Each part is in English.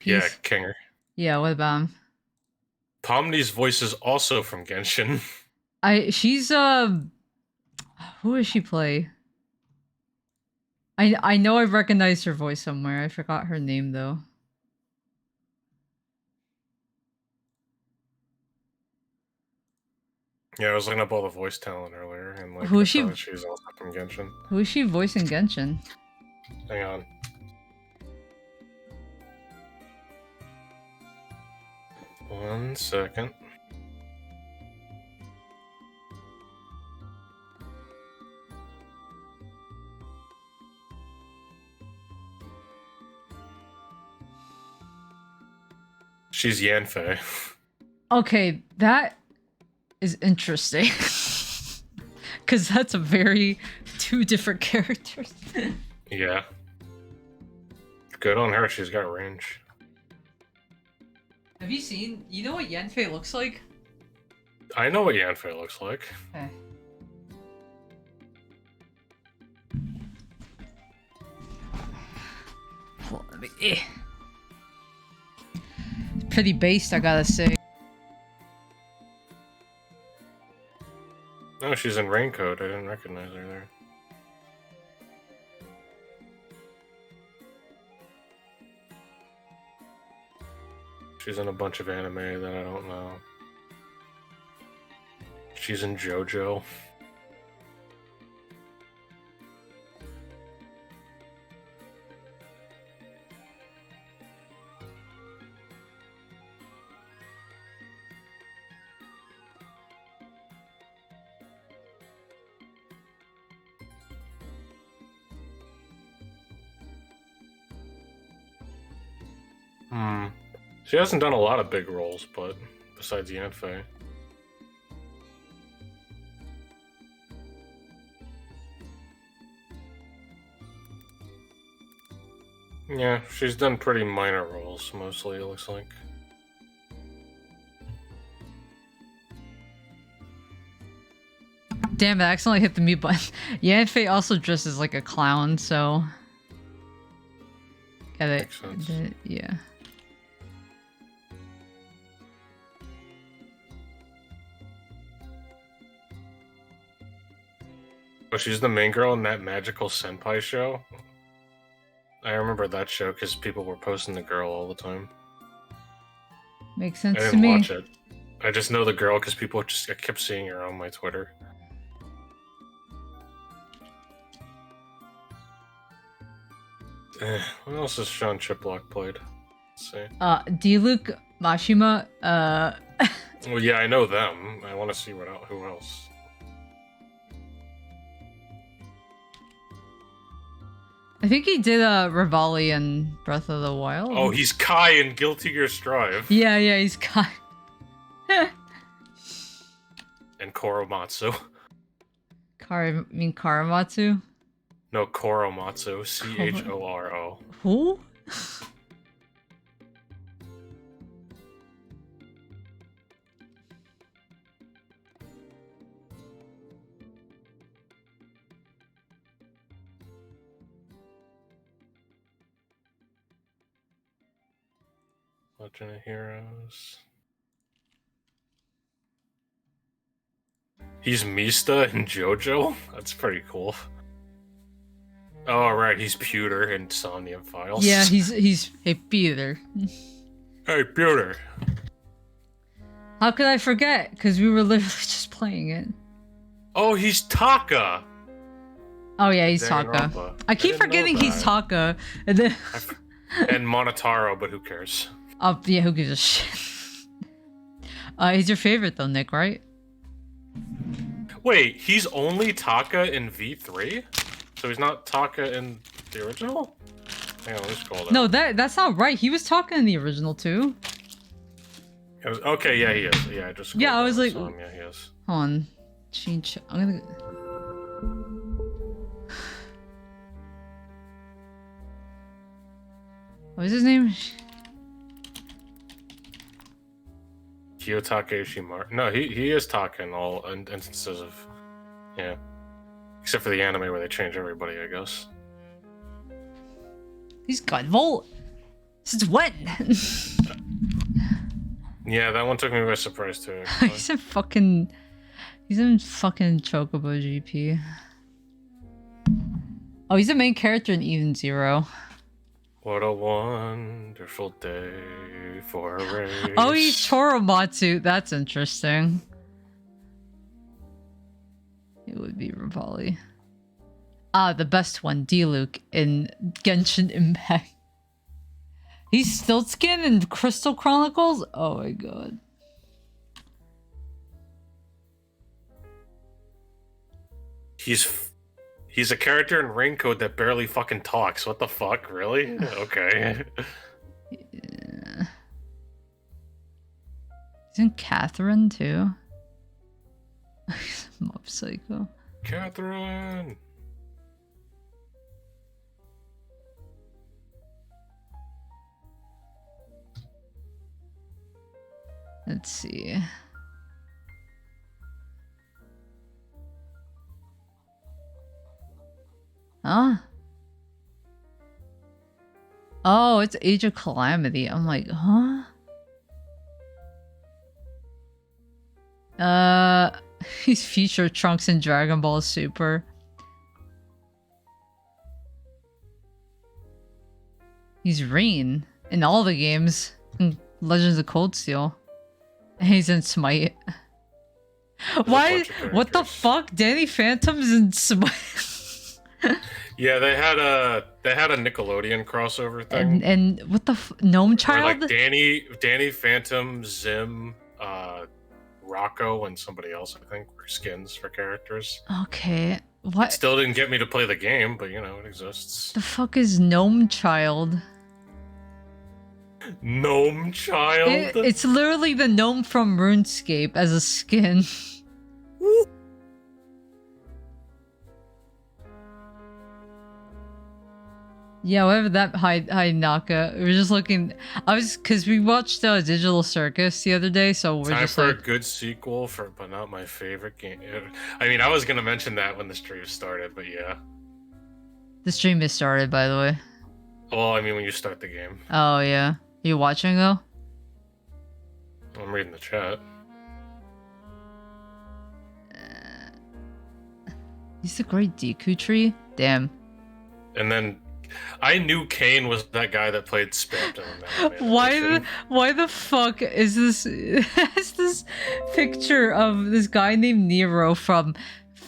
Yeah, He's Kinger. yeah. What about him? Pomni's voice is also from Genshin. She's who does she play? I know I recognized her voice somewhere. I forgot her name though. Yeah, I was looking up all the voice talent earlier, and like Who I is she? saw that she's also from Genshin. Who is she voicing Genshin? Hang on. One second. She's Yanfei. Okay, that is interesting. Cause that's a very two different characters. Yeah. Good on her, she's got range. Have you seen? You know what Yanfei looks like? I know what Yanfei looks like. Okay. Well, let me. Pretty based, I gotta say. No, she's in Raincoat. I didn't recognize her there. She's in a bunch of anime that I don't know. She's in JoJo. She hasn't done a lot of big roles, but besides Yanfei. Yeah, she's done pretty minor roles, mostly, it looks like. Damn it, I accidentally hit the mute button. Yanfei also dresses like a clown, so... Get it? Makes sense. Yeah. Oh, she's the main girl in that Magical Senpai show? I remember that show because people were posting the girl all the time. Makes sense I to didn't me. watch it. I just know the girl because people I kept seeing her on my Twitter. What else has Sean Chiplock played? Let's see. Diluc Mashima, Well, yeah, I know them. I want to see who else. I think he did Rivali in Breath of the Wild. Oh, he's Kai in Guilty Gear Strive. Yeah, he's Kai. And Koromatsu. Karamatsu? No, Koromatsu. Choro. Who? Legend of Heroes. He's Mista in JoJo? That's pretty cool. Oh, right, he's Pewter in Somnium Files. Yeah, he's hey Peter. Hey, Pewter. How could I forget? Because we were literally just playing it. Oh, he's Taka! Oh yeah, he's Taka. Danganronpa. I keep forgetting he's Taka, and then... And Monotaro, but who cares? Yeah, who gives a shit? He's your favorite though, Nick, right? Wait, he's only Taka in V3? So he's not Taka in the original? Hang on, let me scroll down. No, that's not right. He was talking in the original too. Okay, yeah, he is. Yeah, I just Yeah, I was like... yeah, he is. Hold on. Change... I'm gonna... What is his name? Kiyotake Ishimaru. No, he is Taka in all instances of... Yeah. Except for the anime where they change everybody, I guess. He's Gunvolt. Since when? Yeah, that one took me by surprise too. actually. He's in fucking Chocobo GP. Oh, he's the main character in Even Zero. What a wonderful day for a race. Oh, he's Toromatsu. That's interesting. It would be Rapali. Ah, the best one, Diluc in Genshin Impact. He's Stiltskin in Crystal Chronicles? Oh my god. He's a character in Raincoat that barely fucking talks. What the fuck? Really? Okay. Yeah. He's in Catherine too. Mob Psycho. Catherine. Let's see. Huh? Oh, it's Age of Calamity. I'm like, huh? He's featured Trunks in Dragon Ball Super. He's Rain in all the games. In Legends of Cold Steel. And he's in Smite. Why? What the fuck? Danny Phantom's in Smite. Yeah, they had a Nickelodeon crossover thing. And what the Gnome Where, Child? like Danny Phantom, Zim, Rocco, and somebody else, I think, were skins for characters. Okay. What? It still didn't get me to play the game, but you know, it exists. The fuck is Gnome Child? Gnome Child? It's literally the gnome from RuneScape as a skin. Yeah, whatever that high Naka. We were just looking. Cause we watched Digital Circus the other day, so we're Time just for like a good sequel but not my favorite game. I mean, I was gonna mention that when the stream started, but yeah. the stream is started, by the way. Well, I mean, when you start the game. Oh yeah, you watching though? I'm reading the chat. He's the great Deku tree. Damn. And then I knew Kane was that guy that played Spamton in that Why the fuck is this is this picture of this guy named Nero from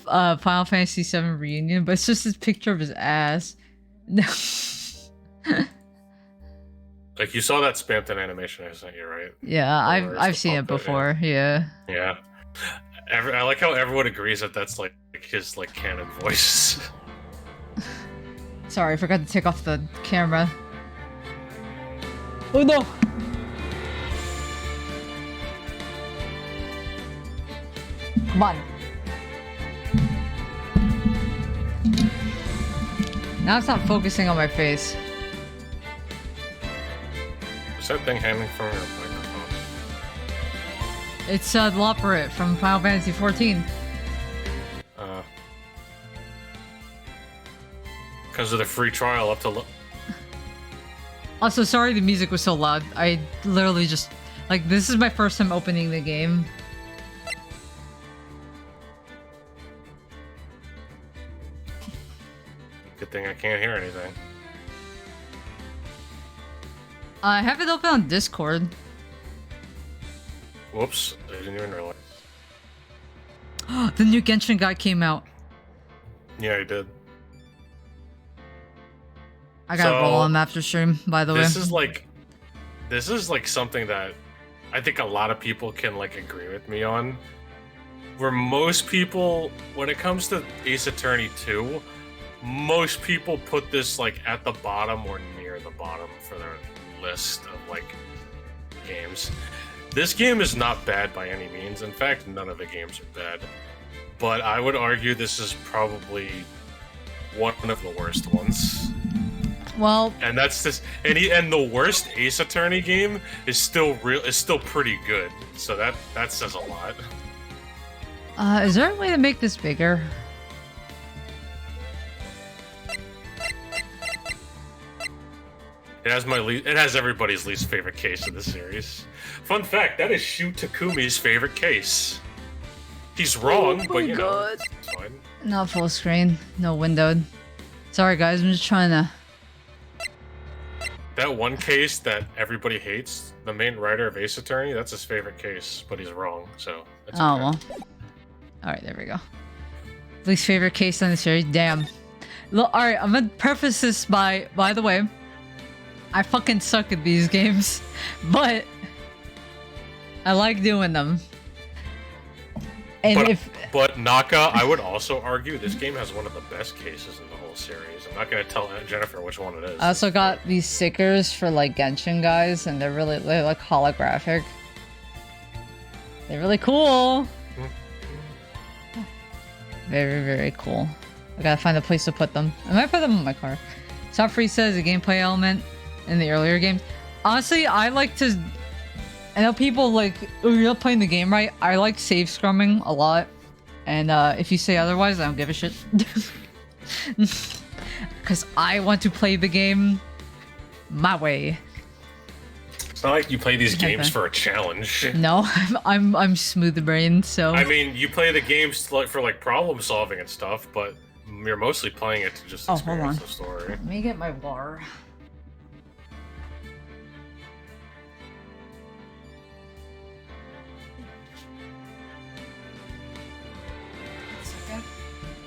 Final Fantasy VII Reunion, but it's just this picture of his ass. No. Like, you saw that Spamton animation I sent you, right? Yeah, I've seen it before. Yeah. Yeah. I like how everyone agrees that that's like his like canon voice. Sorry, I forgot to take off the camera. Oh no! Come on. Now it's not focusing on my face. Is that thing hanging from your microphone? It's Loperate from Final Fantasy XIV. Because of the free trial up to... Also, sorry the music was so loud. I literally just... Like, this is my first time opening the game. Good thing I can't hear anything. I have it open on Discord. Whoops, I didn't even realize. The new Genshin guy came out. Yeah, I did. I gotta roll him after stream, by the way. This is like something that I think a lot of people can like agree with me on. Where most people, when it comes to Ace Attorney 2, most people put this like at the bottom or near the bottom for their list of like games. This game is not bad by any means. In fact, none of the games are bad. But I would argue this is probably one of the worst ones. Well, and that's this, and the worst Ace Attorney game is still pretty good. So that says a lot. Is there a way to make this bigger? It has it has everybody's least favorite case in the series. Fun fact, that is Shu Takumi's favorite case. He's wrong, but you know, it's fine. Not full screen, no windowed. Sorry guys, I'm just trying to... That one case that everybody hates, the main writer of Ace Attorney, that's his favorite case, but he's wrong, so that's okay. Oh, well. Alright, there we go. Least favorite case in the series, damn. Alright, I'm gonna preface this by the way, I fucking suck at these games, but I like doing them. And but Naka, I would also argue this game has one of the best cases in the whole series. I'm not gonna tell Jennifer which one it is. I also got these stickers for like Genshin guys, and they're like holographic. They're really cool. Very, very cool. I gotta find a place to put them. I might put them in my car. Top Free says a gameplay element in the earlier games. Honestly, I like to... I know people like, oh, you're not playing the game right. I like save scrumming a lot. And if you say otherwise, I don't give a shit. Because I want to play the game my way. It's not like you play these games for a challenge. No, I'm smooth brain, so... I mean, you play the games for like problem solving and stuff, but you're mostly playing it to just experience the story. Let me get my water.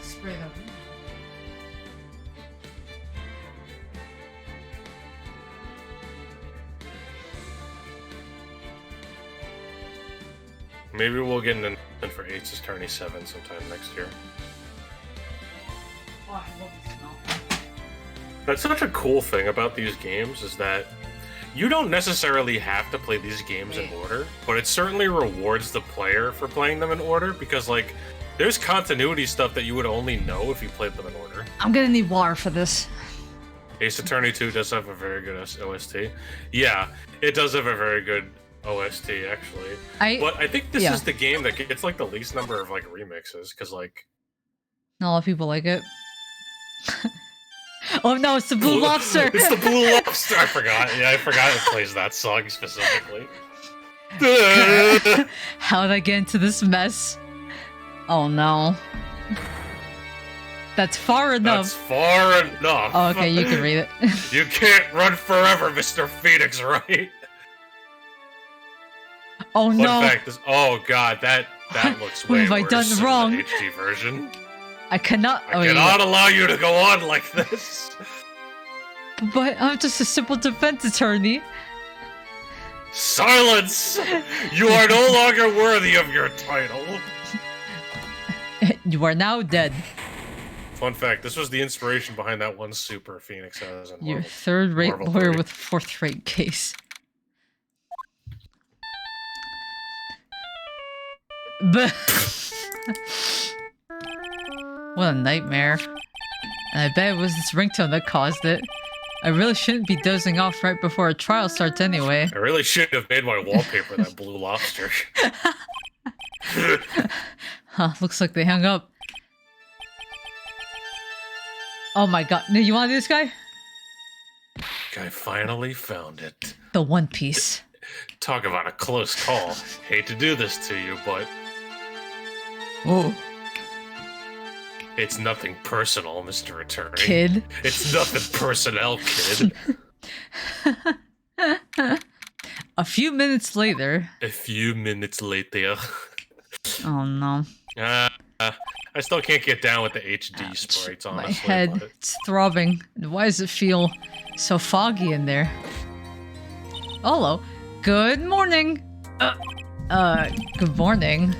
Spray them. Maybe we'll get an announcement for Ace Attorney 7 sometime next year. Oh, I love the smell. That's such a cool thing about these games is that you don't necessarily have to play these games in order, but it certainly rewards the player for playing them in order because, like, there's continuity stuff that you would only know if you played them in order. I'm gonna need water for this. Ace Attorney 2 does have a very good OST. Yeah, it does have a very good OST, actually. But I think this is the game that gets, like, the least number of, like, remixes, because, like... Not a lot of people like it. Oh no, it's the Blue Lobster! It's the Blue Lobster! I forgot. Yeah, I forgot it plays that song specifically. How did I get into this mess? Oh no. That's far enough. That's far enough. Oh, okay, you can read it. You can't run forever, Mr. Phoenix, right? Oh no. Fun fact is, oh god, that looks way what have worse I done wrong? in the HD version. I cannot allow you to go on like this. But I'm just a simple defense attorney. Silence! You are no longer worthy of your title. You are now dead. Fun fact, this was the inspiration behind that one super Phoenix has in You're third-rate Marvel lawyer 3. with fourth-rate case. What a nightmare. And I bet it was this ringtone that caused it. I really shouldn't be dozing off right before a trial starts anyway. I really shouldn't have made my wallpaper that Blue Lobster. Huh, looks like they hung up. Oh my god. No, you want to do this guy? I finally found it. The One Piece. Talk about a close call. Hate to do this to you, but... Oh. It's nothing personal, Mr. Attorney. Kid. It's nothing personnel, kid. A few minutes later. A few minutes later. Oh no. I still can't get down with the HD sprites, honestly. My head, it's throbbing. Why does it feel so foggy in there? Hello. Good morning. Good morning.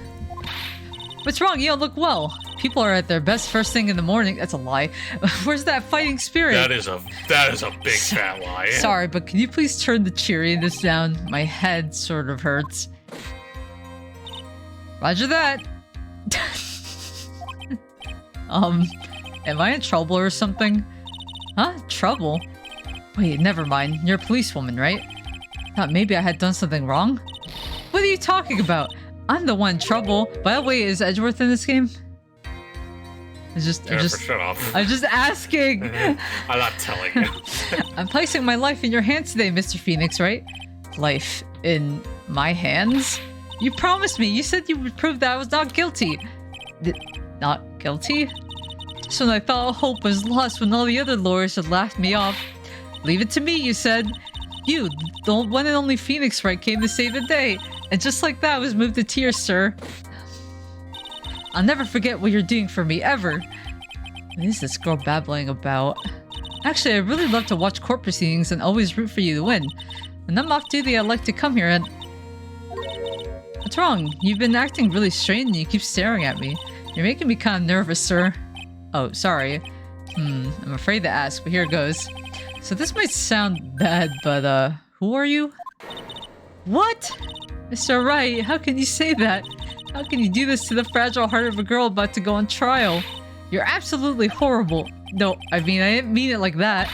What's wrong? You don't look well. People are at their best first thing in the morning. That's a lie. Where's that fighting spirit? That is a big fat lie. Sorry, but can you please turn the cheeriness down? My head sort of hurts. Roger that. Am I in trouble or something? Huh? Trouble? Wait, never mind. You're a policewoman, right? Thought maybe I had done something wrong? What are you talking about? I'm the one in trouble. By the way, is Edgeworth in this game? Jennifer, shut up. I'm just asking. I'm not telling you. I'm placing my life in your hands today, Mr. Phoenix, right? Life in my hands? You promised me. You said you would prove that I was not guilty. Not guilty? Just when I thought hope was lost, when all the other lawyers had laughed me off. Leave it to me, you said. You, the one and only Phoenix Wright, came to save the day. And just like that, I was moved to tears, sir. I'll never forget what you're doing for me, ever. What is this girl babbling about? Actually, I really love to watch court proceedings and always root for you to win. When I'm off duty, I like to come here and... What's wrong? You've been acting really strange and you keep staring at me. You're making me kind of nervous, sir. Oh, sorry. I'm afraid to ask, but here goes. So this might sound bad, but who are you? What? Mr. Wright, how can you say that? How can you do this to the fragile heart of a girl about to go on trial? You're absolutely horrible. No, I mean, I didn't mean it like that.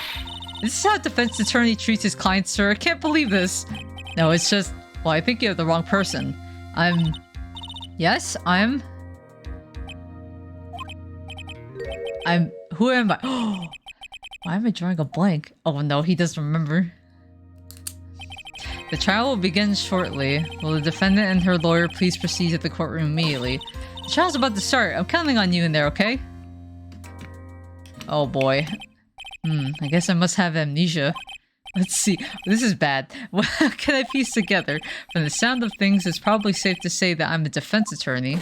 This is how a defense attorney treats his client, sir. I can't believe this. No, it's just... Well, I think you have the wrong person. Yes, I'm... Who am I? Oh, why am I drawing a blank? Oh no, he doesn't remember. The trial will begin shortly. Will the defendant and her lawyer please proceed to the courtroom immediately? The trial's about to start. I'm counting on you in there, okay? Oh boy. I guess I must have amnesia. Let's see. This is bad. What can I piece together? From the sound of things, it's probably safe to say that I'm a defense attorney.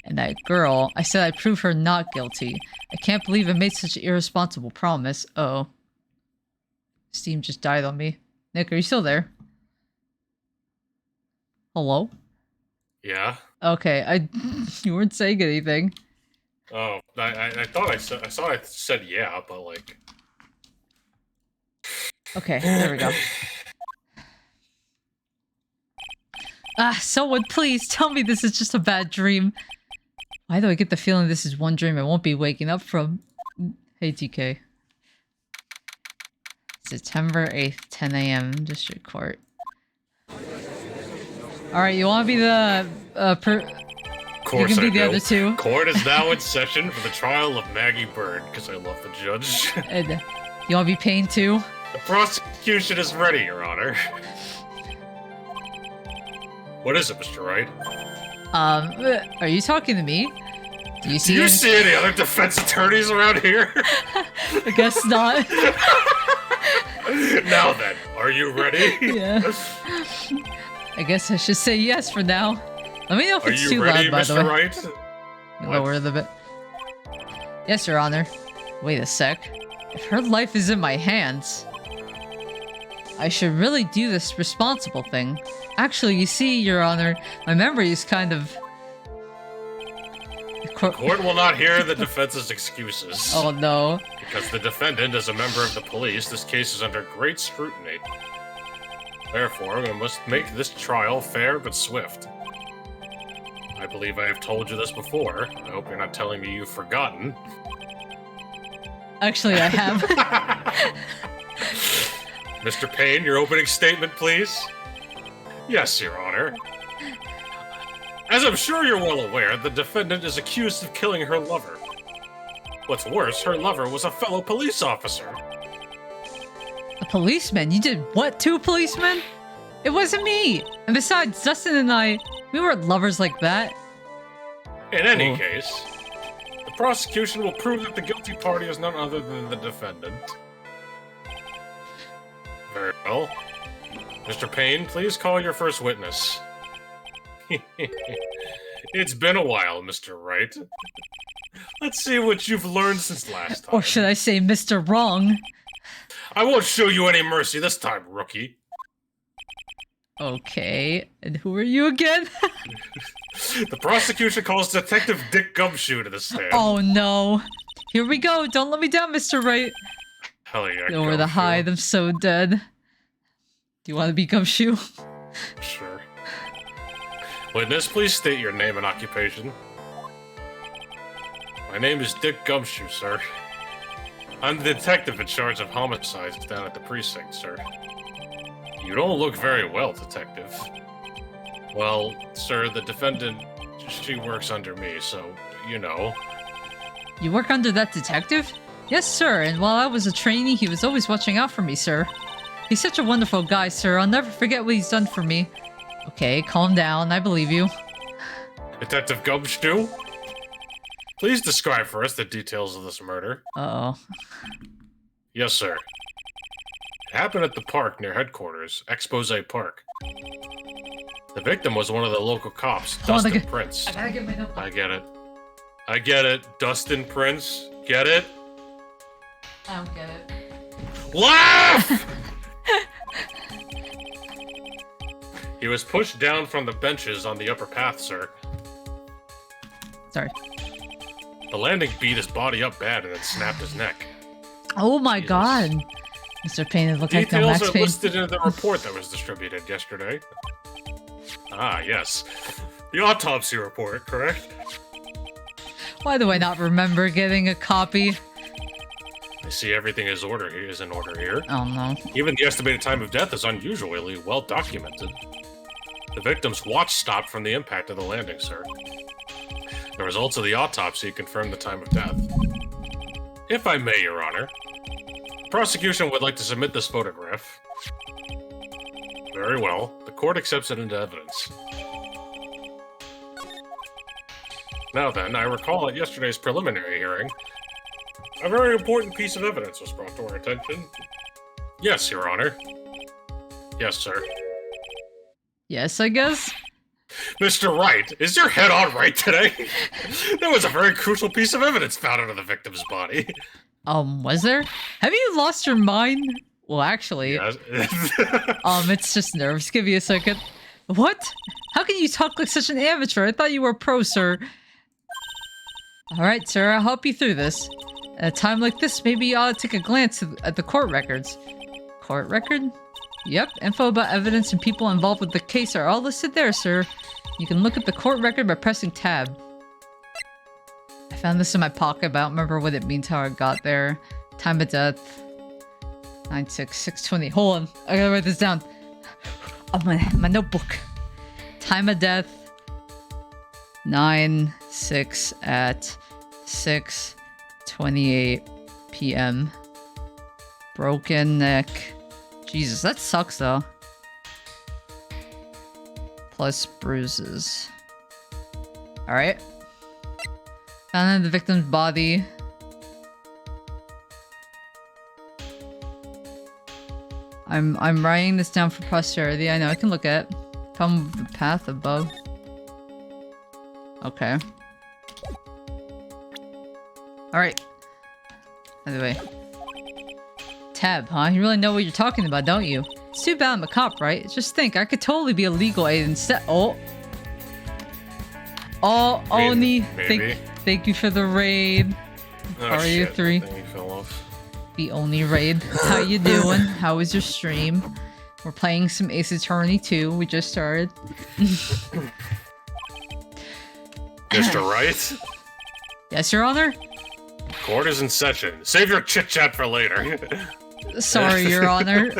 And that girl, I said I'd prove her not guilty. I can't believe I made such an irresponsible promise. Uh-oh. Steam just died on me. Nick, are you still there? Hello? Yeah. Okay, you weren't saying anything. Oh, I thought I said yeah, but like. Okay, there we go. Someone please tell me this is just a bad dream. Why do I get the feeling this is one dream I won't be waking up from? Hey, TK. September 8th, 10 a.m. District Court. Alright, you want to be the, Of course you can be I the do. other two. Court is now in session for the trial of Maggie Bird, because I love the judge. And you want to be Pain too? The prosecution is ready, Your Honor. What is it, Mr. Wright? Are you talking to me? Do you see? Do you see any other defense attorneys around here? I guess not. Now then, are you ready? Yeah. I guess I should say yes for now. Let me know if it's too ready, loud, by Mr. the way. Wright? Lower it a bit. Yes, Your Honor. Wait a sec. If her life is in my hands, I should really do this responsible thing. Actually, you see, Your Honor, my memory is kind of... The court will not hear the defense's excuses. Oh no. Because the defendant is a member of the police, this case is under great scrutiny. Therefore, we must make this trial fair but swift. I believe I have told you this before. I hope you're not telling me you've forgotten. Actually, I have. Mr. Payne, your opening statement, please. Yes, Your Honor. As I'm sure you're well aware, the defendant is accused of killing her lover. What's worse, her lover was a fellow police officer. A policeman? You did what to a policeman? It wasn't me! And besides, Dustin and I, we weren't lovers like that. In any case, the prosecution will prove that the guilty party is none other than the defendant. Very well. Mr. Payne, please call your first witness. It's been a while, Mr. Wright. Let's see what you've learned since last time. Or should I say Mr. Wrong? I won't show you any mercy this time, rookie. Okay, and who are you again? The prosecution calls Detective Dick Gumshoe to the stand. Oh no. Here we go, don't let me down, Mr. Wright. Hell yeah, Over the hide, I'm so dead. Do you want to be Gumshoe? Sure. Witness, please state your name and occupation. My name is Dick Gumshoe, sir. I'm the detective in charge of homicides down at the precinct, sir. You don't look very well, detective. Well, sir, the defendant, she works under me, so, you know. You work under that detective? Yes, sir, and while I was a trainee, he was always watching out for me, sir. He's such a wonderful guy, sir. I'll never forget what he's done for me. Okay, calm down. I believe you. Detective Gumshoe? Please describe for us the details of this murder. Uh-oh. Yes, sir. It happened at the park near headquarters, Expose Park. The victim was one of the local cops, Dustin Prince. I gotta get my notebook. I get it. I get it. Dustin Prince. Get it? I don't get it. Laugh! He was pushed down from the benches on the upper path, sir. Sorry. The landing beat his body up bad and then snapped his neck. Oh my god. Mr. Payne, it looked like no Details Max are Payne. listed in the report that was distributed yesterday. Ah, yes. The autopsy report, correct? Why do I not remember getting a copy? I see everything is in order here. Oh no. Even the estimated time of death is unusually well documented. The victim's watch stopped from the impact of the landing, sir. The results of the autopsy confirm the time of death. If I may, Your Honor, the prosecution would like to submit this photograph. Very well. The court accepts it into evidence. Now then, I recall at yesterday's preliminary hearing, a very important piece of evidence was brought to our attention. Yes, Your Honor. Yes, sir. Yes, I guess? Mr. Wright, is your head on right today? There was a very crucial piece of evidence found under the victim's body. Was there? Have you lost your mind? Well, actually, Yes. it's just nerves. Give me a second. What? How can you talk like such an amateur? I thought you were a pro, sir. Alright, sir, I'll help you through this. At a time like this, maybe you ought to take a glance at the court records. Court record? Yep, info about evidence and people involved with the case are all listed there, sir. You can look at the court record by pressing tab. I found this in my pocket, but I don't remember what it means, how I got there. Time of death. 9/6/6/20. Hold on, I gotta write this down. Oh, my notebook. Time of death. 9/6 at 6:28 p.m. Broken neck. Jesus, that sucks though. Plus bruises. Alright. Found in the victim's body. I'm writing this down for posterity. I know I can look at it. From the path above. Okay. Alright. By the way. Tab, huh? You really know what you're talking about, don't you? It's too bad I'm a cop, right? Just think, I could totally be a legal aid instead. Oh. Oh, Oni. Thank you for the raid. Oh, shit. 3. He fell off. The only raid. How you doing? How was your stream? We're playing some Ace Attorney 2. We just started. Mr. Wright? Yes, Your Honor? Court is in session. Save your chit-chat for later. Sorry, Your Honor.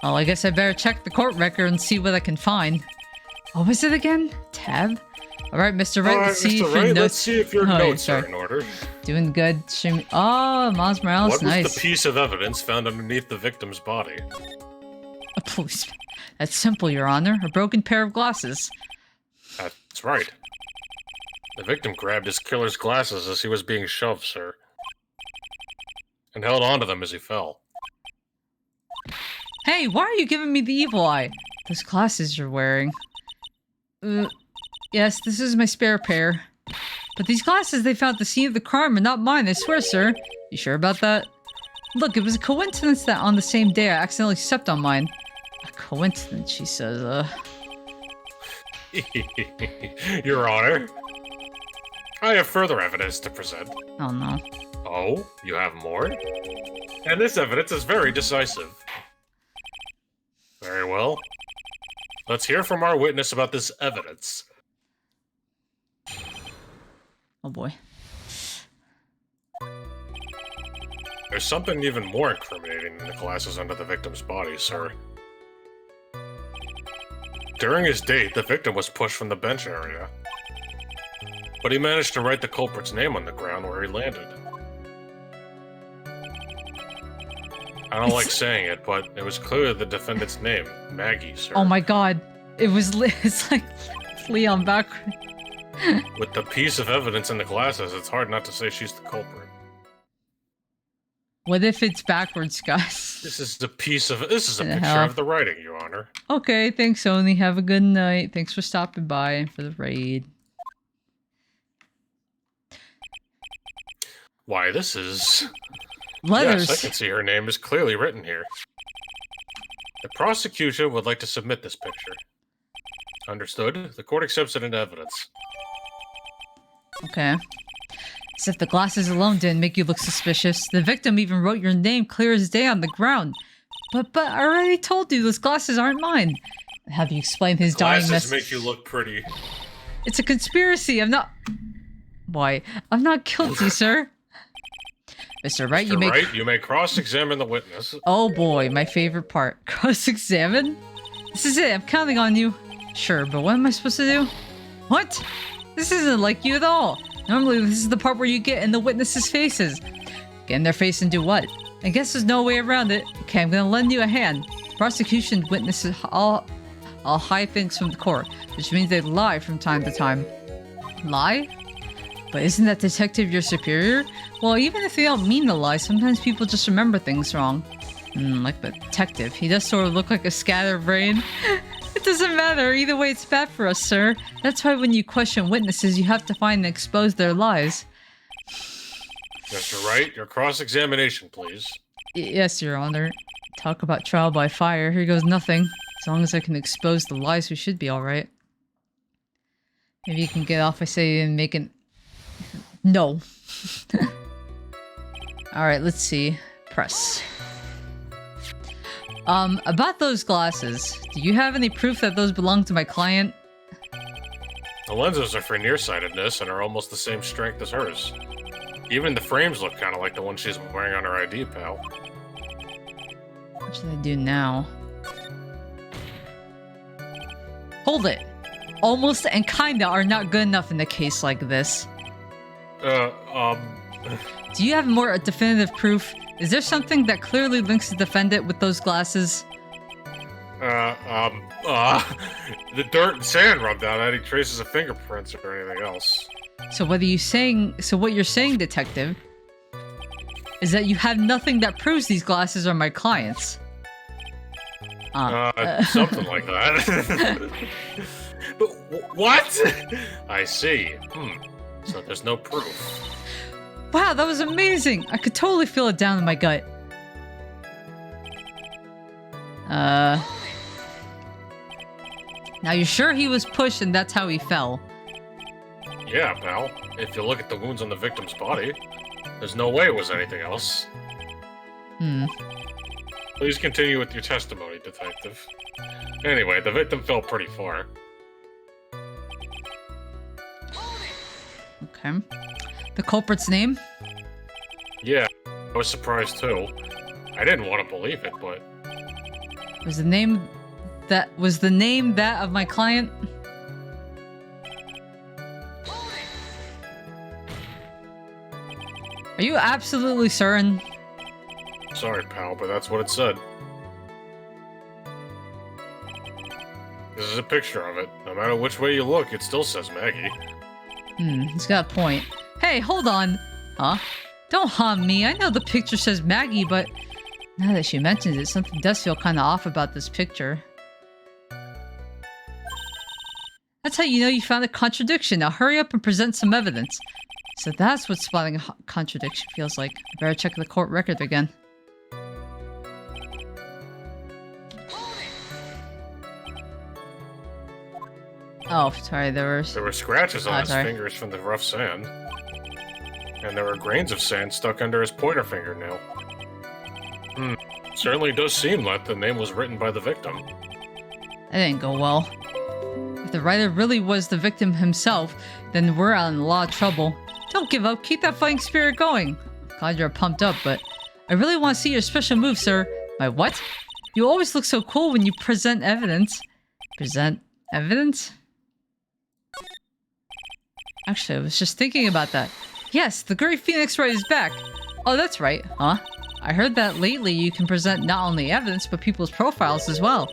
Well, I guess I better check the court record and see what I can find. What was it again? Tab? Alright, Mr. Wright, let's see if your notes... Let's see if your notes are in order. Doing good. Oh, Miles Morales, what nice. was the piece of evidence found underneath the victim's body? A policeman. That's simple, Your Honor. A broken pair of glasses. That's right. The victim grabbed his killer's glasses as he was being shoved, sir. And held onto them as he fell. Hey, why are you giving me the evil eye? Those glasses you're wearing. Yes, this is my spare pair. But these glasses they found at the scene of the crime are not mine, I swear, sir. You sure about that? Look, it was a coincidence that on the same day I accidentally stepped on mine. A coincidence, she says, Your Honor, I have further evidence to present. Oh no. Oh, you have more? And this evidence is very decisive. Very well. Let's hear from our witness about this evidence. Oh boy. There's something even more incriminating than the glasses under the victim's body, sir. During his date, the victim was pushed from the bench area. But he managed to write the culprit's name on the ground where he landed. I don't like saying it, but it was clearly the defendant's name, Maggie, sir. Oh my god. It's like Leon backward. With the piece of evidence in the glasses, it's hard not to say she's the culprit. What if it's backwards, guys? This is a picture of the writing, Your Honor. Okay, thanks, Oni. Have a good night. Thanks for stopping by and for the raid. Why, this is... Letters. Yes, I can see her name is clearly written here. The prosecution would like to submit this picture. Understood. The court accepts it into evidence. Okay. As if the glasses alone didn't make you look suspicious. The victim even wrote your name clear as day on the ground. But I already told you those glasses aren't mine. Have you explained his dying message? Glasses make you look pretty. It's a conspiracy. I'm not... Why? I'm not guilty, sir. Mr. Wright, you may cross-examine the witness. Oh boy, my favorite part. Cross-examine? This is it. I'm counting on you. Sure, but what am I supposed to do? What? This isn't like you at all. Normally, this is the part where you get in the witnesses' faces. Get in their face and do what? I guess there's no way around it. Okay, I'm gonna lend you a hand. Prosecution witnesses all hide things from the court, which means they lie from time to time. Lie? But isn't that detective your superior? Well, even if they don't mean to lie, sometimes people just remember things wrong. Like the detective. He does sort of look like a scatterbrain. It doesn't matter. Either way, it's bad for us, sir. That's why when you question witnesses, you have to find and expose their lies. Mr. Wright, your cross-examination, please. Yes, Your Honor. Talk about trial by fire. Here goes nothing. As long as I can expose the lies, we should be alright. Maybe you can get off by saying and make an... No. Alright, let's see. Press. About those glasses, do you have any proof that those belong to my client? The lenses are for nearsightedness and are almost the same strength as hers. Even the frames look kind of like the one she's wearing on her ID, pal. What should I do now? Hold it! Almost and kinda are not good enough in a case like this. Do you have more definitive proof? Is there something that clearly links the defendant with those glasses? The dirt and sand rubbed out any traces of fingerprints or anything else. So what you're saying, detective, is that you have nothing that proves these glasses are my clients. Something like that. But what? I see. So there's no proof. Wow, that was amazing! I could totally feel it down in my gut. Now you're sure he was pushed and that's how he fell? Yeah, pal. If you look at the wounds on the victim's body, there's no way it was anything else. Please continue with your testimony, detective. Anyway, the victim fell pretty far. Okay. The culprit's name? Yeah, I was surprised too. I didn't want to believe it, but... Was the name that of my client? Are you absolutely certain? Sorry, pal, but that's what it said. This is a picture of it. No matter which way you look, it still says Maggie. He's got a point. Hey, hold on! Huh? Don't harm me, I know the picture says Maggie, but... Now that she mentions it, something does feel kinda off about this picture. That's how you know you found a contradiction. Now hurry up and present some evidence. So that's what spotting a contradiction feels like. I better check the court record again. Oh, sorry, there were scratches on his fingers from the rough sand. And there were grains of sand stuck under his pointer fingernail. Certainly does seem like the name was written by the victim. That didn't go well. If the writer really was the victim himself, then we're out in a lot of trouble. Don't give up, keep that fighting spirit going. Glad you're pumped up, but I really want to see your special move, sir. My what? You always look so cool when you present evidence. Present evidence? Actually, I was just thinking about that. Yes, the Great Phoenix Wright is back. Oh, that's right. Huh? I heard that lately you can present not only evidence, but people's profiles as well.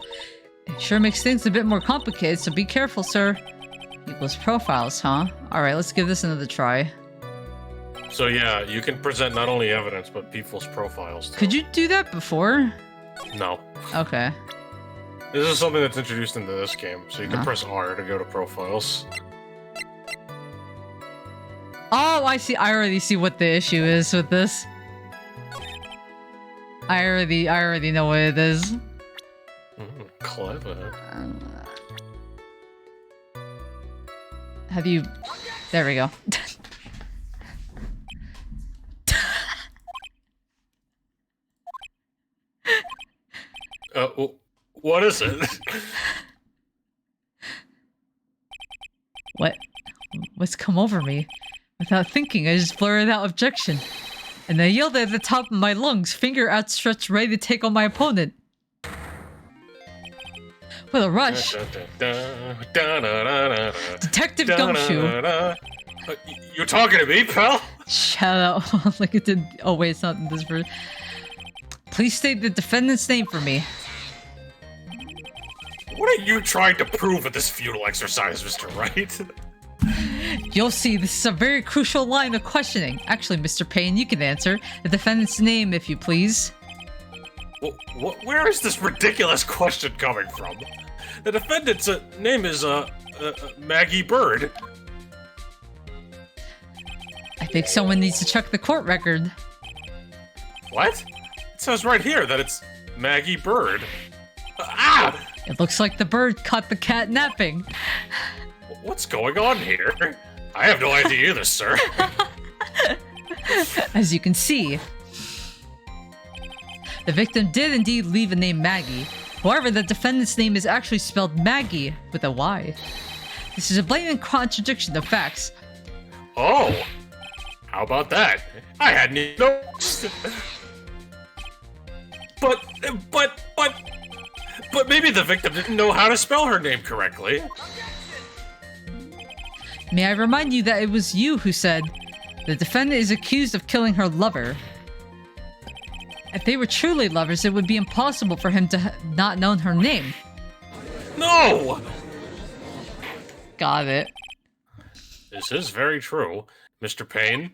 It sure makes things a bit more complicated, so be careful, sir. People's profiles, huh? Alright, let's give this another try. So yeah, you can present not only evidence, but people's profiles too. Could you do that before? No. Okay. This is something that's introduced into this game, so you can Huh? press R to go to profiles. Oh, I see. I already see what the issue is with this. I already know what it is. Clever. Have you... There we go. What is it? What's come over me? Without thinking, I just blurted out objection. And I yelled at the top of my lungs, finger outstretched ready to take on my opponent. With a rush, Detective Gumshoe. You talking to me, pal? Shout out like it did. Oh wait, it's not in this version. Please state the defendant's name for me. What are you trying to prove with this futile exercise, Mr. Wright? You'll see, this is a very crucial line of questioning. Actually, Mr. Payne, you can answer. The defendant's name, if you please. Where is this ridiculous question coming from? The defendant's name is, Maggie Bird. I think someone needs to check the court record. What? It says right here that it's Maggie Bird. Ah! It looks like the bird caught the cat napping. What's going on here? I have no idea either, sir. As you can see, the victim did indeed leave a name Maggie. However, the defendant's name is actually spelled Maggie with a Y. This is a blatant contradiction of facts. Oh, how about that? I hadn't even noticed. But maybe the victim didn't know how to spell her name correctly. May I remind you that it was you who said, the defendant is accused of killing her lover. If they were truly lovers, it would be impossible for him to not known her name. No! Got it. This is very true. Mr. Payne?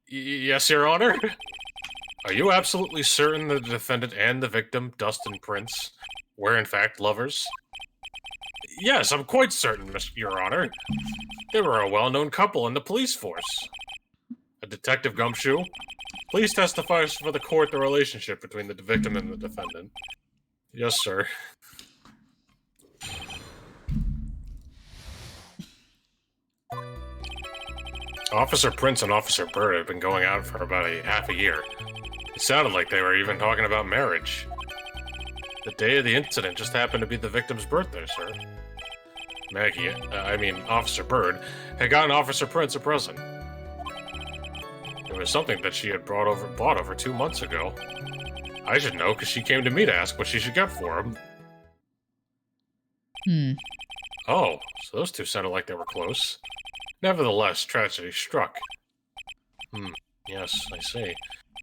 Yes, Your Honor? Are you absolutely certain the defendant and the victim, Dustin Prince, were in fact lovers? Yes, I'm quite certain, Your Honor. They were a well-known couple in the police force. A Detective Gumshoe, please testify for the court the relationship between the victim and the defendant. Yes, sir. Officer Prince and Officer Bird have been going out for about half a year. It sounded like they were even talking about marriage. The day of the incident just happened to be the victim's birthday, sir. Officer Bird, had gotten Officer Prince a present. It was something that she had bought over 2 months ago. I should know, because she came to me to ask what she should get for him. Oh, so those two sounded like they were close. Nevertheless, tragedy struck. Yes, I see.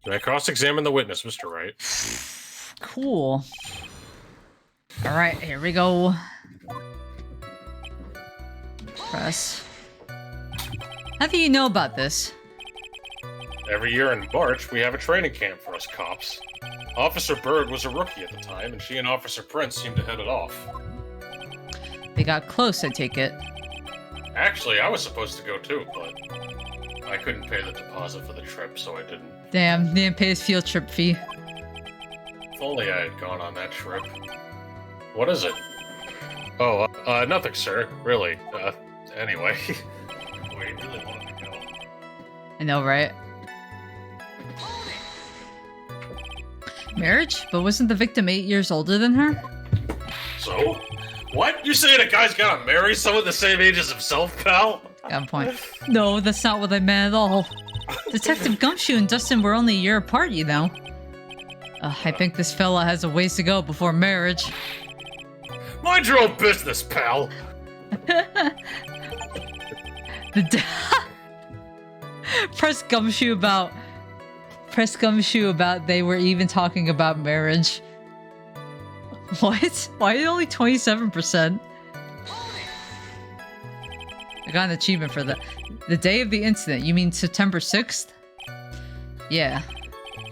Can I cross-examine the witness, Mr. Wright? Cool. Alright, here we go. Press. How do you know about this? Every year in March, we have a training camp for us cops. Officer Bird was a rookie at the time, and she and Officer Prince seemed to hit it off. They got close, I take it. Actually, I was supposed to go too, but I couldn't pay the deposit for the trip, so I didn't. Damn, didn't pay his field trip fee. If only I had gone on that trip. What is it? Oh, nothing, sir. Really. Anyway. We really wanted to go. I know, right? Marriage? But wasn't the victim 8 years older than her? So? What? You saying a guy's gotta marry someone the same age as himself, pal? Got a point. No, that's not what I meant at all. Detective Gumshoe and Dustin were only a year apart, you know. I think this fella has a ways to go before marriage. Mind your own business, pal! Press Gumshoe about press gumshoe about they were even talking about marriage. What? Why only 27%? I got an achievement for that. The day of the incident, you mean September 6th? Yeah.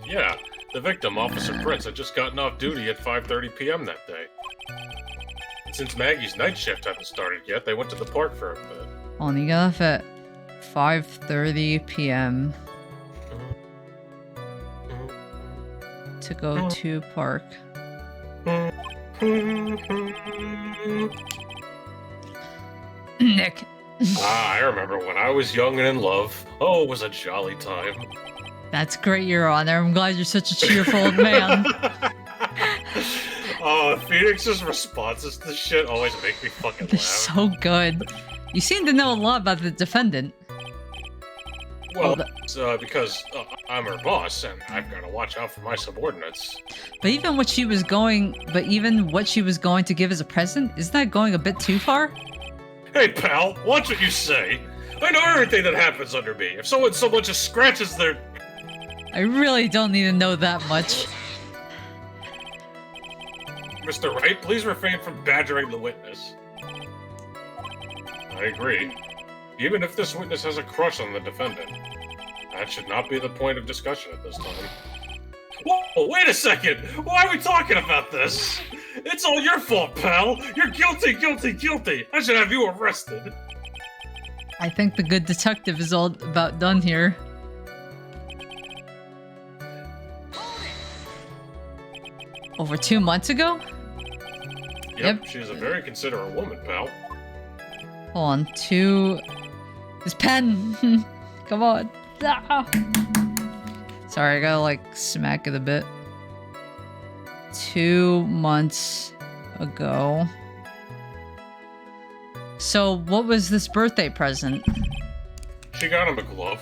Yeah, the victim, Officer Prince, had just gotten off duty at 5:30 p.m. that day. And since Maggie's night shift hadn't started yet, they went to the park for a bit. Only got off at 5:30 p.m. to go to park. Nick. I remember when I was young and in love. Oh, it was a jolly time. That's great, Your Honor. I'm glad you're such a cheerful old man. Oh, Phoenix's responses to shit always make me fucking They're laugh. so good. You seem to know a lot about the defendant. Well, because I'm her boss, and I've got to watch out for my subordinates. But even what she was going to give as a present, isn't that going a bit too far? Hey, pal, watch what you say. I know everything that happens under me. If someone so much as scratches their... I really don't need to know that much. Mr. Wright, please refrain from badgering the witness. I agree. Even if this witness has a crush on the defendant, that should not be the point of discussion at this time. Whoa, wait a second! Why are we talking about this? It's all your fault, pal! You're guilty, guilty, guilty! I should have you arrested! I think the good detective is all about done here. Over 2 months ago? Yep, she's a very considerate woman, pal. Hold on, This pen! Come on. Ah. Sorry, I gotta like smack it a bit. 2 months ago. So, what was this birthday present? She got him a glove.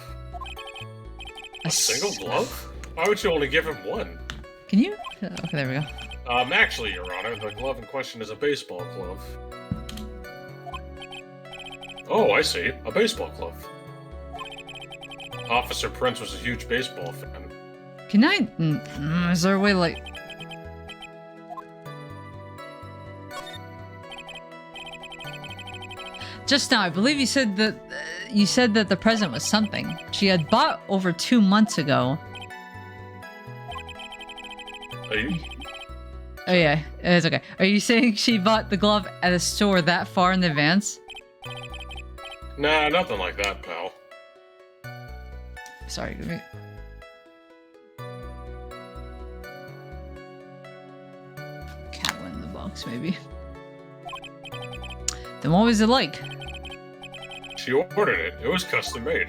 A single glove? Why would you only give him one? Can you? Okay, there we go. Actually, Your Honor, the glove in question is a baseball glove. Oh, I see. A baseball glove. Officer Prince was a huge baseball fan. Can I? Is there a way like? Just now, I believe you said that the present was something she had bought over 2 months ago. Are you? Oh yeah, it's okay. Are you saying she bought the glove at a store that far in advance? Nah, nothing like that, pal. Sorry, give me... Cat went in the box, maybe. Then what was it like? She ordered it. It was custom made.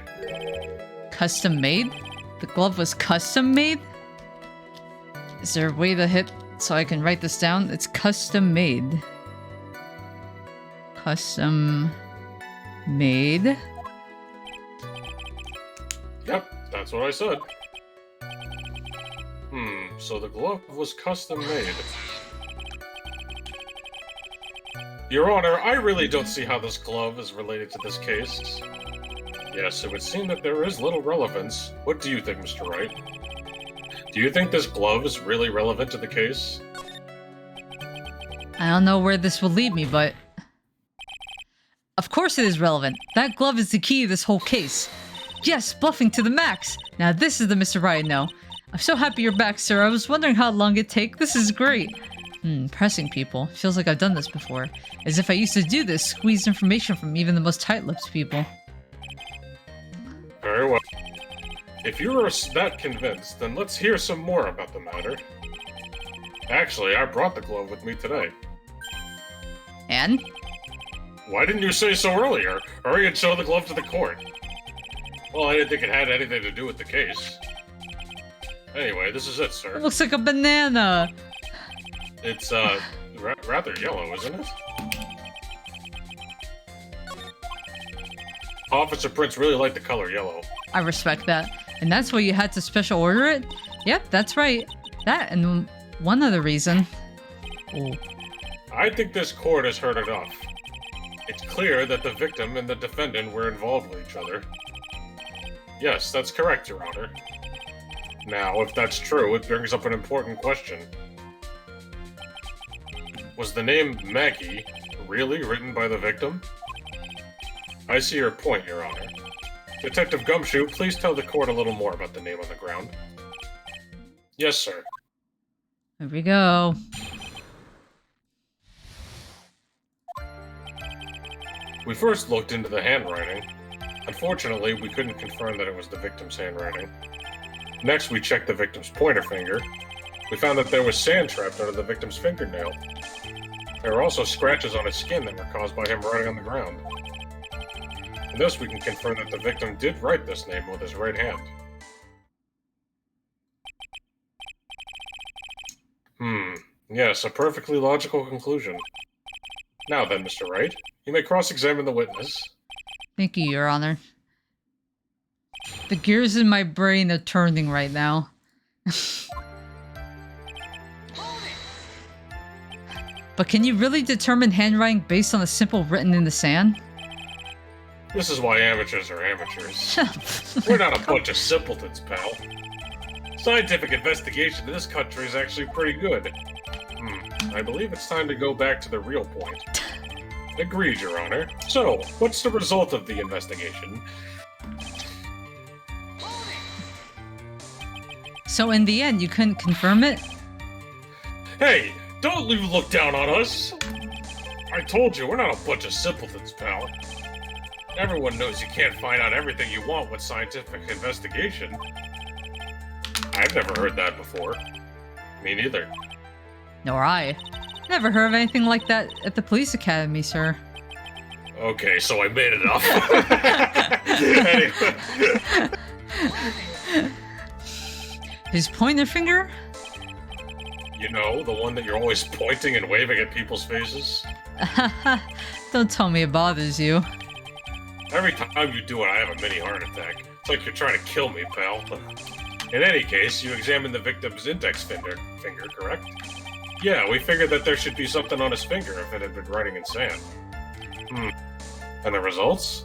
Custom made? The glove was custom made? Is there a way to hit so I can write this down? It's custom made. Custom made? Yep, that's what I said. So the glove was custom made. Your Honor, I really don't see how this glove is related to this case. Yes, it would seem that there is little relevance. What do you think, Mr. Wright? Do you think this glove is really relevant to the case? I don't know where this will lead me, but... Of course it is relevant. That glove is the key to this whole case. Yes, bluffing to the max! Now this is the Mr. Right I know. I'm so happy you're back, sir. I was wondering how long it'd take. This is great. Pressing people. Feels like I've done this before. As if I used to do this, squeeze information from even the most tight-lipped people. Very well. If you are that convinced, then let's hear some more about the matter. Actually, I brought the glove with me today. And? Why didn't you say so earlier? Hurry and show the glove to the court. Well, I didn't think it had anything to do with the case. Anyway, this is it, sir. It looks like a banana! It's, rather yellow, isn't it? Officer Prince really liked the color yellow. I respect that. And that's why you had to special order it? Yep, that's right. That and one other reason. Oh. I think this court has heard enough. It's clear that the victim and the defendant were involved with each other. Yes, that's correct, Your Honor. Now, if that's true, it brings up an important question. Was the name Maggie really written by the victim? I see your point, Your Honor. Detective Gumshoe, please tell the court a little more about the name on the ground. Yes, sir. Here we go. We first looked into the handwriting. Unfortunately, we couldn't confirm that it was the victim's handwriting. Next, we checked the victim's pointer finger. We found that there was sand trapped under the victim's fingernail. There were also scratches on his skin that were caused by him writing on the ground. In this, we can confirm that the victim did write this name with his right hand. Yes, a perfectly logical conclusion. Now then, Mr. Wright, you may cross-examine the witness. Thank you, Your Honor. The gears in my brain are turning right now. But can you really determine handwriting based on a simple written in the sand? This is why amateurs are amateurs. We're not a bunch of simpletons, pal. Scientific investigation in this country is actually pretty good. I believe it's time to go back to the real point. Agreed, Your Honor. So, what's the result of the investigation? So in the end, you couldn't confirm it? Hey, don't you look down on us! I told you, we're not a bunch of simpletons, pal. Everyone knows you can't find out everything you want with scientific investigation. I've never heard that before. Me neither. Nor I. Never heard of anything like that at the police academy, sir. Okay, so I made it up. Anyway. His pointer finger? You know, the one that you're always pointing and waving at people's faces? Don't tell me it bothers you. Every time you do it, I have a mini heart attack. It's like you're trying to kill me, pal. In any case, you examined the victim's index finger, correct? Yeah, we figured that there should be something on his finger if it had been writing in sand. And the results?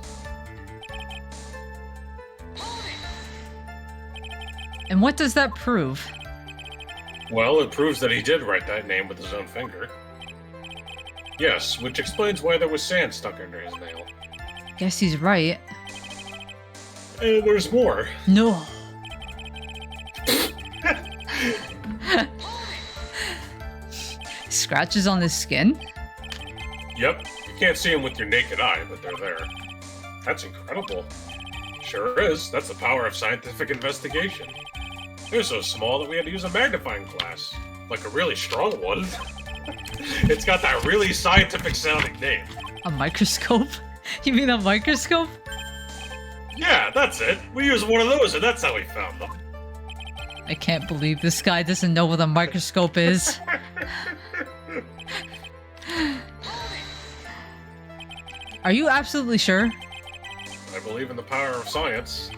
And what does that prove? Well, it proves that he did write that name with his own finger. Yes, which explains why there was sand stuck under his nail. Guess he's right. And there's more. No. Scratches on his skin? Yep, you can't see them with your naked eye, but they're there. That's incredible. Sure is. That's the power of scientific investigation. They're so small that we had to use a magnifying glass. Like a really strong one. It's got that really scientific sounding name. A microscope? You mean a microscope? Yeah, that's it. We used one of those and that's how we found them. I can't believe this guy doesn't know what a microscope is. Are you absolutely sure? I believe in the power of science.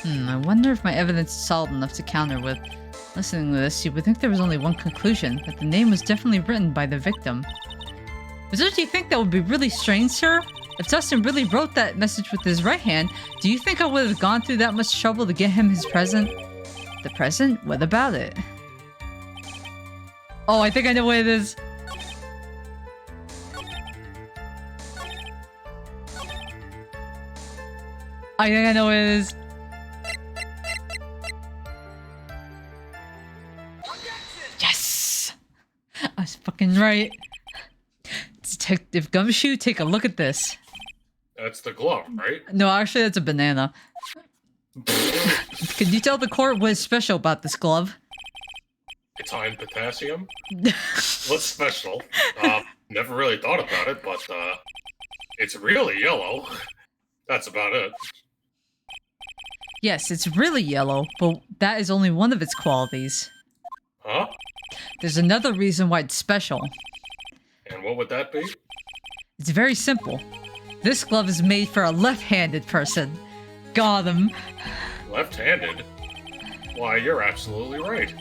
I wonder if my evidence is solid enough to counter with. Listening to this, you would think there was only one conclusion, that the name was definitely written by the victim. But don't you think that would be really strange, sir? If Dustin really wrote that message with his right hand, do you think I would have gone through that much trouble to get him his present? The present? What about it? Oh, I think I know what it is. I think I know what it is. Yes! I was fucking right. Detective Gumshoe, take a look at this. That's the glove, right? No, actually, that's a banana. Can you tell the court what is special about this glove? It's high in potassium? What's special? Never really thought about it, but it's really yellow. That's about it. Yes, it's really yellow, but that is only one of its qualities. Huh? There's another reason why it's special. And what would that be? It's very simple. This glove is made for a left-handed person. Got him. Left-handed? Why, you're absolutely right.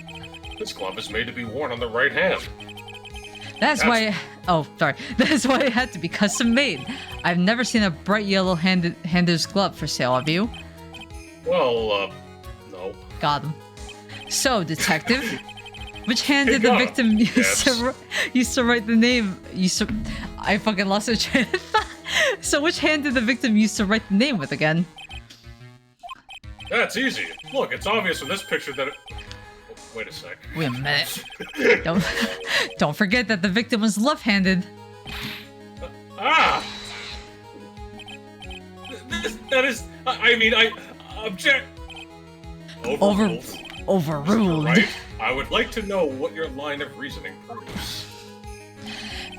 This glove is made to be worn on the right hand. That's why... Oh, sorry. That's why it had to be custom-made. I've never seen a bright yellow hander's glove for sale, have you? Well, no. Got him. So, detective, which hand did the victim used to write the name? I fucking lost a train of thought. So, which hand did the victim use to write the name with again? That's easy. Look, it's obvious from this picture that it... Oh, wait a sec. Wait a minute. Don't forget that the victim was left-handed. That is... I object... Overruled. Right? I would like to know what your line of reasoning proves.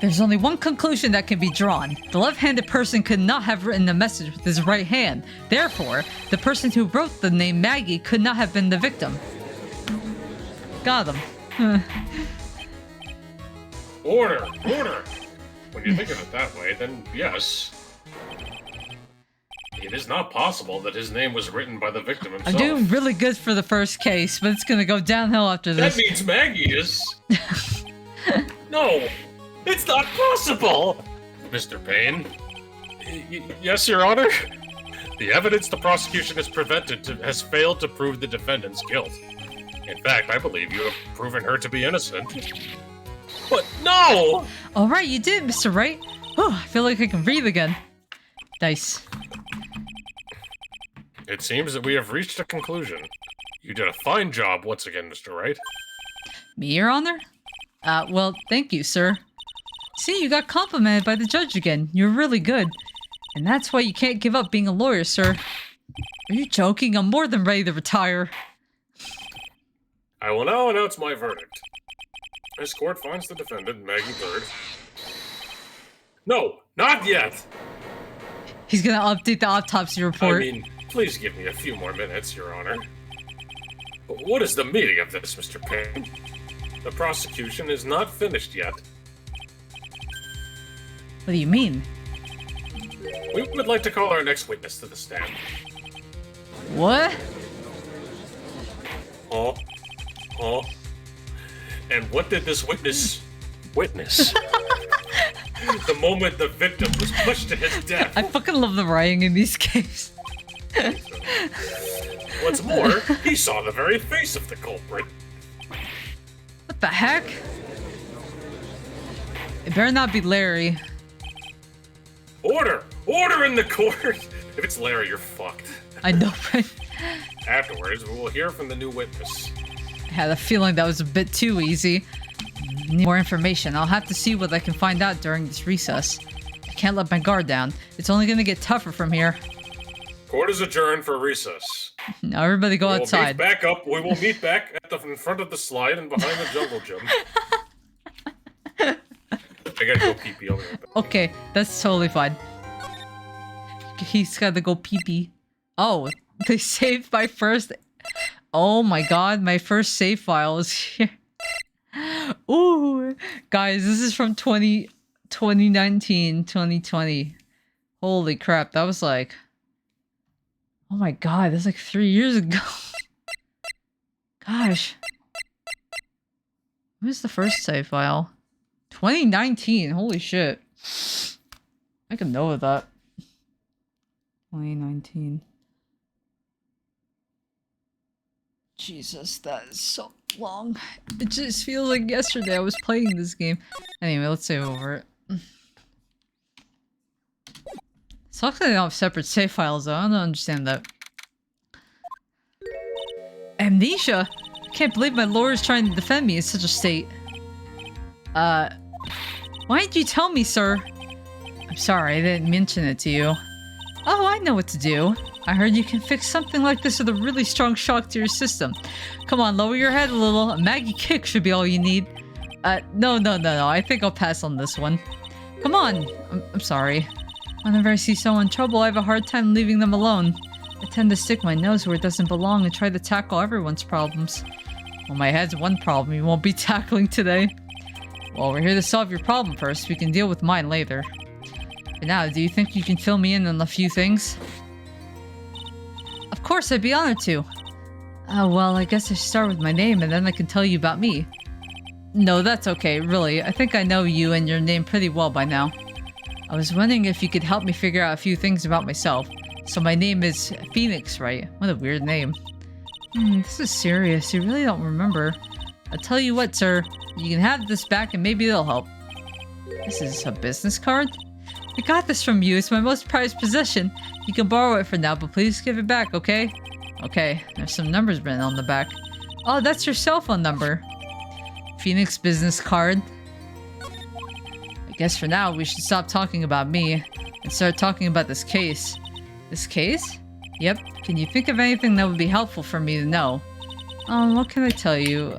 There's only one conclusion that can be drawn. The left-handed person could not have written the message with his right hand. Therefore, the person who wrote the name Maggie could not have been the victim. Got him. Order! When you think of it that way, then yes. It is not possible that his name was written by the victim himself. I'm doing really good for the first case, but it's gonna go downhill after this. That means Maggie is... No! It's not possible! Mr. Payne? Yes, Your Honor? The evidence the prosecution has failed to prove the defendant's guilt. In fact, I believe you have proven her to be innocent. But no! Alright, you did, Mr. Wright. Whew, I feel like I can breathe again. Nice. It seems that we have reached a conclusion. You did a fine job once again, Mr. Wright. Me, Your Honor? Well, thank you, sir. See, you got complimented by the judge again. You're really good. And that's why you can't give up being a lawyer, sir. Are you joking? I'm more than ready to retire. I will now announce my verdict. This court finds the defendant, Maggie Bird. No, not yet! He's gonna update the autopsy report. Please give me a few more minutes, Your Honor. But what is the meaning of this, Mr. Payne? The prosecution is not finished yet. What do you mean? We would like to call our next witness to the stand. What? Huh? And what did this witness witness? The moment the victim was pushed to his death. I fucking love the writing in these cases. What's more, he saw the very face of the culprit. What the heck? It better not be Larry. Order! Order in the court! If it's Larry, you're fucked. I know, right? Afterwards, we will hear from the new witness. I had a feeling that was a bit too easy. Need more information. I'll have to see what I can find out during this recess. I can't let my guard down. It's only gonna get tougher from here. Court is adjourned for recess. Now everybody go outside. We will meet back in front of the slide and behind the jungle gym. I gotta go pee-pee. I'll be right back. Okay, that's totally fine. He's gotta go pee-pee. Oh, they saved my first... Oh my god, my first save file is here. Ooh, guys, this is from 2019, 2020. Holy crap, that was like... Oh my god, that's like 3 years ago. Gosh. When was the first save file? 2019, holy shit. I can know that. 2019. Jesus, that is so long. It just feels like yesterday I was playing this game. Anyway, let's save over it. Sucks that they don't have separate save files though. I don't understand that. Amnesia? I can't believe my lawyer is trying to defend me in such a state. Why didn't you tell me, sir? I'm sorry, I didn't mention it to you. Oh, I know what to do. I heard you can fix something like this with a really strong shock to your system. Come on, lower your head a little. A Maggie kick should be all you need. No. I think I'll pass on this one. Come on. I'm sorry. Whenever I see someone in trouble, I have a hard time leaving them alone. I tend to stick my nose where it doesn't belong and try to tackle everyone's problems. Well, my head's one problem you won't be tackling today. Well, we're here to solve your problem first. We can deal with mine later. But now, do you think you can fill me in on a few things? Of course, I'd be honored to. Well, I guess I should start with my name and then I can tell you about me. No, that's okay, really. I think I know you and your name pretty well by now. I was wondering if you could help me figure out a few things about myself. So my name is Phoenix, right? What a weird name. This is serious. You really don't remember. I'll tell you what, sir. You can have this back and maybe it'll help. This is a business card? I got this from you. It's my most prized possession. You can borrow it for now, but please give it back, okay? Okay, there's some numbers written on the back. Oh, that's your cell phone number. Phoenix business card. I guess for now, we should stop talking about me and start talking about this case. This case? Yep. Can you think of anything that would be helpful for me to know? What can I tell you?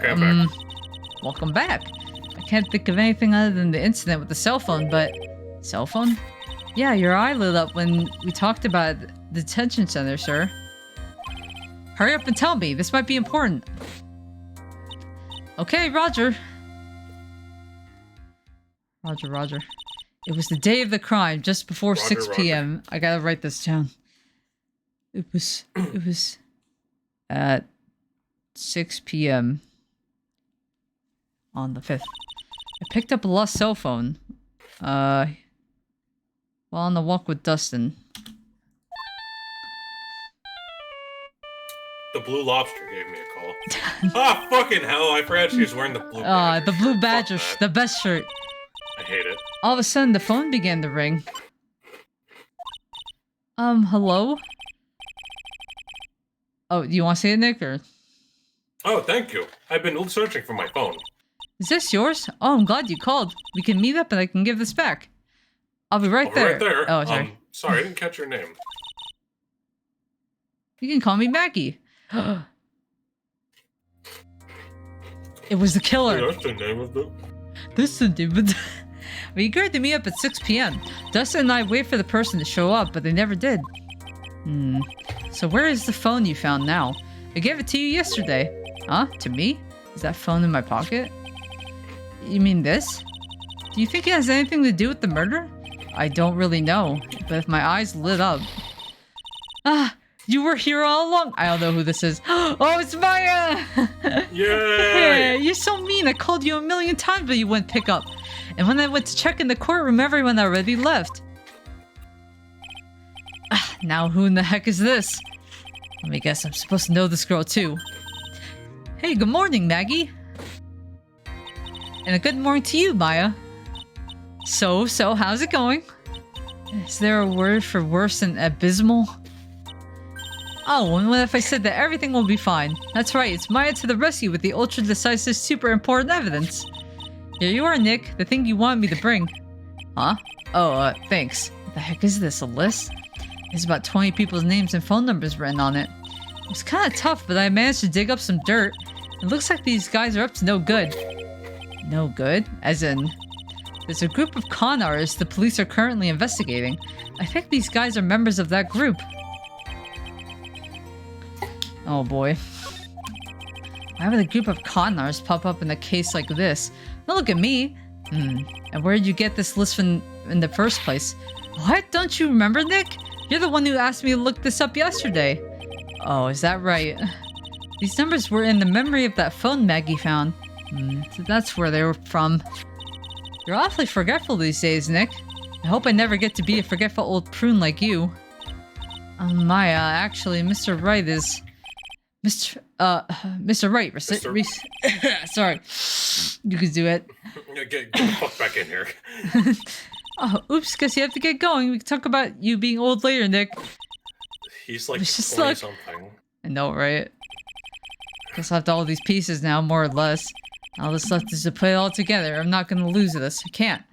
Welcome back. I can't think of anything other than the incident with the cell phone, but... Cell phone? Yeah, your eye lit up when we talked about the detention center, sir. Hurry up and tell me. This might be important. Okay, Roger. Roger. It was the day of the crime, just before 6 p.m. I gotta write this down. It was at 6 p.m. on the 5th. I picked up a lost cell phone. While on the walk with Dustin. The Blue Lobster gave me a call. Ah, fucking hell! I forgot she was wearing the blue. The Blue Badger, the best shirt. I hate it. All of a sudden, the phone began to ring. Hello? Oh, you want to say it, Nick, or? Oh, thank you. I've been searching for my phone. Is this yours? Oh, I'm glad you called. We can meet up and I can give this back. I'll be right there. Right there. Oh, sorry. Sorry, I didn't catch your name. You can call me Maggie. It was the killer. Hey, that's the name of the... This is the dude. We agreed to meet up at 6 p.m. Dustin and I wait for the person to show up, but they never did. So where is the phone you found now? I gave it to you yesterday. Huh? To me? Is that phone in my pocket? You mean this? Do you think it has anything to do with the murder? I don't really know, but if my eyes lit up... Ah! You were here all along! I don't know who this is. Oh, it's Maya! Yay! You're so mean. I called you a million times, but you wouldn't pick up. And when I went to check in the courtroom, everyone already left. Now who in the heck is this? Let me guess, I'm supposed to know this girl too. Hey, good morning, Maggie. And a good morning to you, Maya. So, how's it going? Is there a word for worse than abysmal? Oh, and what if I said that everything will be fine? That's right, it's Maya to the rescue with the ultra-decisive super important evidence. Here you are, Nick, the thing you wanted me to bring. Huh? Oh, thanks. What the heck is this, a list? There's about 20 people's names and phone numbers written on it. It was kind of tough, but I managed to dig up some dirt. It looks like these guys are up to no good. No good? As in... There's a group of con artists the police are currently investigating. I think these guys are members of that group. Oh boy. Why would a group of con artists pop up in a case like this? Don't look at me. And where did you get this list from in the first place? What? Don't you remember, Nick? You're the one who asked me to look this up yesterday. Oh, is that right? These numbers were in the memory of that phone Maggie found. So that's where they were from. You're awfully forgetful these days, Nick. I hope I never get to be a forgetful old prune like you. Maya, actually, Mr. Wright is... Mr. Wright, sorry. You can do it. Get the fuck back in here. Oh, oops, guess you have to get going. We can talk about you being old later, Nick. He's like just 20 like... something. I know, right? Guess I have all these pieces now, more or less. All that's left is to put it all together. I'm not gonna lose this. I can't.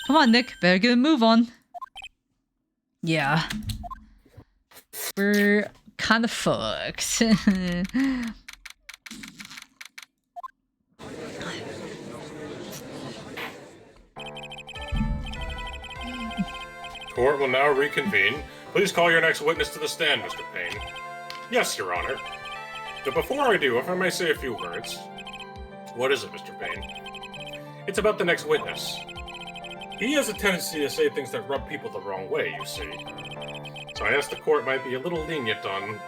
Come on, Nick. Better get a move on. Yeah. We're kind of fucked. Court will now reconvene. Please call your next witness to the stand, Mr. Payne. Yes, Your Honor. But before I do, if I may say a few words. What is it, Mr. Payne? It's about the next witness. He has a tendency to say things that rub people the wrong way, you see. So I asked the court might be a little lenient on...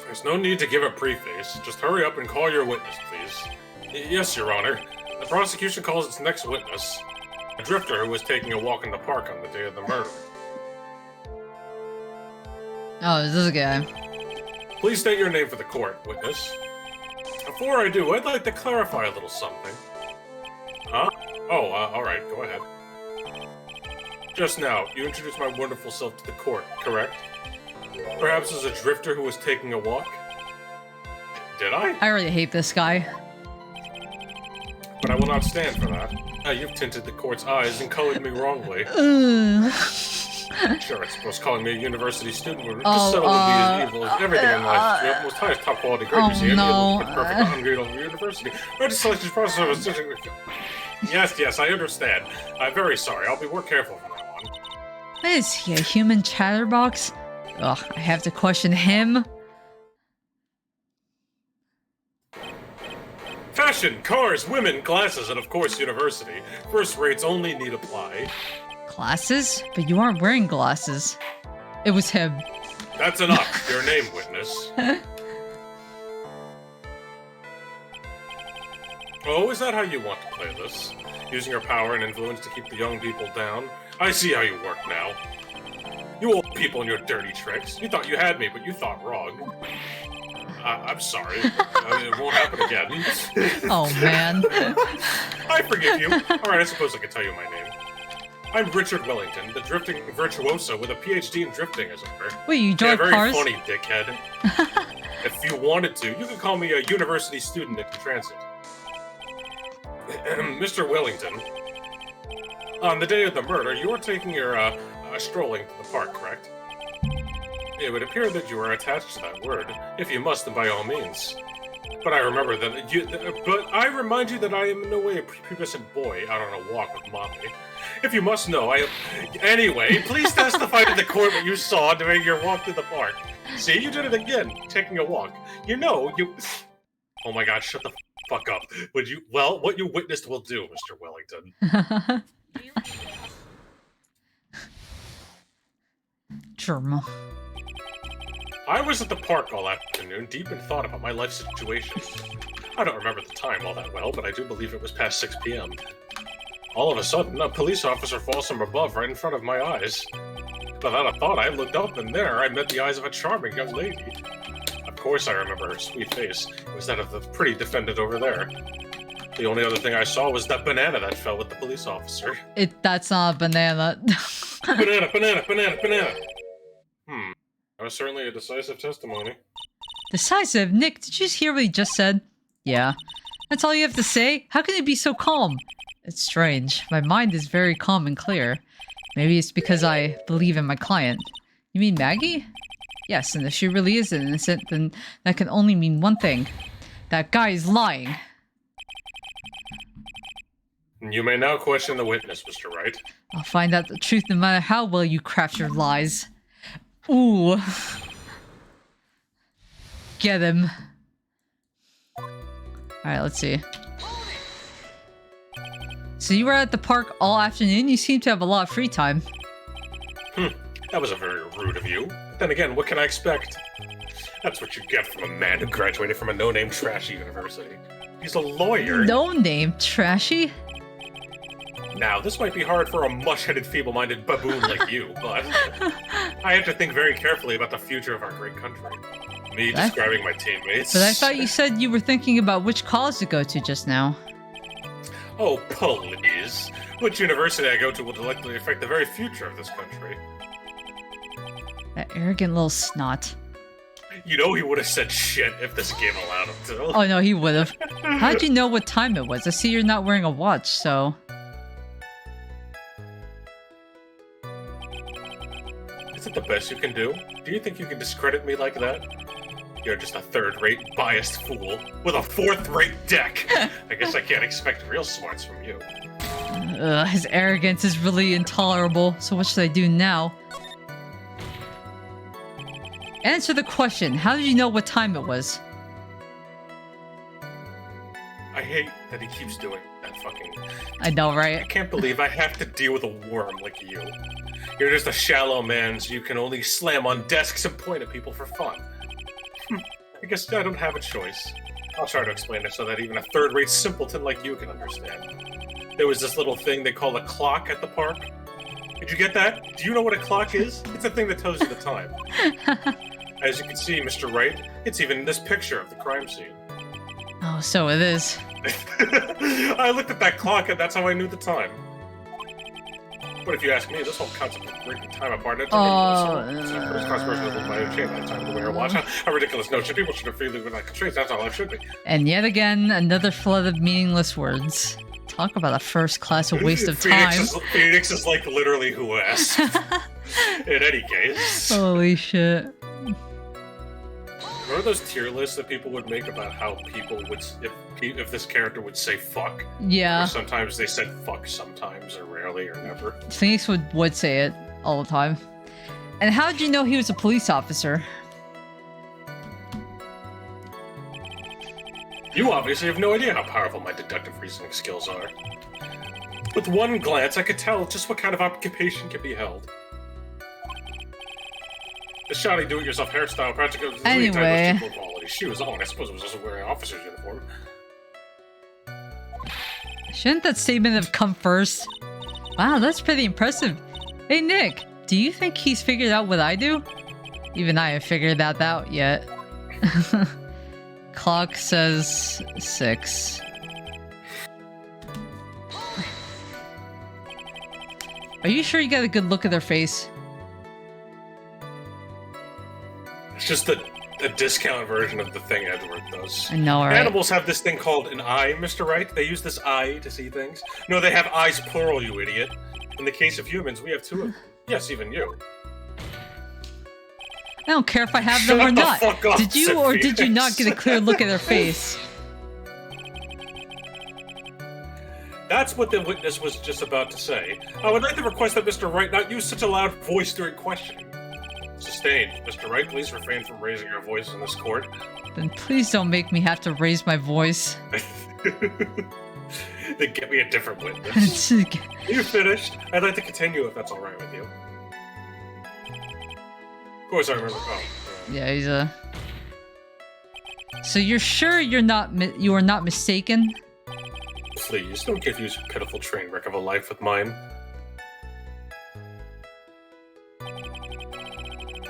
There's no need to give a preface. Just hurry up and call your witness, please. Yes, Your Honor. The prosecution calls its next witness a drifter who was taking a walk in the park on the day of the murder. Oh, is this a guy? Please state your name for the court, witness. Before I do, I'd like to clarify a little something. Huh? Oh, alright, go ahead. Just now, you introduced my wonderful self to the court, correct? Perhaps as a drifter who was taking a walk? Did I? I already hate this guy. But I will not stand for that. You've tinted the court's eyes and colored me wrongly. Sure, I suppose calling me a university student would just settle with me as evil as everything in life. You have the most highest top quality grade you see. No. Perfect ungrade over university. Legislation process was Yes, I understand. I'm very sorry. I'll be more careful from now on. Is he a human chatterbox? Ugh, I have to question him. Fashion, cars, women, glasses, and of course university. First rates only need apply. Glasses? But you aren't wearing glasses. It was him. That's enough. Your name, witness. Oh, is that how you want to play this? Using your power and influence to keep the young people down? I see how you work now. You old people and your dirty tricks. You thought you had me, but you thought wrong. I'm sorry. It won't happen again. Oh, man. I forgive you. Alright, I suppose I can tell you my name. I'm Richard Wellington, the drifting virtuoso with a PhD in drifting, as it were. Wait, you drive very cars? Funny, dickhead. If you wanted to, you could call me a university student in transit. Mr. Wellington, on the day of the murder, you were taking your, strolling to the park, correct? It would appear that you are attached to that word. If you must, then by all means. But I remember that but I remind you that I am in no way a prepubescent boy out on a walk with mommy. If you must know, Anyway, please testify to the court what you saw during your walk to the park. See, you did it again, taking a walk. You know, Oh my god, shut the fuck up. Well, what you witnessed will do, Mr. Wellington. Germ. I was at the park all afternoon, deep in thought about my life situation. I don't remember the time all that well, but I do believe it was past 6 p.m. All of a sudden, a police officer falls from above right in front of my eyes. Without a thought, I looked up, and there I met the eyes of a charming young lady. Of course I remember her sweet face. It was that of the pretty defendant over there. The only other thing I saw was that banana that fell with the police officer. That's not a banana. Banana. That was certainly a decisive testimony. Decisive? Nick, did you hear what he just said? Yeah. That's all you have to say? How can you be so calm? It's strange. My mind is very calm and clear. Maybe it's because I believe in my client. You mean Maggie? Yes, and if she really is innocent, then that can only mean one thing. That guy is lying. You may now question the witness, Mr. Wright. I'll find out the truth no matter how well you craft your lies. Ooh. Get him. Alright, let's see. So you were at the park all afternoon? You seem to have a lot of free time. That was a very rude of you. But then again, what can I expect? That's what you get from a man who graduated from a no-name trashy university. He's a lawyer. No name, trashy? Now, this might be hard for a mush-headed, feeble-minded baboon like you, but I have to think very carefully about the future of our great country. Me describing my teammates. But I thought you said you were thinking about which college to go to just now. Oh, please. Which university I go to will directly affect the very future of this country. That arrogant little snot. You know he would have said shit if this game allowed him to. Oh no, he would have. How'd you know what time it was? I see you're not wearing a watch, so... Is it the best you can do? Do you think you can discredit me like that? You're just a third-rate, biased fool with a fourth-rate deck. I guess I can't expect real smarts from you. His arrogance is really intolerable, so what should I do now? Answer the question. How did you know what time it was? I hate that he keeps doing that fucking... I know, right? I can't believe I have to deal with a worm like you. You're just a shallow man, so you can only slam on desks and point at people for fun. I guess I don't have a choice. I'll try to explain it so that even a third-rate simpleton like you can understand. There was this little thing they call a clock at the park. Did you get that? Do you know what a clock is? It's a thing that tells you the time. As you can see, Mr. Wright, it's even in this picture of the crime scene. Oh, so it is. I looked at that clock and that's how I knew the time. But if you ask me, this whole concept of breaking time apart, it's time to wear a watch. How ridiculous notion. People should have freely without constraints. That's all life should be. And yet again, another flood of meaningless words. Talk about a first-class waste of time. Phoenix is like literally who asked. In any case. Holy shit. Remember those tier lists that people would make about how people would, if this character would say fuck? Yeah. Or sometimes they said fuck sometimes, or rarely, or never. Phoenix would say it all the time. And how did you know he was a police officer? You obviously have no idea how powerful my deductive reasoning skills are. With one glance, I could tell just what kind of occupation can be held. The shoddy do-it-yourself hairstyle practically anyway. quality shoes. Oh, and I suppose it was also wearing an officer's uniform. Shouldn't that statement have come first? Wow, that's pretty impressive. Hey, Nick, do you think he's figured out what I do? Even I haven't figured that out yet. Clock says 6. Are you sure you got a good look at their face? It's just a discount version of the thing Edward does. I know, right? Animals have this thing called an eye, Mr. Wright. They use this eye to see things. No, they have eyes plural, you idiot. In the case of humans, we have 2 of them. Yes, even you. I don't care if I have them or not. Off, did you or did you not get a clear look at their face? That's what the witness was just about to say. I would like to request that Mr. Wright not use such a loud voice during questioning. Sustained. Mr. Wright, please refrain from raising your voice in this court. Then please don't make me have to raise my voice. Then get me a different witness. You finished? I'd like to continue if that's alright with you. Of course I remember. Oh. Yeah, he's a... So you're sure you are not mistaken? Please, don't confuse your pitiful train wreck of a life with mine.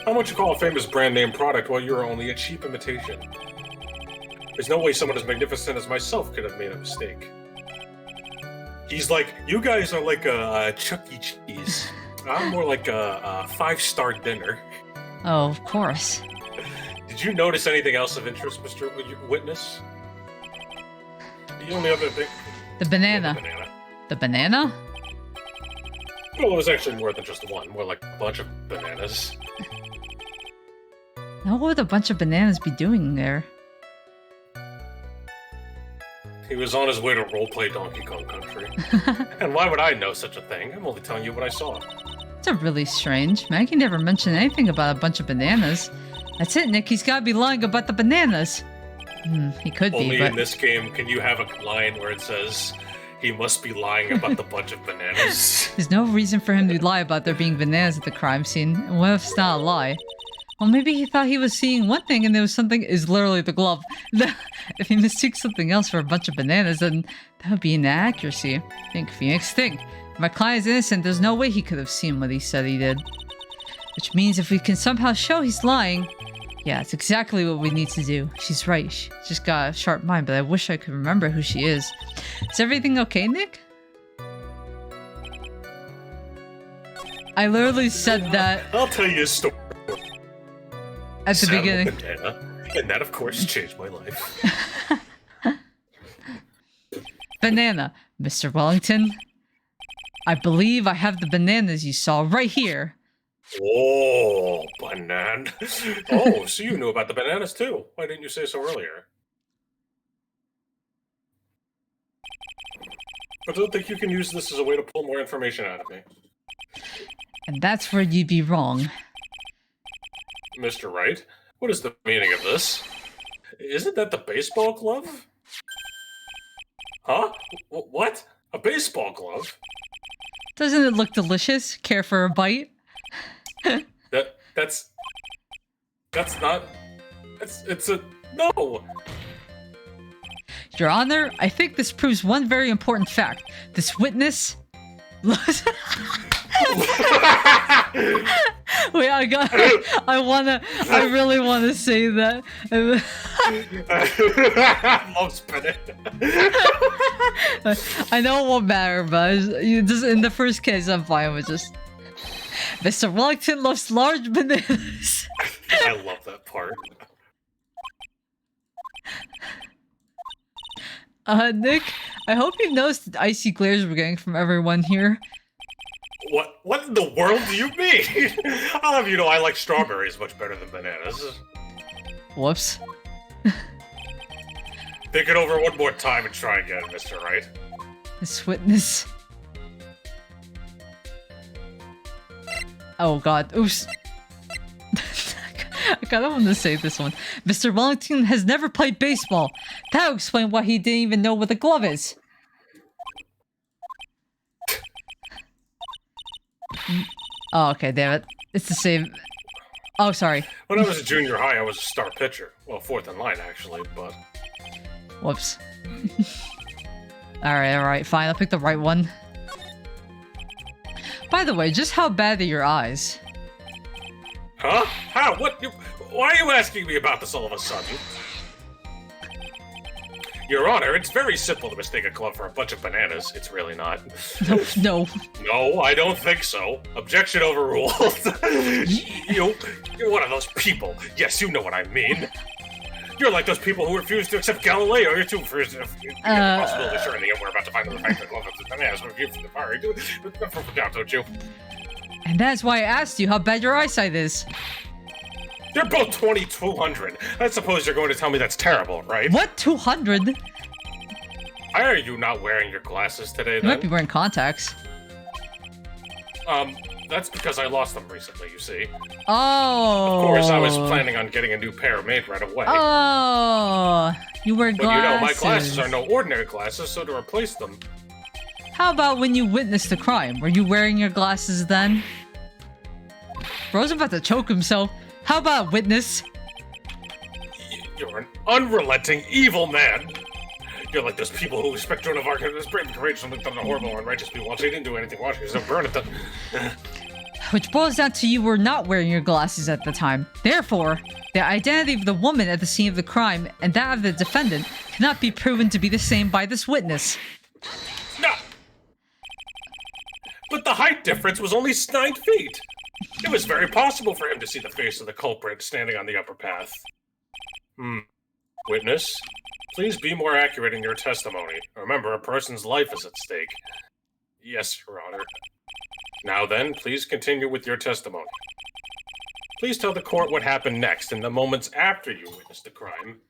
How much you call a famous brand name product while you're only a cheap imitation? There's no way someone as magnificent as myself could have made a mistake. He's like, you guys are like a Chuck E. Cheese. I'm more like a 5-star dinner. Oh, of course. Did you notice anything else of interest, Mr. Witness? The only other thing... The banana. The banana. The banana? Well, it was actually more than just one. More like a bunch of bananas. Now what would a bunch of bananas be doing there? He was on his way to roleplay Donkey Kong Country. And why would I know such a thing? I'm only telling you what I saw. It's really strange. Maggie never mentioned anything about a bunch of bananas. That's it, Nick. He's got to be lying about the bananas. He could Only be, but... in this game can you have a line where it says he must be lying about the bunch of bananas. There's no reason for him to lie about there being bananas at the crime scene. And what if it's not a lie? Well, maybe he thought he was seeing one thing and there was something is literally the glove. If he mistook something else for a bunch of bananas, then that would be inaccuracy. Think, Phoenix, think. If my client is innocent, there's no way he could have seen what he said he did. Which means if we can somehow show he's lying, yeah, it's exactly what we need to do. She's right. She's just got a sharp mind, but I wish I could remember who she is. Is everything okay, Nick? I literally said that. I'll tell you a story. At the beginning. Banana, and that, of course, changed my life. Banana. Mr. Wellington, I believe I have the bananas you saw right here. Oh, banana. Oh, so you knew about the bananas, too. Why didn't you say so earlier? I don't think you can use this as a way to pull more information out of me. And that's where you'd be wrong. Mr. Wright, what is the meaning of this? Isn't that the baseball glove? Huh? What? A baseball glove? Doesn't it look delicious? Care for a bite? That's not... It's a... No! Your Honor, I think this proves one very important fact. This witness... Wait, I really wanna say that. Loves banana. I know it won't matter, but you just in the first case, I'm fine with just. Mr. Wellington loves large bananas. I love that part. Nick, I hope you've noticed the icy glares we're getting from everyone here. What in the world do you mean? I'll have you know I like strawberries much better than bananas. Whoops. Think it over one more time and try again, Mr. Wright. This witness. Oh god, oops. I kinda want to say this one. Mr. Wellington has never played baseball. That'll explain why he didn't even know what a glove is. Oh, okay, damn it. It's the same. Oh, sorry. When I was in junior high, I was a star pitcher. Well, fourth in line, actually, but... Whoops. Alright, fine. I'll pick the right one. By the way, just how bad are your eyes? Huh? How? What? Why are you asking me about this all of a sudden? Your Honor, it's very simple to mistake a glove for a bunch of bananas. It's really not. No. No, I don't think so. Objection overruled. You're one of those people. Yes, you know what I mean. You're like those people who refuse to accept Galileo. You're too for possibility sure in the end we're about to find the fact that glove is bananas from you from the fire. From down, don't you? And that's why I asked you how bad your eyesight is. They're both 2200. I suppose you're going to tell me that's terrible, right? What? 200? Why are you not wearing your glasses today, You then? might be wearing contacts. That's because I lost them recently, you see. Oh. Of course, I was planning on getting a new pair made right away. Oh. You wear glasses. But you know, my glasses are no ordinary glasses, so to replace them... How about when you witnessed the crime? Were you wearing your glasses then? Bro's about to choke himself. How about witness? You're an unrelenting, evil man. You're like those people who expect Joan of Arc and this brave and courageous and done the horrible and unrighteous people. Well, she didn't do anything wrong. She just burn it. Which boils down to you were not wearing your glasses at the time. Therefore, the identity of the woman at the scene of the crime and that of the defendant cannot be proven to be the same by this witness. No! But the height difference was only 9 feet. It was very possible for him to see the face of the culprit standing on the upper path. Witness, please be more accurate in your testimony. Remember, a person's life is at stake. Yes, Your Honor. Now then, please continue with your testimony. Please tell the court what happened next in the moments after you witnessed the crime.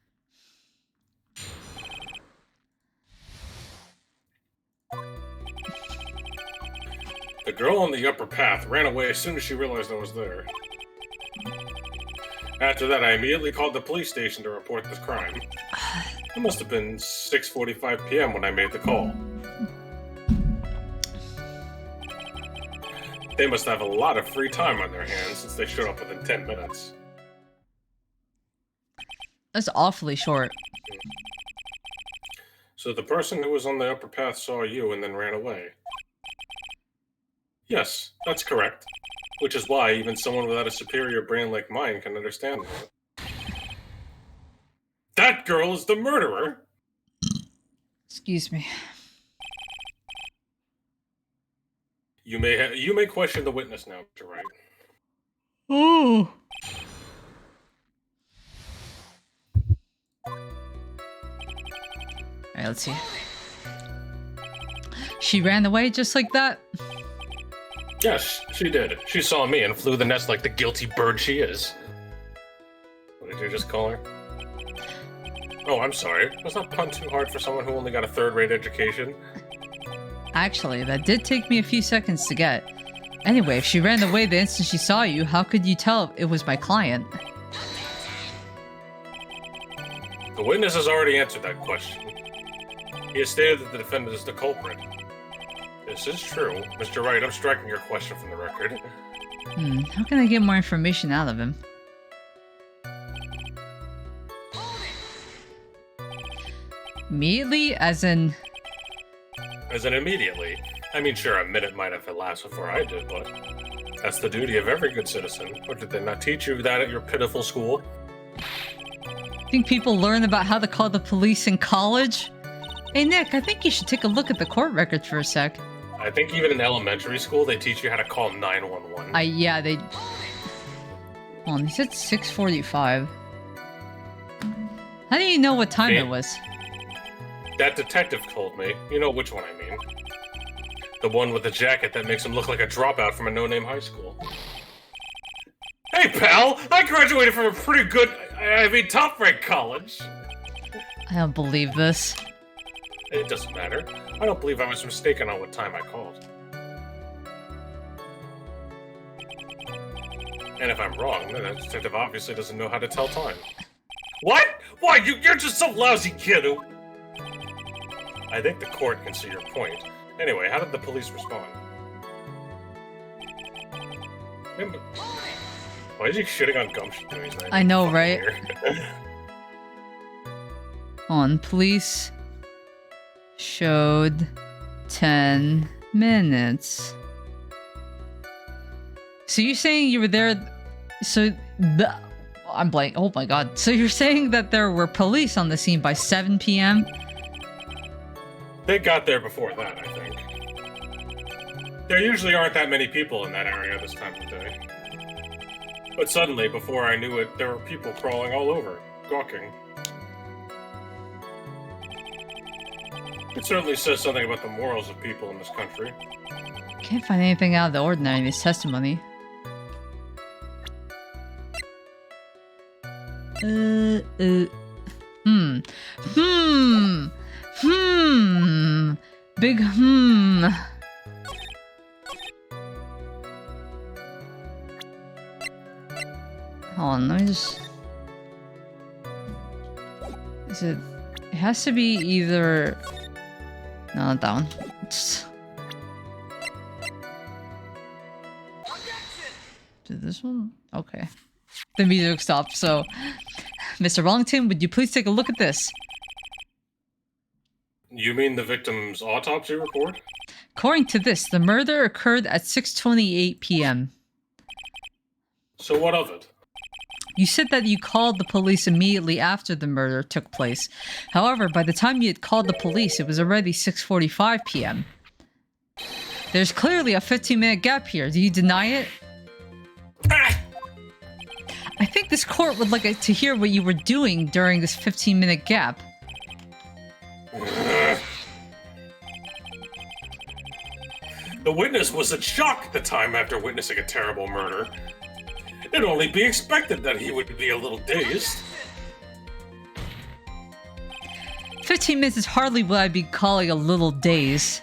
The girl on the upper path ran away as soon as she realized I was there. After that, I immediately called the police station to report this crime. It must have been 6:45 p.m. when I made the call. They must have a lot of free time on their hands since they showed up within 10 minutes. That's awfully short. So the person who was on the upper path saw you and then ran away. Yes, that's correct. Which is why even someone without a superior brain like mine can understand that. That girl is the murderer! Excuse me. You may question the witness now, Mr. Wright. Oh. Alright, let's see. She ran away just like that? Yes, she did. She saw me and flew the nest like the guilty bird she is. What did you just call her? Oh, I'm sorry. Was that pun too hard for someone who only got a third-rate education? Actually, that did take me a few seconds to get. Anyway, if she ran away the instant she saw you, how could you tell it was my client? The witness has already answered that question. He has stated that the defendant is the culprit. This is true. Mr. Wright, I'm striking your question from the record. How can I get more information out of him? Immediately? As in... As in immediately. I mean, sure, a minute might have elapsed before I did, but... That's the duty of every good citizen. Or did they not teach you that at your pitiful school? Think people learn about how to call the police in college? Hey Nick, I think you should take a look at the court records for a sec. I think even in elementary school, they teach you how to call 911. Yeah, they... Hold on, he said 6:45. How do you know what time it was? That detective told me. You know which one I mean. The one with the jacket that makes him look like a dropout from a no-name high school. Hey, pal! I graduated from a pretty good, top-ranked college. I don't believe this. It doesn't matter. I don't believe I was mistaken on what time I called. And if I'm wrong, then that detective obviously doesn't know how to tell time. What? Why? You're just some lousy kid who... I think the court can see your point. Anyway, how did the police respond? Why is he shitting on Gumshoe? I know, right? On police showed 10 minutes. So you're saying you were there? So I'm blank. Oh my god. So you're saying that there were police on the scene by 7 p.m.? They got there before that, I think. There usually aren't that many people in that area this time of day. But suddenly, before I knew it, there were people crawling all over, gawking. It certainly says something about the morals of people in this country. Can't find anything out of the ordinary in his testimony. Big Hold on, let me just... Is it... It has to be either... No, not that one. Is it this one? Okay. The music stopped, so... Mr. Wellington, would you please take a look at this? You mean the victim's autopsy report? According to this, the murder occurred at 6:28 p.m. So what of it? You said that you called the police immediately after the murder took place. However, by the time you had called the police, it was already 6:45 p.m. There's clearly a 15-minute gap here. Do you deny it? I think this court would like to hear what you were doing during this 15-minute gap. The witness was in shock at the time after witnessing a terrible murder. It'd only be expected that he would be a little dazed. 15 minutes is hardly what I'd be calling a little daze.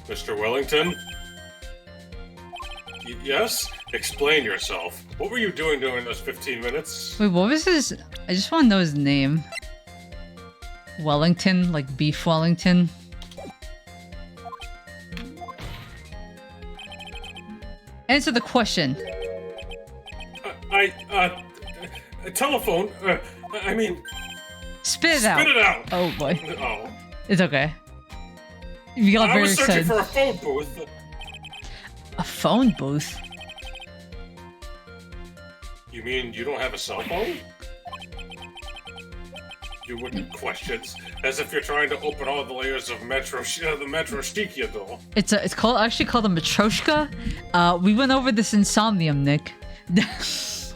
Mr. Wellington? Yes? Explain yourself. What were you doing during those 15 minutes? Wait, what was his... I just want to know his name. Wellington? Like Beef Wellington? Answer the question. Telephone. I mean... Spit it out. Spit it out. Oh boy. Oh. It's okay. You got very excited. I was searching for a phone booth. A phone booth? You mean you don't have a cell phone? You wouldn't questions, as if you're trying to open all the layers of the Matryoshka doll. It's actually called a Matryoshka. We went over this in Somnium, Nick.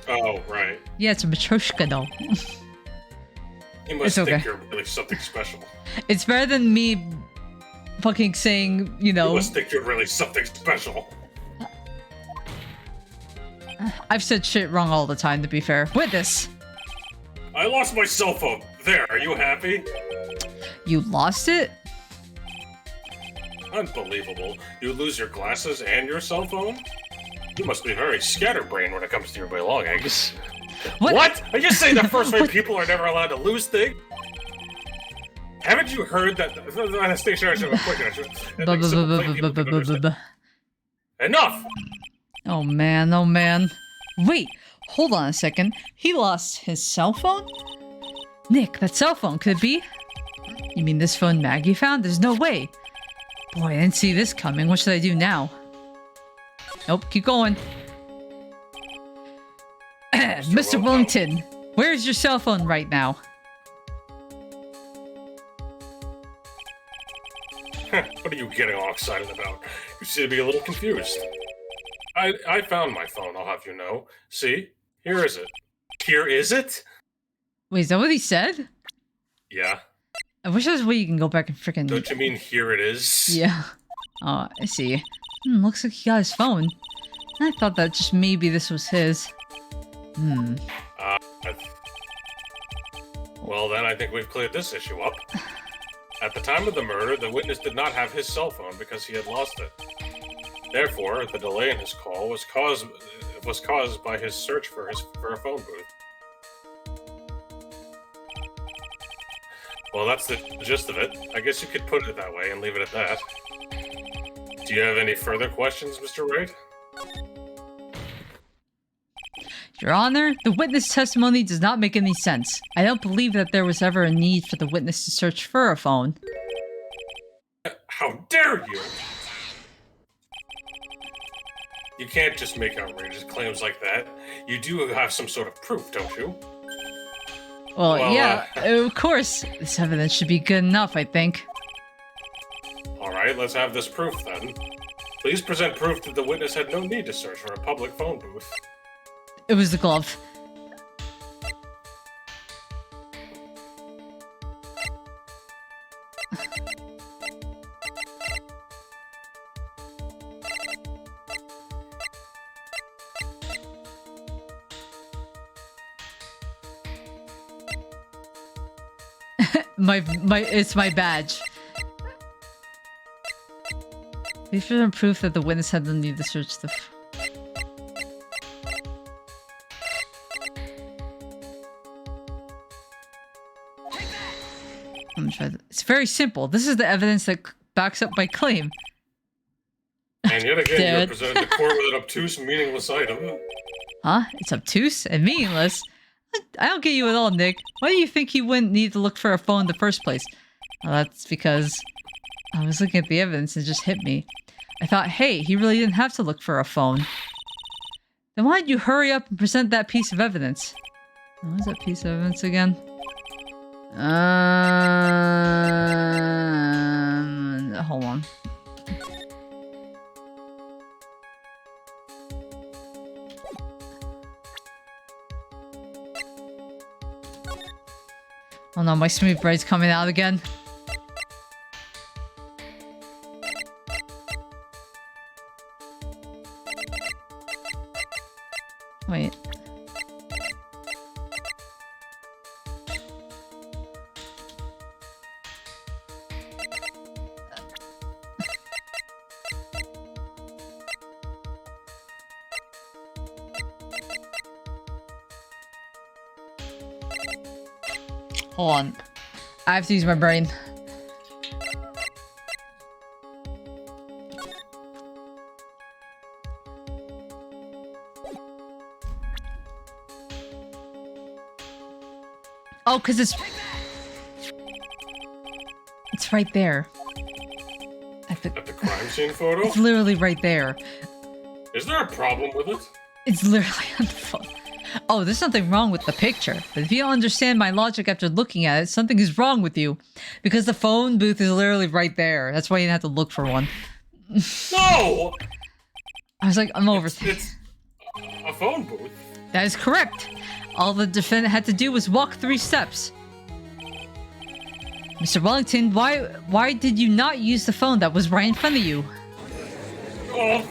Oh, right. Yeah, it's a Matryoshka doll. You must think you're really something special. It's better than me fucking saying, you know... You must think you're really something special. I've said shit wrong all the time, to be fair. Witness! I lost my cell phone. There, are you happy? You lost it? Unbelievable. You lose your glasses and your cell phone? You must be very scatterbrained when it comes to your belongings. What? Are you saying that first-rate people are never allowed to lose things? Haven't you heard that... Enough! Oh man, oh man. Wait, hold on a second. He lost his cell phone? Nick, that cell phone, could it be? You mean this phone Maggie found? There's no way. Boy, I didn't see this coming. What should I do now? Nope, keep going. Mr. Wellington, where's your cell phone right now? What are you getting all excited about? You seem to be a little confused. I found my phone, I'll have you know. See? Here is it. Here is it? Wait, is that what he said? Yeah. I wish there's a way you can go back and freaking... Don't you mean here it is? Yeah. Oh, I see. Looks like he got his phone. I thought that just maybe this was his. Well, then I think we've cleared this issue up. At the time of the murder, the witness did not have his cell phone because he had lost it. Therefore, the delay in his call was caused by his search for a phone booth. Well, that's the gist of it. I guess you could put it that way and leave it at that. Do you have any further questions, Mr. Wright? Your Honor, the witness testimony does not make any sense. I don't believe that there was ever a need for the witness to search for a phone. How dare you! You can't just make outrageous claims like that. You do have some sort of proof, don't you? Well, yeah, of course. This evidence should be good enough, I think. Alright, let's have this proof then. Please present proof that the witness had no need to search for a public phone booth. It was the glove. It's my badge. Please present proof that the witness had no need to search the... I'm trying to... It's very simple. This is the evidence that backs up my claim. And yet again, you're presented to court with an obtuse, meaningless item. Huh? It's obtuse and meaningless? I don't get you at all, Nick. Why do you think he wouldn't need to look for a phone in the first place? Well, that's because I was looking at the evidence and it just hit me. I thought, hey, he really didn't have to look for a phone. Then why did you hurry up and present that piece of evidence? What was that piece of evidence again? Hold on. Oh no, my smooth braid's coming out again. Wait. Hold on. I have to use my brain. Oh, because it's right there. At the crime scene photo? It's literally right there. Is there a problem with it? It's literally on the phone. Oh, there's something wrong with the picture. But if you don't understand my logic after looking at it, something is wrong with you. Because the phone booth is literally right there. That's why you didn't have to look for one. No! I was like, I'm over. It's a phone booth. That is correct. All the defendant had to do was walk 3 steps. Mr. Wellington, why did you not use the phone that was right in front of you? Oh.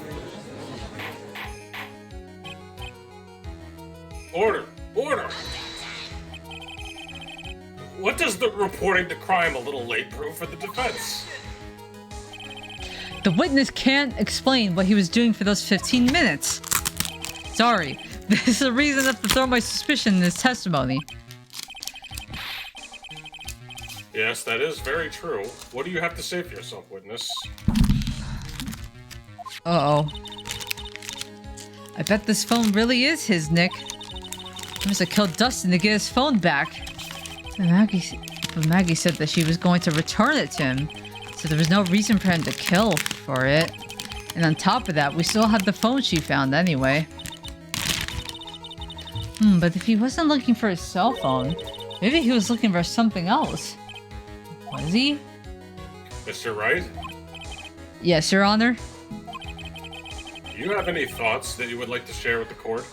Order! Order! What does the reporting the crime a little late prove for the defense? The witness can't explain what he was doing for those 15 minutes. Sorry, this is a reason enough to throw my suspicion in his testimony. Yes, that is very true. What do you have to say for yourself, witness? Uh-oh. I bet this phone really is his, Nick. He must have killed Dustin to get his phone back. But Maggie said that she was going to return it to him. So So there was no reason for him to kill for it. And on top of that, we still had the phone she found anyway. But if he wasn't looking for his cell phone, maybe he was looking for something else. Was he? Mr. Wright? Yes, Your Honor. Do you have any thoughts that you would like to share with the court?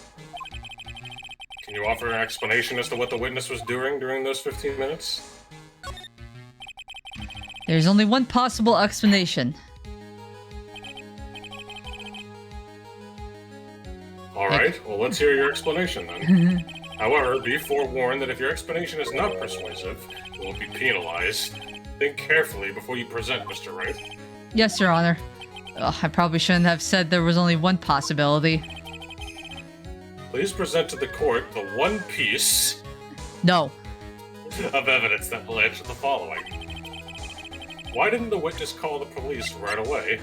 Can you offer an explanation as to what the witness was doing during those 15 minutes? There's only one possible explanation. Alright, well let's hear your explanation then. However, be forewarned that if your explanation is not persuasive, you will be penalized. Think carefully before you present, Mr. Wright. Yes, Your Honor. Ugh, I probably shouldn't have said there was only one possibility. Please present to the court the one piece No. of evidence that will answer the following. Why didn't the witness call the police right away?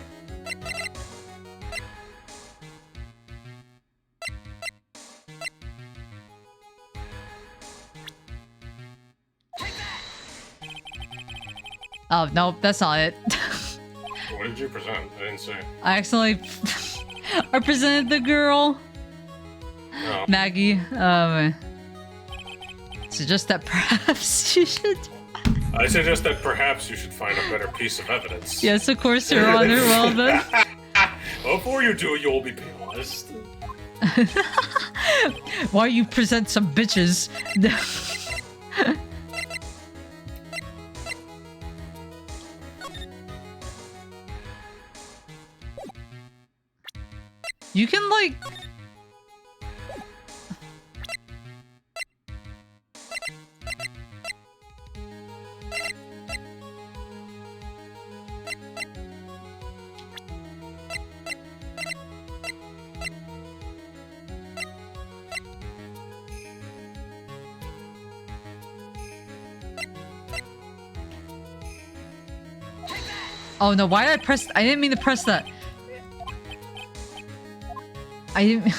Oh, no, that's not it. What did you present? I didn't say. I accidentally I presented the girl. No. Maggie. Suggest that perhaps you should... I suggest that perhaps you should find a better piece of evidence. Yes, of course, Your Honor. Well then. Before you do, you'll be penalized. Why you present some bitches? You can, like... Oh no, why did I press... I didn't mean to press that. I didn't...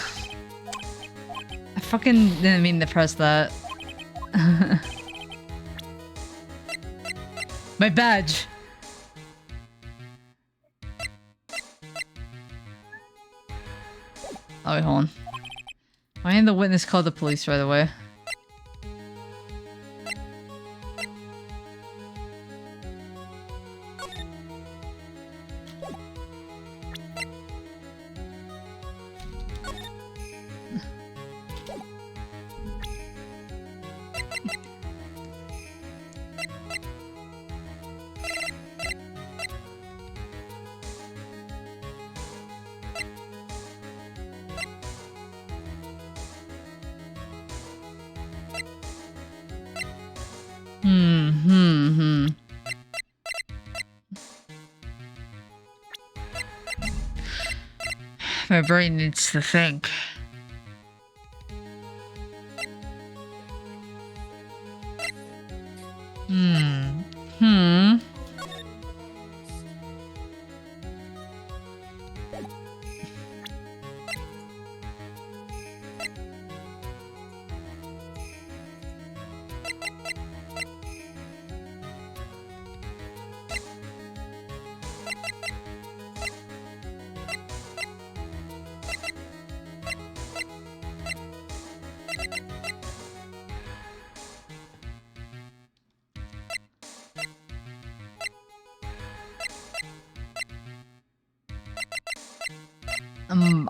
I fucking didn't mean to press that. My badge. Oh wait, hold on. Why didn't the witness call the police right away? My brain needs to think.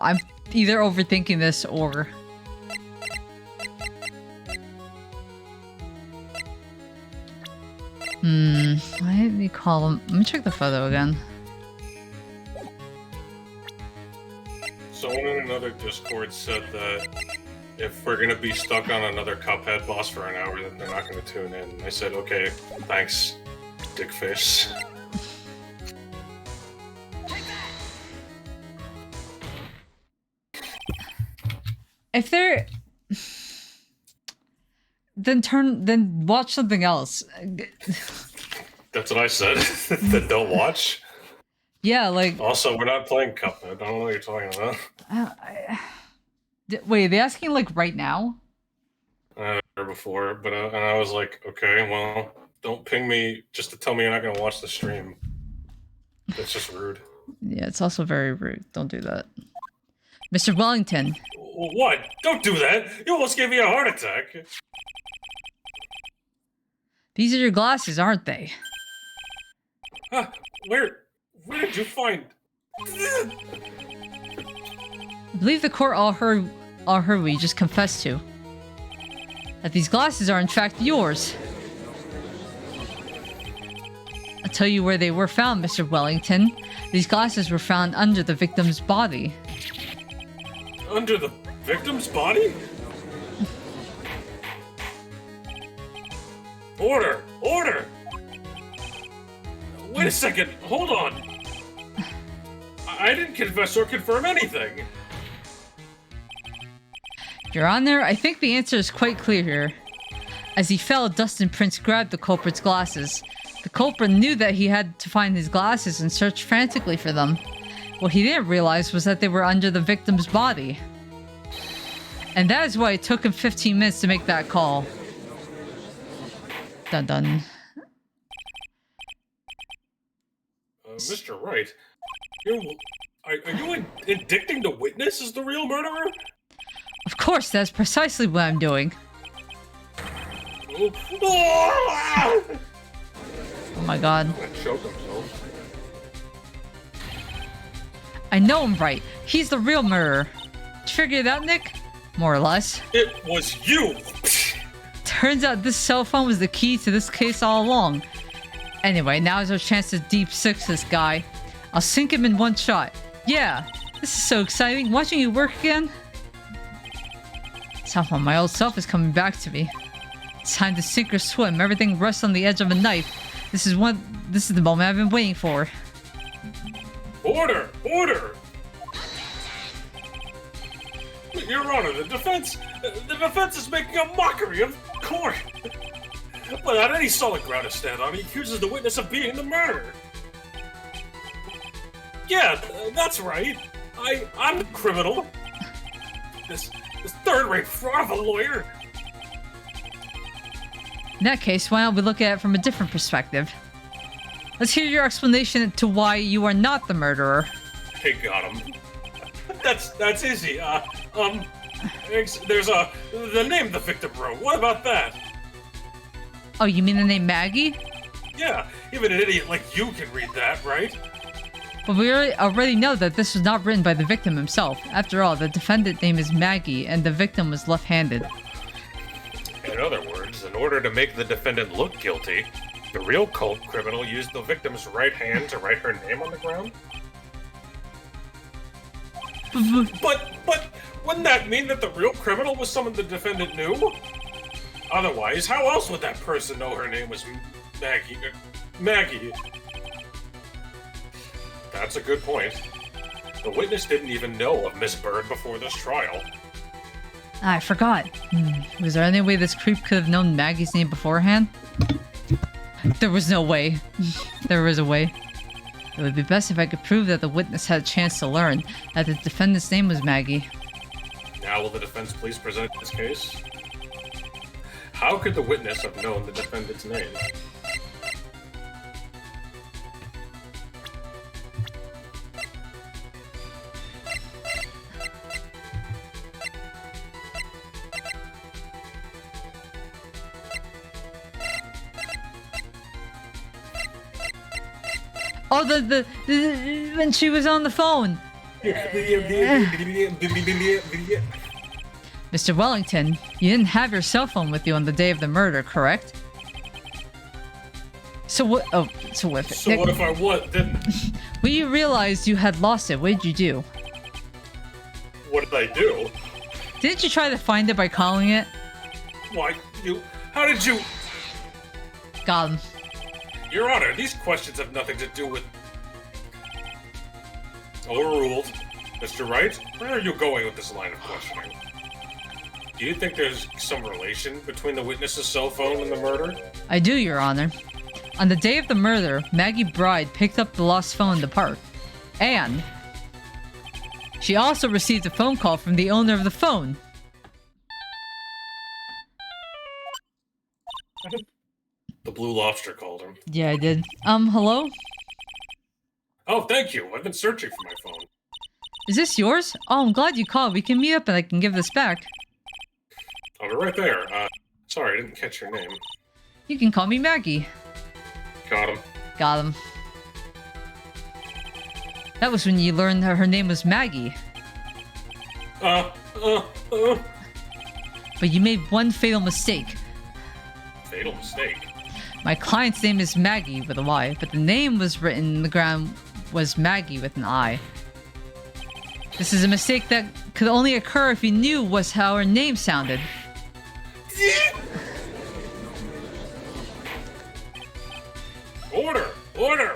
I'm either overthinking this or... Why didn't you call him? Let me check the photo again. Someone in another Discord said that if we're gonna be stuck on another Cuphead boss for an hour, then they're not gonna tune in. I said, okay, thanks, dickface. If they're... Then watch something else. That's what I said. Then don't watch. Yeah, like... Also, we're not playing Cuphead. I don't know what you're talking about. Wait, are they asking, like, right now? Or before, but and I was like, okay, well, don't ping me just to tell me you're not gonna watch the stream. That's just rude. Yeah, it's also very rude. Don't do that. Mr. Wellington. What? Don't do that! You almost gave me a heart attack! These are your glasses, aren't they? Huh? Where did you find... I believe the court all heard what you just confessed to. That these glasses are in fact yours. I'll tell you where they were found, Mr. Wellington. These glasses were found under the victim's body. Under the victim's body? Order! Order! Wait a second, hold on! I didn't confess or confirm anything! Your Honor, I think the answer is quite clear here. As he fell, Dustin Prince grabbed the culprit's glasses. The culprit knew that he had to find his glasses and searched frantically for them. What he didn't realize was that they were under the victim's body. And that is why it took him 15 minutes to make that call. Dun dun. Mr. Wright, are you indicting the witness as the real murderer? Of course, that's precisely what I'm doing. Oh my god. Choke himself. I know I'm right. He's the real murderer. Did you figure it out, Nick? More or less. It was you! Turns out this cell phone was the key to this case all along. Anyway, now is our chance to deep six this guy. I'll sink him in one shot. Yeah, this is so exciting. Watching you work again. Somehow my old self is coming back to me. It's time to sink or swim. Everything rests on the edge of a knife. This is the moment I've been waiting for. Order! Order! Your Honor, the defense is making a mockery of court. Without any solid ground to stand on, he accuses the witness of being the murderer. Yeah, that's right. I'm the criminal. This third-rate fraud of a lawyer. In that case, why don't we look at it from a different perspective? Let's hear your explanation to why you are not the murderer. Hey, got him. That's easy. There's the name the victim wrote. What about that? Oh, you mean the name Maggie? Yeah, even an idiot like you can read that, right? But we already know that this was not written by the victim himself. After all, the defendant name is Maggie, and the victim was left-handed. In other words, in order to make the defendant look guilty, the real cult criminal used the victim's right hand to write her name on the ground? But wouldn't that mean that the real criminal was someone the defendant knew? Otherwise, how else would that person know her name was Maggie? Maggie. That's a good point. The witness didn't even know of Miss Bird before this trial. I forgot. Was there any way this creep could have known Maggie's name beforehand? There was no way. There was a way. It would be best if I could prove that the witness had a chance to learn that the defendant's name was Maggie. Now will the defense please present its case? How could the witness have known the defendant's name? Oh, the when she was on the phone. Mr. Wellington, you didn't have your cell phone with you on the day of the murder, correct? So what? Oh, so what if? So what if I didn't? When you realized you had lost it, what did you do? What did I do? Didn't you try to find it by calling it? Why, how did you... Got him. Your Honor, these questions have nothing to do with... Overruled. Mr. Wright, where are you going with this line of questioning? Do you think there's some relation between the witness's cell phone and the murder? I do, Your Honor. On the day of the murder, Maggie Bride picked up the lost phone in the park. And she also received a phone call from the owner of the phone. The Blue Lobster called him. Yeah, I did. Hello? Oh, thank you. I've been searching for my phone. Is this yours? Oh, I'm glad you called. We can meet up and I can give this back. I'll be right there. Sorry, I didn't catch your name. You can call me Maggie. Got him. Got him. That was when you learned that her name was Maggie. But you made one fatal mistake. Fatal mistake? My client's name is Maggie with a Y, but the name was written in the ground was Maggie with an I. This is a mistake that could only occur if you knew was how her name sounded. Order! Order!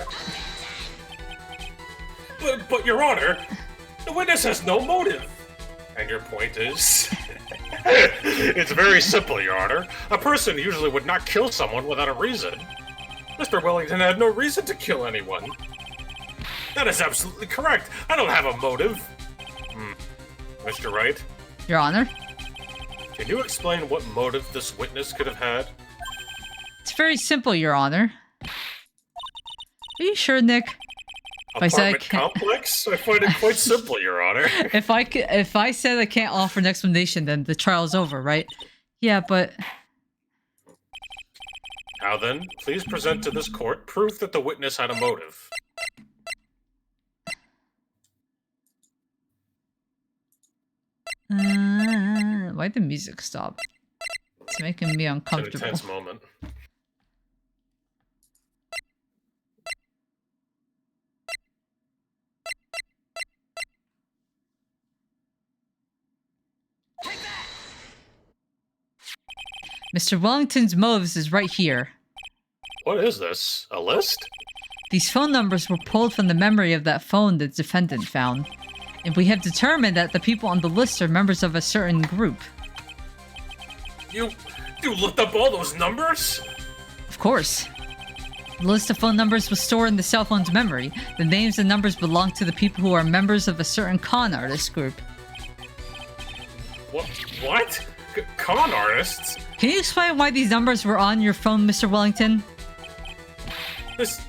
But Your Honor, the witness has no motive. And your point is? It's very simple, Your Honor. A person usually would not kill someone without a reason. Mr. Wellington had no reason to kill anyone. That is absolutely correct. I don't have a motive. Mr. Wright? Your Honor? Can you explain what motive this witness could have had? It's very simple, Your Honor. Are you sure, Nick? Apartment complex? I find it quite simple, Your Honor. If I said I can't offer an explanation, then the trial's over, right? Yeah, but... Now then, please present to this court proof that the witness had a motive. Why'd the music stop? It's making me uncomfortable. It's an intense moment. Mr. Wellington's motives is right here. What is this? A list? These phone numbers were pulled from the memory of that phone the defendant found. And we have determined that the people on the list are members of a certain group. You looked up all those numbers? Of course. The list of phone numbers was stored in the cell phone's memory. The names and numbers belong to the people who are members of a certain con artist group. What? Con artists? Can you explain why these numbers were on your phone, Mr. Wellington? This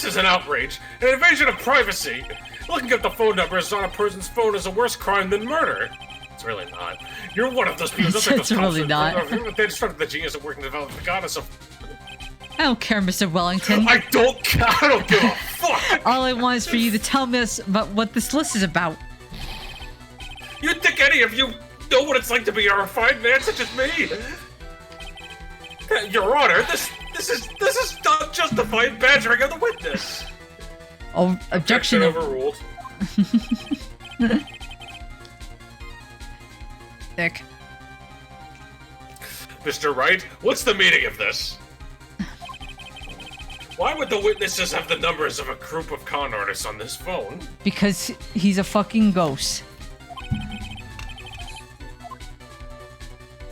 is an outrage. An invasion of privacy. Looking up the phone numbers on a person's phone is a worse crime than murder. It's really not. You're one of those people. It's really not. They started the genius of working to develop the goddess of... I don't care, Mr. Wellington. I don't give a fuck! All I want is for you to tell me about what this list is about. You think any of you know what it's like to be a refined man such as me? Your Honor, this is not justified badgering of the witness. Oh, objection overruled. Nick. Mr. Wright, what's the meaning of this? Why would the witnesses have the numbers of a group of con artists on this phone? Because he's a fucking ghost.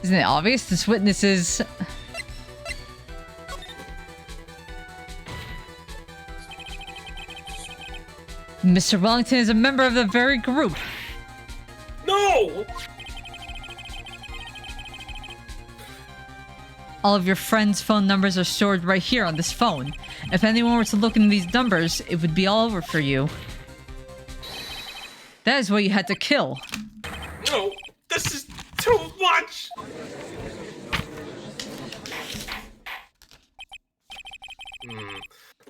Isn't it obvious? This witness is... Mr. Wellington is a member of the very group. No! All of your friends' phone numbers are stored right here on this phone. If anyone were to look in these numbers, it would be all over for you. That is what you had to kill. No, this is too much!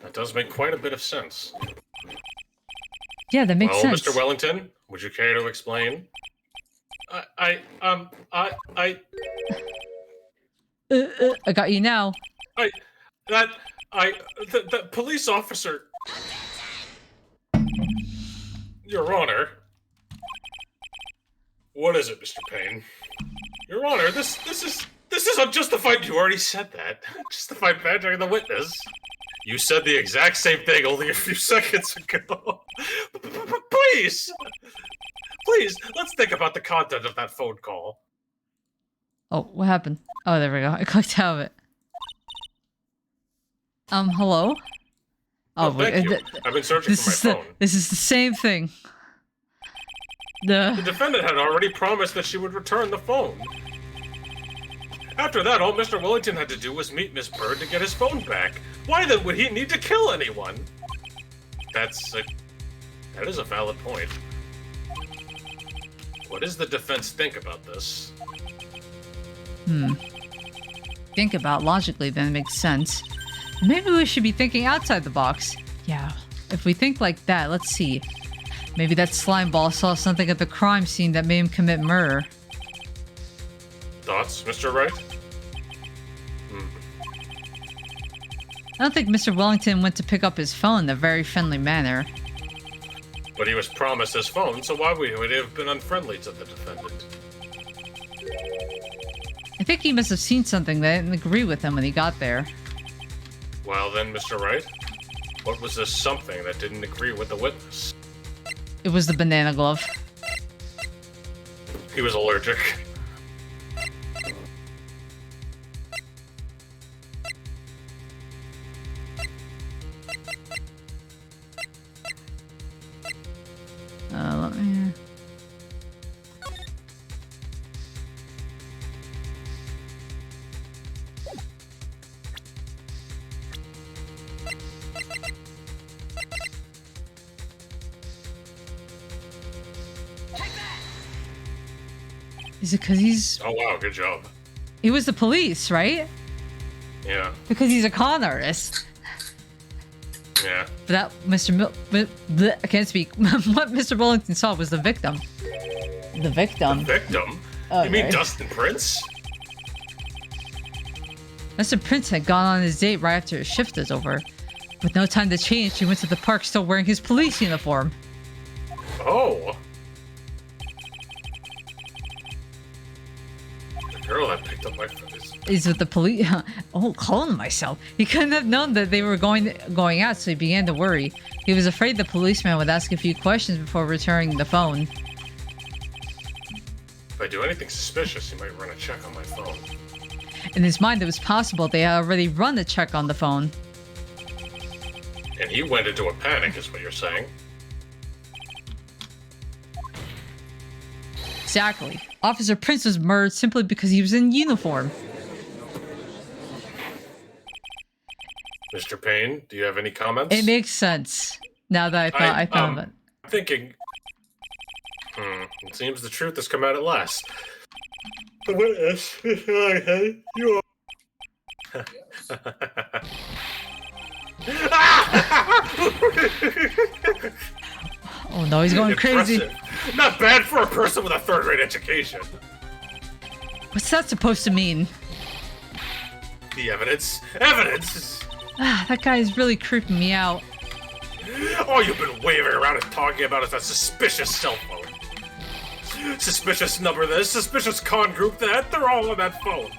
That does make quite a bit of sense. Yeah, that makes sense. Mr. Wellington, would you care to explain? I got you now. The police officer... Your Honor. What is it, Mr. Payne? Your Honor, this is unjustified. You already said that. Justified badgering the witness. You said the exact same thing only a few seconds ago. Please! Please, let's think about the content of that phone call. Oh, what happened? Oh, there we go. I clicked out of it. Hello? Oh, thank you. I've been searching for my phone. This is the same thing. The defendant had already promised that she would return the phone. After that, all Mr. Wellington had to do was meet Miss Bird to get his phone back. Why then would he need to kill anyone? That's a That is a valid point. What does the defense think about this? Think about logically, then it makes sense. Maybe we should be thinking outside the box. Yeah, if we think like that, let's see. Maybe that slime ball saw something at the crime scene that made him commit murder. Thoughts, Mr. Wright? I don't think Mr. Wellington went to pick up his phone in a very friendly manner. But he was promised his phone, so why would he have been unfriendly to the defendant? I think he must have seen something that didn't agree with him when he got there. Well then, Mr. Wright, what was this something that didn't agree with the witness? It was the banana glove. He was allergic. Let me... Is it because he's... Oh wow, good job. He was the police, right? Yeah. Because he's a con artist. Yeah. But that I can't speak. What Mr. Wellington saw was the victim. The victim? The victim? Oh, you mean right. Dustin Prince? Mr. Prince had gone on his date right after his shift was over. With no time to change, he went to the park still wearing his police uniform. Oh. The girl that picked up my face. He's with the police. Oh, calling myself. He couldn't have known that they were going out, so he began to worry. He was afraid the policeman would ask a few questions before returning the phone. If I do anything suspicious, he might run a check on my phone. In his mind, it was possible they had already run a check on the phone. And he went into a panic, is what you're saying? Exactly. Officer Prince was murdered simply because he was in uniform. Mr. Payne, do you have any comments? It makes sense. Now that I thought of it. I'm thinking... it seems the truth has come out at last. The witness is lying. You are... Oh no, he's going crazy. Impressive. Not bad for a person with a third-rate education. What's that supposed to mean? The evidence. Evidence! Ah, that guy is really creeping me out. All you've been waving around and talking about is that suspicious cell phone. Suspicious number this, suspicious con group that, they're all on that phone.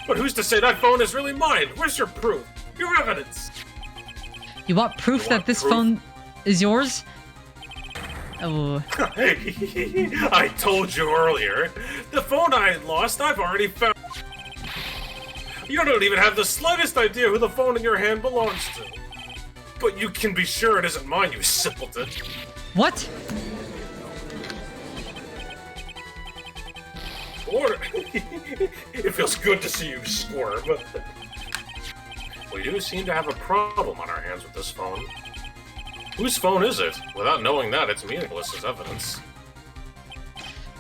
But who's to say that phone is really mine? Where's your proof? Your evidence? You want proof that this phone is yours? Oh. I told you earlier. The phone I had lost, I've already found. You don't even have the slightest idea who the phone in your hand belongs to. But you can be sure it isn't mine, you simpleton. What? Order. It feels good to see you squirm. We do seem to have a problem on our hands with this phone. Whose phone is it? Without knowing that, it's meaningless as evidence.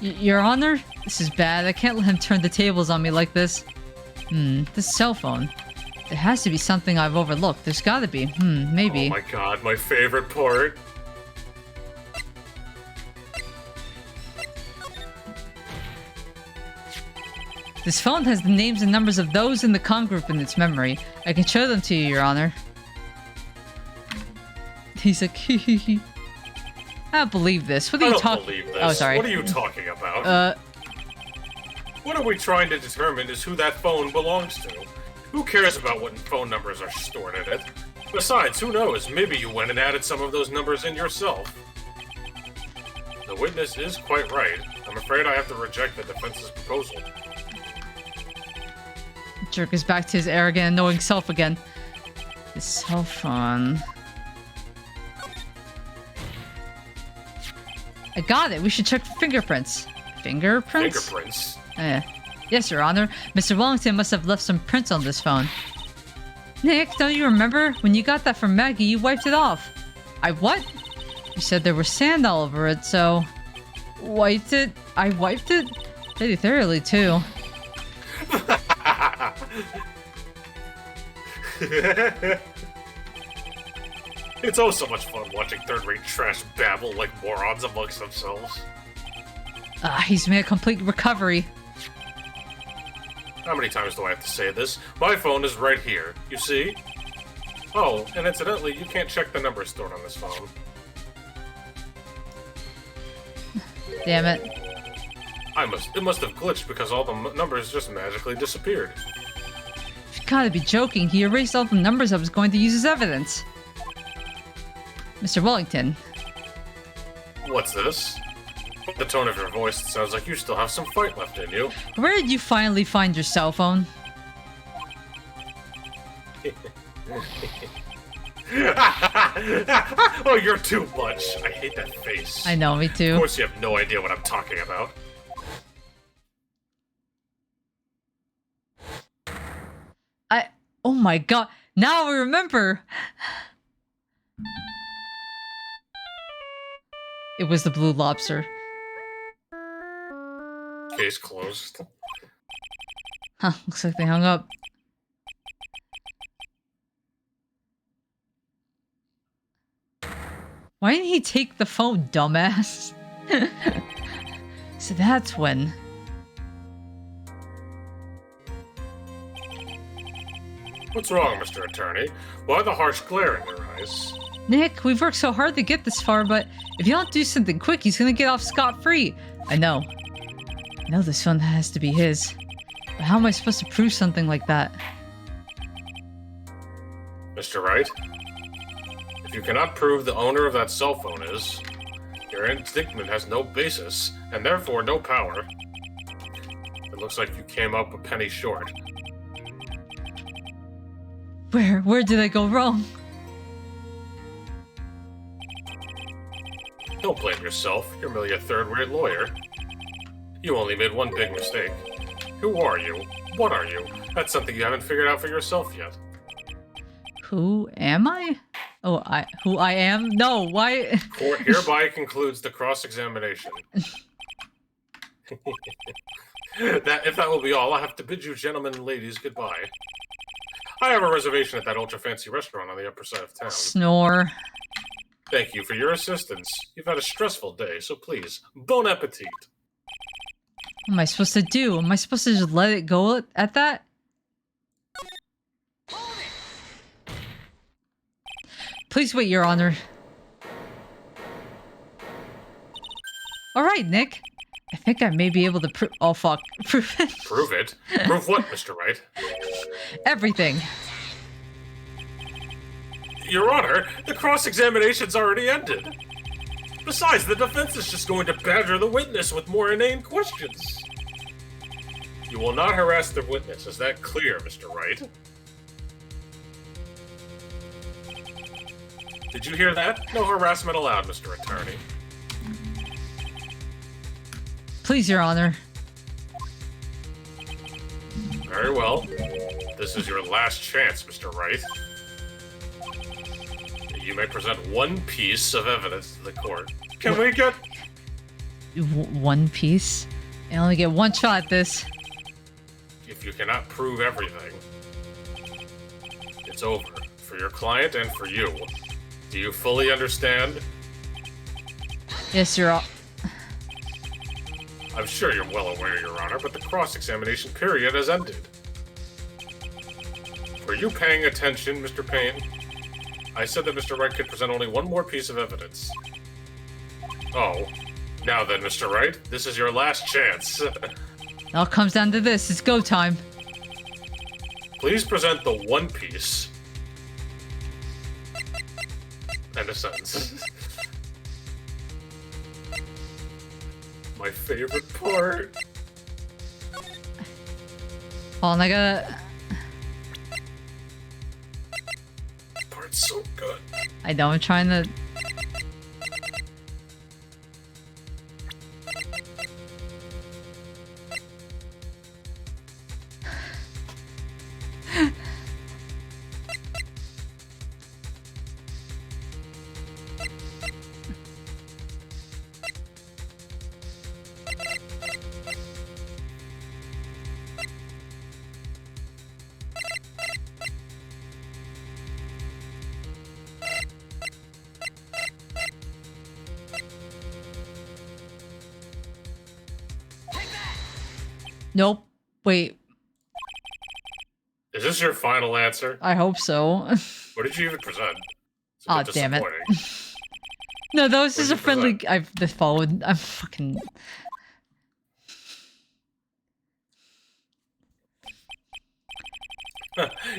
Your Honor? This is bad. I can't let him turn the tables on me like this. This cell phone. There has to be something I've overlooked. There's gotta be. Maybe. Oh my god, my favorite part. This phone has the names and numbers of those in the con group in its memory. I can show them to you, Your Honor. He's like, I don't believe this. What are you talking? Believe this. Oh, sorry. What are you talking about? What are we trying to determine is who that phone belongs to. Who cares about what phone numbers are stored in it? Besides, who knows? Maybe you went and added some of those numbers in yourself. The witness is quite right. I'm afraid I have to reject the defense's proposal. Jerk is back to his arrogant, annoying self again. His cell phone. I got it. We should check for fingerprints. Fingerprints? Fingerprints? Yes, Your Honor. Mr. Wellington must have left some prints on this phone. Nick, don't you remember? When you got that from Maggie, you wiped it off. I what? You said there was sand all over it, so... Wiped it? I wiped it? Pretty thoroughly, too. It's oh so much fun watching third-rate trash babble like morons amongst themselves. He's made a complete recovery. How many times do I have to say this? My phone is right here, you see? Oh, and incidentally, you can't check the number stored on this phone. Damn it. It must have glitched because all the numbers just magically disappeared. You gotta be joking. He erased all the numbers I was going to use as evidence. Mr. Wellington. What's this? The tone of your voice sounds like you still have some fight left in you. Where did you finally find your cell phone? Oh, you're too much. I hate that face. I know, me too. Of course you have no idea what I'm talking about. Oh my god. Now I remember. It was the Blue Lobster. Case closed. Huh, looks like they hung up. Why didn't he take the phone, dumbass? So that's when... What's wrong, Mr. Attorney? Why the harsh glare in your eyes? Nick, we've worked so hard to get this far, but if you don't do something quick, he's gonna get off scot-free. I know this phone has to be his. But how am I supposed to prove something like that? Mr. Wright? If you cannot prove the owner of that cell phone is, your indictment has no basis, and therefore no power. It looks like you came up a penny short. Where did I go wrong? Don't blame yourself. You're merely a third-rate lawyer. You only made one big mistake. Who are you? What are you? That's something you haven't figured out for yourself yet. Who am I? Oh, who I am? No, why? Court hereby concludes the cross-examination. If that will be all, I have to bid you gentlemen and ladies goodbye. I have a reservation at that ultra-fancy restaurant on the upper side of town. Snore. Thank you for your assistance. You've had a stressful day, so please, bon appetit. What am I supposed to do? Am I supposed to just let it go at that? Please wait, Your Honor. Alright, Nick. I think I may be able to prove... Oh, fuck. Prove it. Prove it? Prove what, Mr. Wright? Everything. Your Honor, the cross-examination's already ended. Besides, the defense is just going to badger the witness with more inane questions. You will not harass the witness. Is that clear, Mr. Wright? Did you hear that? No harassment allowed, Mr. Attorney. Please, Your Honor. Very well. This is your last chance, Mr. Wright. You may present one piece of evidence to the court. Can we get... One piece? I only get one shot at this. If you cannot prove everything, it's over. For your client and for you. Do you fully understand? Yes, Your Honor. I'm sure you're well aware, Your Honor, but the cross-examination period has ended. Were you paying attention, Mr. Payne? I said that Mr. Wright could present only one more piece of evidence. Oh. Now then, Mr. Wright, this is your last chance. It all comes down to this. It's go time. Please present the one piece. End of sentence. My favorite part. Oh, and I gotta... Part's so good. I know, I'm trying to... Nope. Wait. Is this your final answer? I hope so. What did you even present? Aw, damn it. No, that was just a friendly... I've the phone. I'm fucking...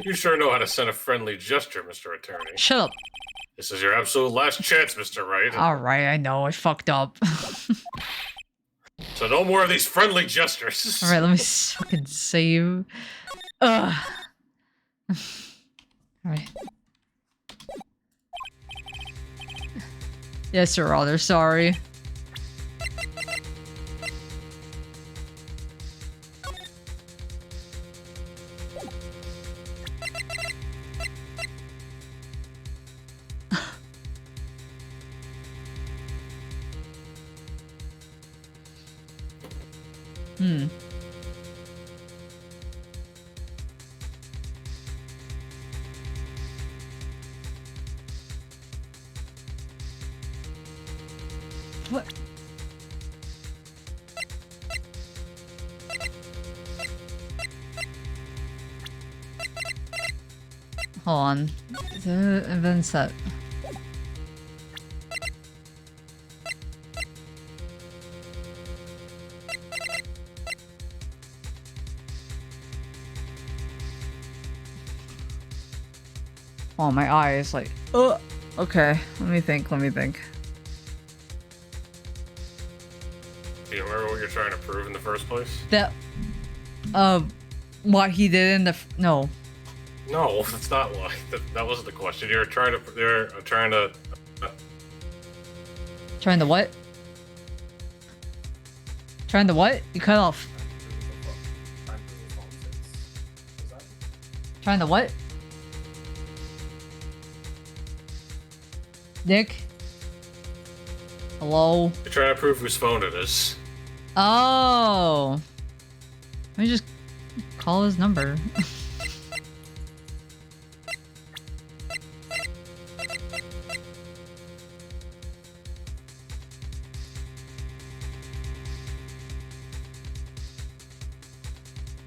You sure know how to send a friendly gesture, Mr. Attorney. Shut up. This is your absolute last chance, Mr. Wright. Alright, I know. I fucked up. So no more of these friendly gestures. Alright, let me fucking save. Ugh. Alright. Yes, Sir Rather, sorry. What? Hold on. The event set. Oh, my eye is like, okay, let me think. Do you remember what you're trying to prove in the first place? That, what he did in the, no. No, that's not why. That wasn't the question. You're trying to, Trying to what? Trying to what? You cut off. Trying to what? Nick? Hello? You're trying to prove whose phone it is. Oh. Let me just call his number.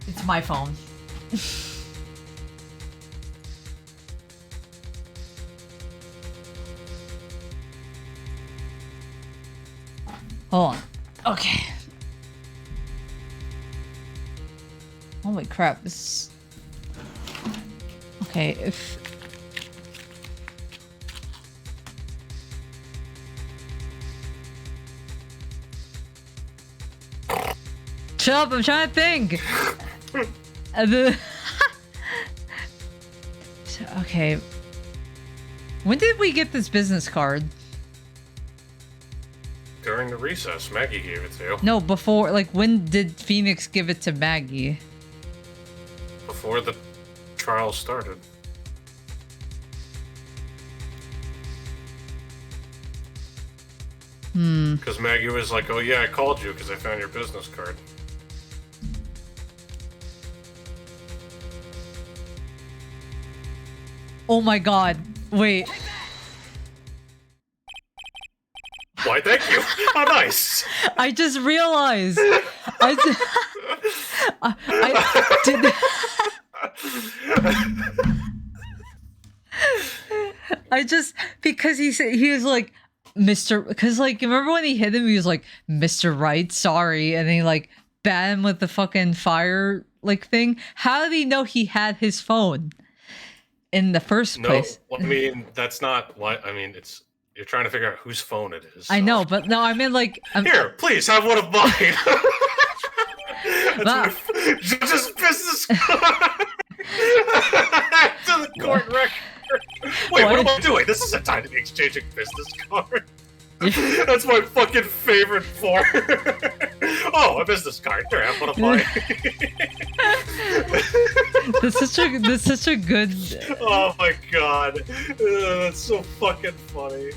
It's my phone. Hold on. Okay. Holy crap, this... Okay, if... Shut up, I'm trying to think! Okay. When did we get this business card? During the recess, Maggie gave it to you. No, before, like, when did Phoenix give it to Maggie? Before the trial started. Because Maggie was like, oh yeah, I called you because I found your business card. Oh my god, wait. Why, thank you. How nice. I just realized. I did. I just, because he said, he was like, Mr. Because, like, remember when he hit him, he was like, Mr. Wright, sorry. And then he, like, bat him with the fucking fire, like, thing. How did he know he had his phone in the first place? No, I mean, that's not what, I mean, it's, you're trying to figure out whose phone it is. So. I know, but no, I mean, like... Here, please, have one of mine. That's my judge's business card. To the court record. Wait, what am I doing? This isn't time to be exchanging business cards. That's my fucking favorite form. Oh, a business card. Here, have one of mine. That's such a good... Oh my god. That's so fucking funny.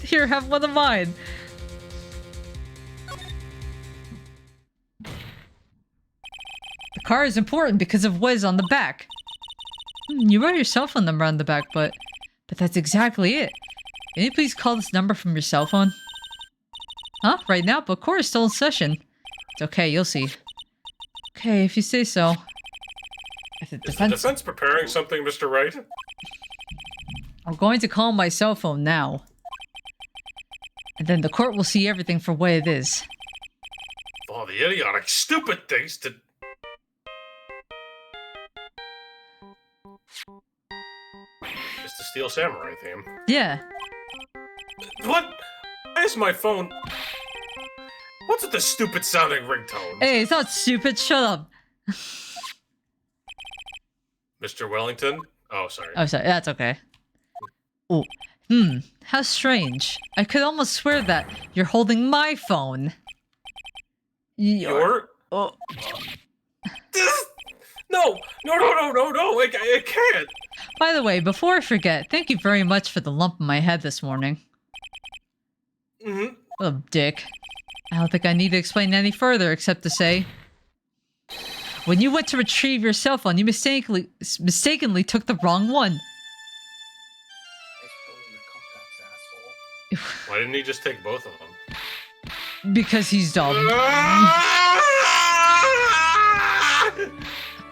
Here, have one of mine. The car is important because of what is on the back. You wrote your cell phone number on the back, but that's exactly it. Can you please call this number from your cell phone? Huh? Right now? But Cora's still in session. It's okay, you'll see. Okay, if you say so. If the Is the defense preparing something, Mr. Wright? I'm going to call my cell phone now. And then the court will see everything for what it is. All the idiotic, stupid things to... It's the Steel Samurai theme. Yeah. What? Why is my phone... What's with the stupid sounding ringtone? Hey, it's not stupid. Shut up. Mr. Wellington? Oh, sorry. Oh, sorry. That's okay. Oh. How strange. I could almost swear that you're holding my phone. Your? Oh. No! I can't! By the way, before I forget, thank you very much for the lump in my head this morning. Mm-hmm. What a dick. I don't think I need to explain any further except to say... When you went to retrieve your cell phone, you mistakenly took the wrong one. Why didn't he just take both of them? Because he's dumb.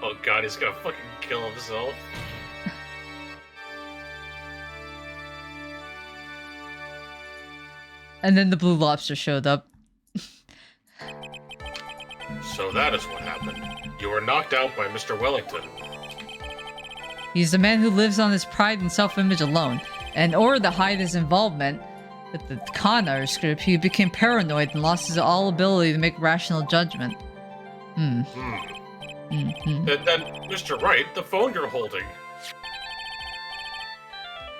Oh god, he's gonna fucking kill himself. And then the blue lobster showed up. So that is what happened. You were knocked out by Mr. Wellington. He's the man who lives on his pride and self-image alone. And in order to hide his involvement with the con artist group, he became paranoid and lost his all ability to make rational judgment. Then, Mr. Wright, the phone you're holding.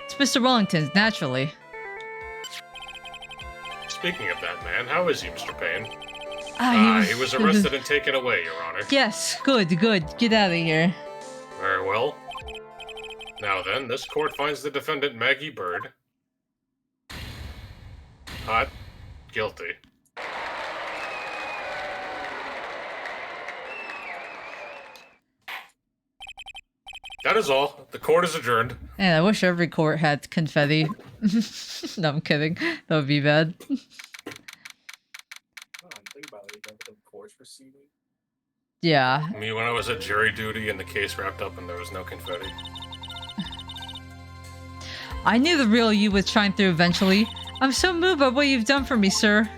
It's Mr. Wellington's, naturally. Speaking of that man, how is he, Mr. Payne? He was arrested and taken away, Your Honor. Yes, good. Get out of here. Very well. Now then, this court finds the defendant Maggie Bird hot guilty. That is all. The court is adjourned. Man, I wish every court had confetti. No, I'm kidding. That would be bad. Yeah. I mean, when I was at jury duty and the case wrapped up and there was no confetti. I knew the real you would shine through eventually. I'm so moved by what you've done for me, sir.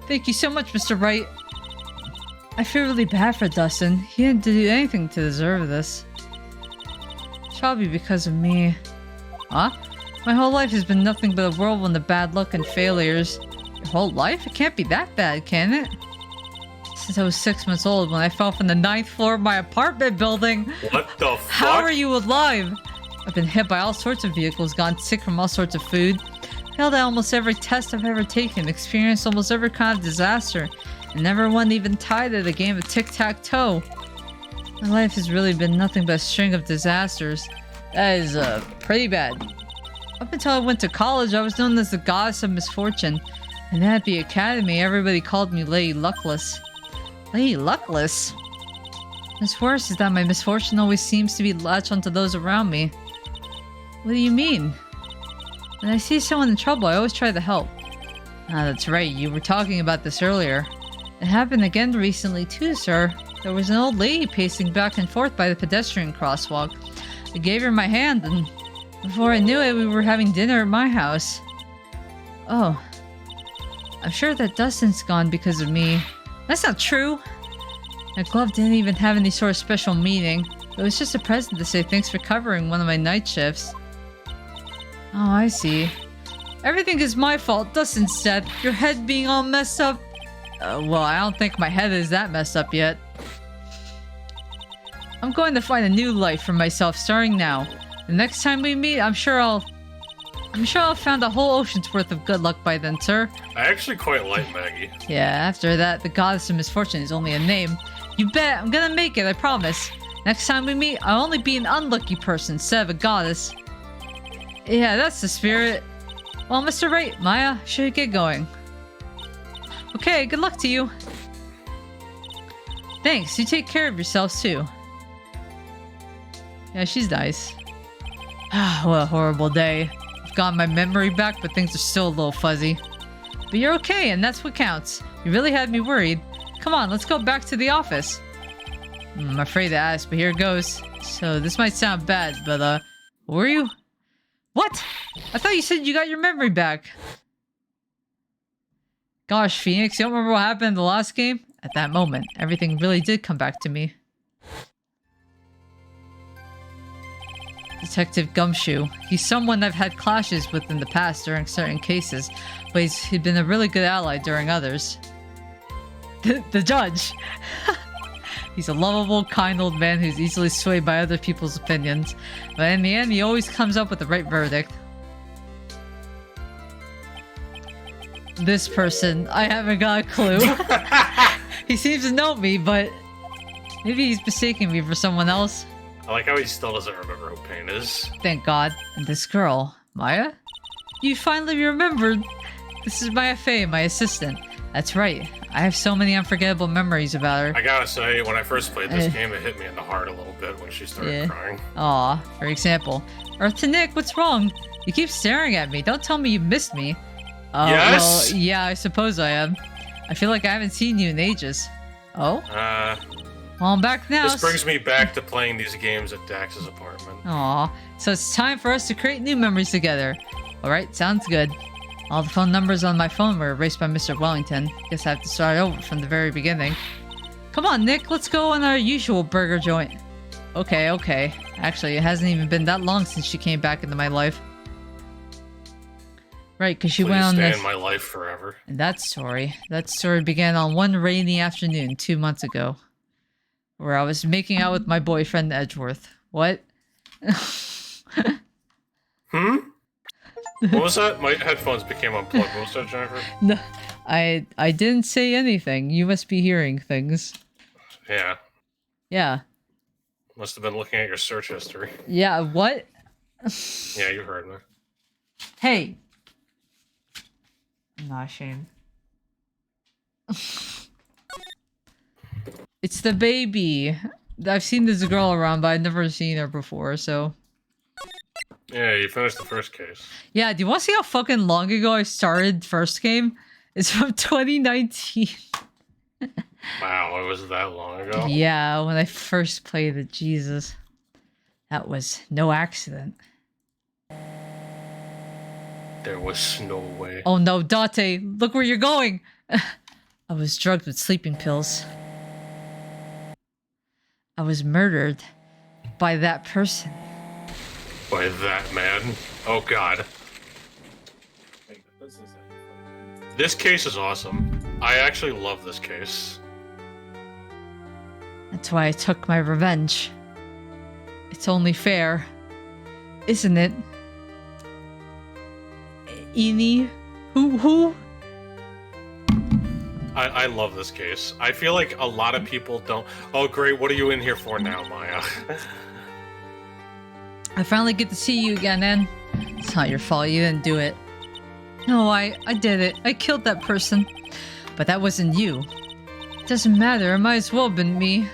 Thank you so much, Mr. Wright. I feel really bad for Dustin. He didn't do anything to deserve this. It's probably because of me. Huh? My whole life has been nothing but a whirlwind of bad luck and failures. Your whole life? It can't be that bad, can it? Since I was 6 months old when I fell from the 9th floor of my apartment building. What the fuck? How are you alive? I've been hit by all sorts of vehicles, gotten sick from all sorts of food, failed at almost every test I've ever taken, experienced almost every kind of disaster, and never won even tied at a game of tic-tac-toe. My life has really been nothing but a string of disasters. That is, pretty bad. Up until I went to college, I was known as the Goddess of Misfortune, and then at the academy, everybody called me Lady Luckless. Lady Luckless? What's worse is that my misfortune always seems to be latched onto those around me. What do you mean? When I see someone in trouble, I always try to help. Ah, that's right, you were talking about this earlier. It happened again recently too, sir. There was an old lady pacing back and forth by the pedestrian crosswalk. I gave her my hand, and before I knew it, we were having dinner at my house. Oh. I'm sure that Dustin's gone because of me. That's not true! My glove didn't even have any sort of special meaning. It was just a present to say thanks for covering one of my night shifts. Oh, I see. Everything is my fault, Dustin's dead. Your head being all messed up. Well, I don't think my head is that messed up yet. I'm going to find a new life for myself starting now. The next time we meet, I'm sure I'll found a whole ocean's worth of good luck by then, sir. I actually quite like Maggie. Yeah, after that, the Goddess of Misfortune is only a name. You bet, I'm gonna make it, I promise. Next time we meet, I'll only be an unlucky person instead of a goddess. Yeah, that's the spirit. Well, Mr. Wright, Maya, should get going. Okay, good luck to you. Thanks, you take care of yourselves too. Yeah, she's nice. What a horrible day. I've got my memory back, but things are still a little fuzzy. But you're okay, and that's what counts. You really had me worried. Come on, let's go back to the office. I'm afraid to ask, but here it goes. So this might sound bad, but were you? What? I thought you said you got your memory back. Gosh, Phoenix, you don't remember what happened in the last game? At that moment, everything really did come back to me. Detective Gumshoe. He's someone I've had clashes with in the past during certain cases, but he'd been a really good ally during others. The judge! He's a lovable, kind old man who's easily swayed by other people's opinions, but in the end, he always comes up with the right verdict. This person, I haven't got a clue. He seems to know me, but maybe he's mistaking me for someone else. I like how he still doesn't remember who Pain is. Thank God. And this girl, Maya? You finally remembered. This is Maya Fey, my assistant. That's right. I have so many unforgettable memories about her. I gotta say, when I first played this game, it hit me in the heart a little bit when she started crying. Aw, for example. Earth to Nick, what's wrong? You keep staring at me. Don't tell me you missed me. Yes? Well, yeah, I suppose I am. I feel like I haven't seen you in ages. Oh? Well, I'm back now. This brings me back to playing these games at Dax's apartment. Aw, so it's time for us to create new memories together. Alright, sounds good. All the phone numbers on my phone were erased by Mr. Wellington. Guess I have to start over from the very beginning. Come on, Nick, let's go on our usual burger joint. Okay. Actually, it hasn't even been that long since she came back into my life. Right, because she went on this... stay in my life forever. And that story began on one rainy afternoon 2 months ago, where I was making out with my boyfriend Edgeworth. What? What was that? My headphones became unplugged. What was that, Jennifer? No, I didn't say anything. You must be hearing things. Yeah. Yeah. Must have been looking at your search history. Yeah, what? Yeah, you heard me. Hey! I'm not ashamed. It's the baby. I've seen this girl around, but I've never seen her before, so... Yeah, you finished the first case. Yeah, do you want to see how fucking long ago I started first game? It's from 2019. Wow, it was that long ago? Yeah, when I first played it, Jesus. That was no accident. There was no way. Oh no, Date, look where you're going! I was drugged with sleeping pills. I was murdered by that person. By that man? Oh god. This case is awesome. I actually love this case. That's why I took my revenge. It's only fair, isn't it? Eni? Who? I love this case. I feel like a lot of people don't... Oh great, what are you in here for now, Maya? I finally get to see you again, Ann. It's not your fault, you didn't do it. No, I did it. I killed that person. But that wasn't you. It doesn't matter, it might as well have been me.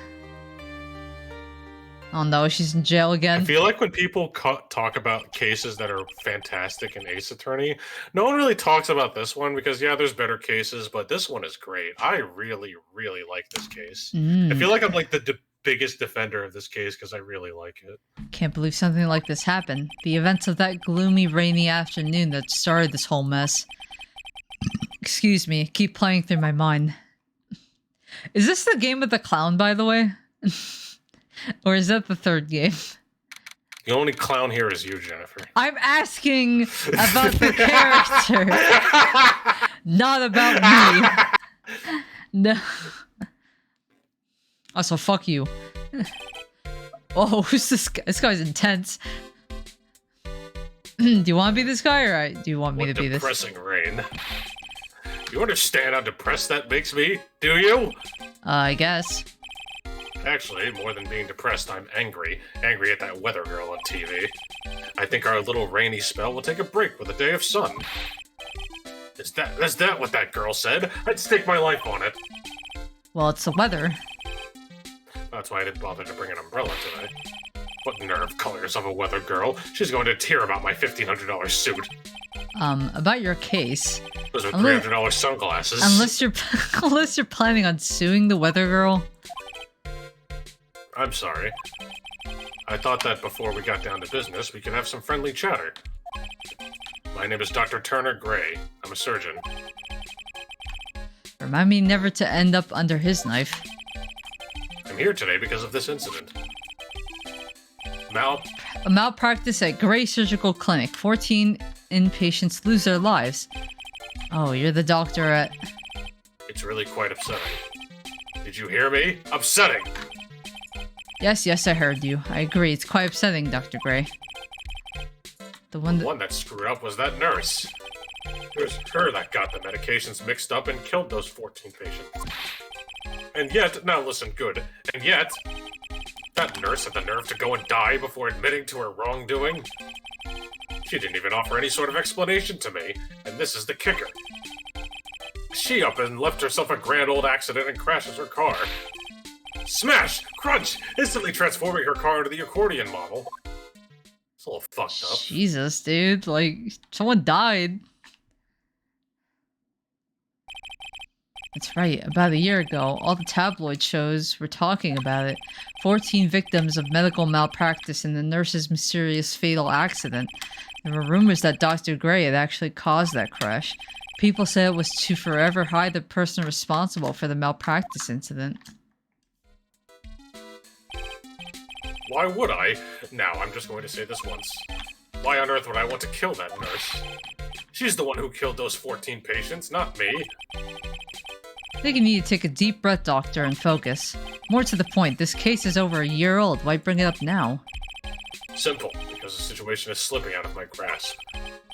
Oh no, she's in jail again. I feel like when people talk about cases that are fantastic in Ace Attorney, no one really talks about this one because, yeah, there's better cases, but this one is great. I really, really like this case. I feel like I'm like the biggest defender of this case because I really like it. Can't believe something like this happened. The events of that gloomy, rainy afternoon that started this whole mess. Excuse me, keep playing through my mind. Is this the game with the clown, by the way? Or is that the third game? The only clown here is you, Jennifer. I'm asking about the character, not about me. No. Also, fuck you. Oh, who's this guy? This guy's intense. Do you want to be this guy, or do you want me to be this? Depressing rain. You understand how depressed that makes me, do you? I guess. Actually, more than being depressed, I'm angry. Angry at that weather girl on TV. I think our little rainy spell will take a break with a day of sun. Is that what that girl said? I'd stake my life on it. Well, it's the weather. That's why I didn't bother to bring an umbrella today. What nerve colors of a weather girl? She's going to tear about my $1,500 suit. About your case. Those are $300 sunglasses. Unless you're planning on suing the weather girl. I'm sorry. I thought that before we got down to business, we could have some friendly chatter. My name is Dr. Turner Gray. I'm a surgeon. Remind me never to end up under his knife. I'm here today because of this incident. A malpractice at Gray Surgical Clinic. 14 inpatients lose their lives. Oh, you're the doctor at... It's really quite upsetting. Did you hear me? Upsetting! Yes, I heard you. I agree. It's quite upsetting, Dr. Gray. The one that screwed up was that nurse. It was her that got the medications mixed up and killed those 14 patients. And yet, now listen good, and yet, that nurse had the nerve to go and die before admitting to her wrongdoing. She didn't even offer any sort of explanation to me, and this is the kicker. She up and left herself a grand old accident and crashes her car. Smash! Crunch! Instantly transforming her car into the accordion model. It's a little fucked up. Jesus, dude. Like, someone died. That's right. About a year ago, all the tabloid shows were talking about it. 14 victims of medical malpractice in the nurse's mysterious fatal accident. There were rumors that Dr. Gray had actually caused that crash. People said it was to forever hide the person responsible for the malpractice incident. Why would I? Now, I'm just going to say this once. Why on earth would I want to kill that nurse? She's the one who killed those 14 patients, not me. I think you need to take a deep breath, Doctor, and focus. More to the point, this case is over a year old. Why bring it up now? Simple, because the situation is slipping out of my grasp.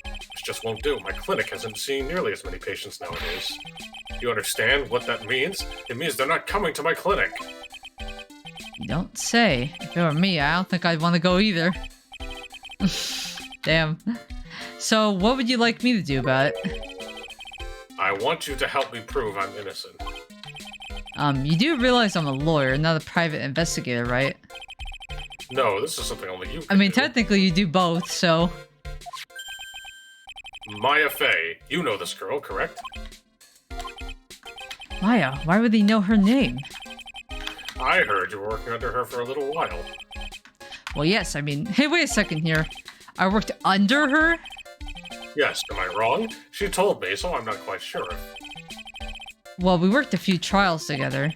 This just won't do. My clinic hasn't seen nearly as many patients nowadays. You understand what that means? It means they're not coming to my clinic. You don't say. If it were me, I don't think I'd want to go either. Damn. So, what would you like me to do about it? I want you to help me prove I'm innocent. You do realize I'm a lawyer, not a private investigator, right? No, this is something only you can I mean, do. technically you do both, so... Maya Fey. You know this girl, correct? Maya? Why would he know her name? I heard you were working under her for a little while. Well, yes, I mean... Hey, wait a second here. I worked under her? Yes, am I wrong? She told me, so I'm not quite sure. Well, we worked a few trials together.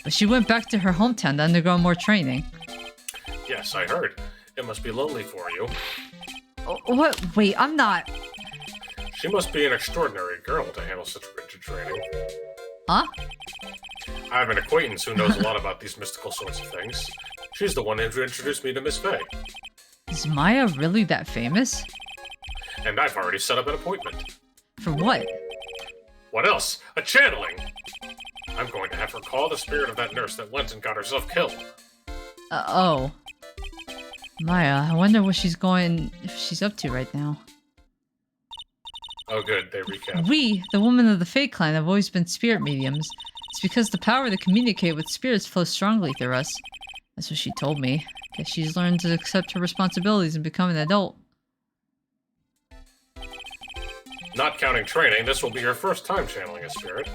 But she went back to her hometown to undergo more training. Yes, I heard. It must be lonely for you. What? Wait, I'm not... She must be an extraordinary girl to handle such rigid training. Huh? I have an acquaintance who knows a lot about these mystical sorts of things. She's the one who introduced me to Miss Fey. Is Maya really that famous? And I've already set up an appointment. For what? What else? A channeling! I'm going to have her call the spirit of that nurse that went and got herself killed. Oh. Maya, I wonder what she's up to right now. Oh good, they recap. We, the women of the Fae clan, have always been spirit mediums. It's because the power to communicate with spirits flows strongly through us. That's what she told me. Guess she's learned to accept her responsibilities and become an adult. Not counting training, this will be her first time channeling a spirit.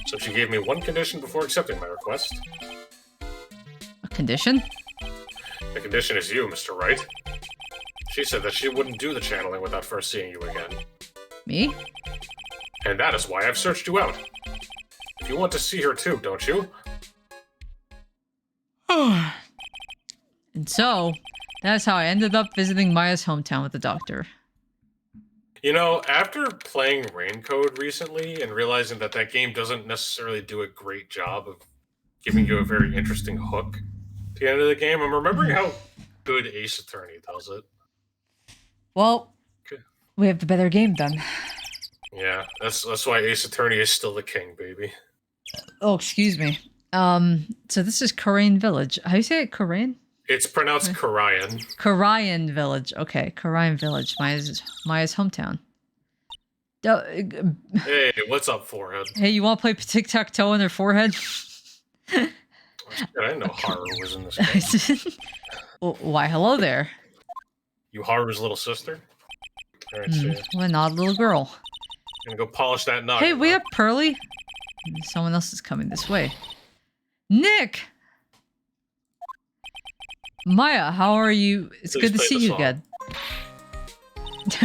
So she gave me one condition before accepting my request. A condition? The condition is you, Mr. Wright. She said that she wouldn't do the channeling without first seeing you again. Me? And that is why I've searched you out. You want to see her too, don't you? And so, that's how I ended up visiting Maya's hometown with the doctor. You know, after playing Raincode recently and realizing that that game doesn't necessarily do a great job of giving you a very interesting hook at the end of the game, I'm remembering how good Ace Attorney does it. Well, okay. We have the better game then. Yeah, that's why Ace Attorney is still the king, baby. Oh, excuse me. So this is Khura'in Village. How do you say it? Khura'in? It's pronounced Khura'in. Khura'in Village. Okay, Khura'in Village. Maya's hometown. Hey, what's up, forehead? Hey, you want to play tic-tac-toe on their forehead? I didn't know Haru was in this game. Well, why, hello there. You Haru's little sister? Alright, see ya. What an odd little girl. Gonna go polish that nugget. Hey, wait up, Pearly. Someone else is coming this way. Nick! Maya, how are you? It's Please good to play see the you song. again.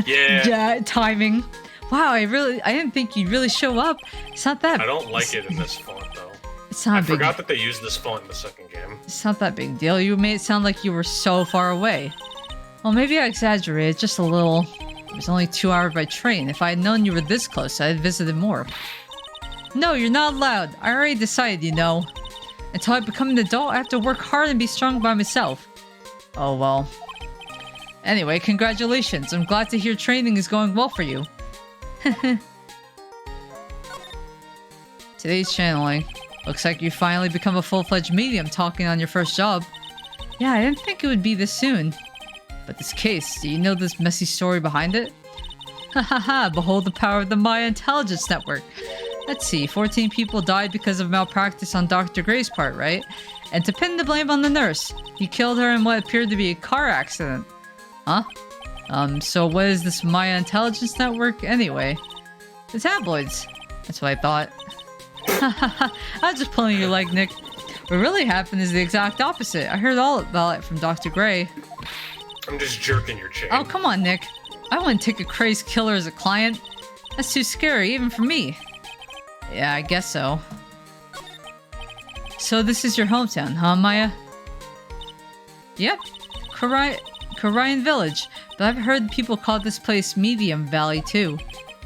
Yeah. Yeah, timing. Wow, I didn't think you'd really show up. It's not that. I don't like it in this font though. It's not I a big. forgot that they used this font in the second game. It's not that big deal. You made it sound like you were so far away. Well, maybe I exaggerated just a little. It was only 2 hours by train. If I had known you were this close, I'd visited more. No, you're not allowed. I already decided, you know. Until I become an adult, I have to work hard and be strong by myself. Oh, well. Anyway, congratulations. I'm glad to hear training is going well for you. Today's channeling. Looks like you finally become a full-fledged medium talking on your first job. Yeah, I didn't think it would be this soon. But this case, do you know this messy story behind it? Hahaha, behold the power of the Maya Intelligence Network. Let's see, 14 people died because of malpractice on Dr. Gray's part, right? And to pin the blame on the nurse. He killed her in what appeared to be a car accident. Huh? So what is this Maya Intelligence Network anyway? The tabloids. That's what I thought. I'm just pulling your leg, Nick. What really happened is the exact opposite. I heard all about it from Dr. Gray. I'm just jerking your chain. Oh, come on, Nick. I wouldn't take a crazed killer as a client. That's too scary, even for me. Yeah, I guess so. So this is your hometown, huh, Maya? Yep. Karayan Village. But I've heard people call this place Medium Valley, too.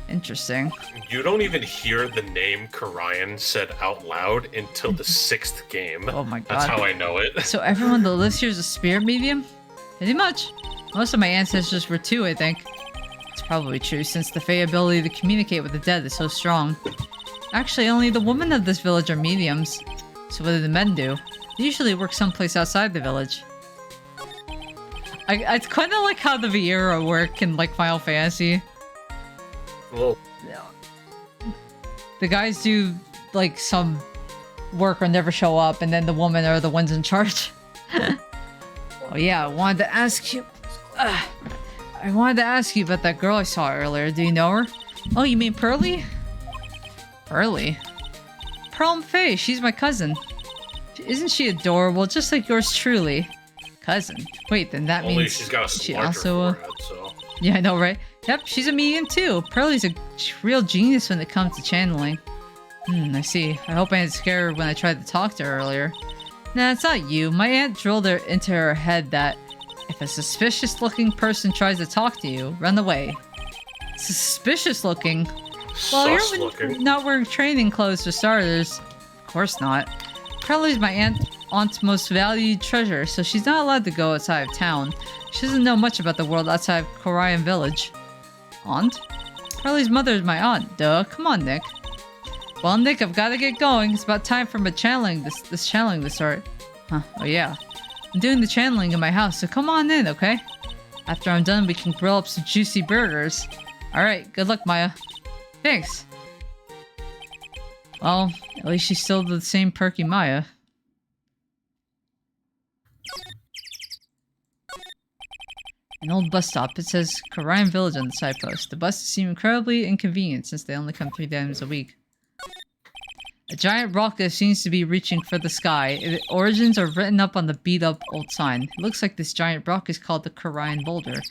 Interesting. You don't even hear the name Karayan said out loud until the 6th game. Oh my god. That's how I know it. So everyone that lives here is a spirit medium? Pretty much. Most of my ancestors were too, I think. It's probably true, since the Fey ability to communicate with the dead is so strong. Actually, only the women of this village are mediums. So what do the men do? They usually work someplace outside the village. It's kind of like how the Viera work in, like, Final Fantasy. Well, the guys do, like, some work or never show up, and then the women are the ones in charge. Oh yeah, I wanted to ask you... I wanted to ask you about that girl I saw earlier. Do you know her? Oh, you mean Pearly? Pearly? Pearl Faye, she's my cousin. Isn't she adorable, just like yours truly? Cousin? Wait, then that only means... she's got a she larger also, forehead, so... Yeah, I know, right? Yep, she's a medium too. Pearly's a real genius when it comes to channeling. I see. I hope I didn't scare her when I tried to talk to her earlier. Nah, it's not you. My aunt drilled her into her head that if a suspicious-looking person tries to talk to you, run away. Suspicious-looking? Well, you're not wearing training clothes for starters. Of course not. Pearly's my aunt's most valued treasure, so she's not allowed to go outside of town. She doesn't know much about the world outside of Karayan Village. Aunt? Pearly's mother is my aunt. Duh. Come on, Nick. Well, Nick, I've got to get going. It's about time for my channeling this channeling to start. Huh? Oh yeah. I'm doing the channeling in my house, so come on in, okay? After I'm done, we can grill up some juicy burgers. All right. Good luck, Maya. Thanks. Well, at least she's still the same perky Maya. An old bus stop. It says Karayan Village on the side post. The buses seem incredibly inconvenient since they only come 3 times a week. A giant rocket seems to be reaching for the sky. Its origins are written up on the beat-up old sign. It looks like this giant rock is called the Karayan Boulder.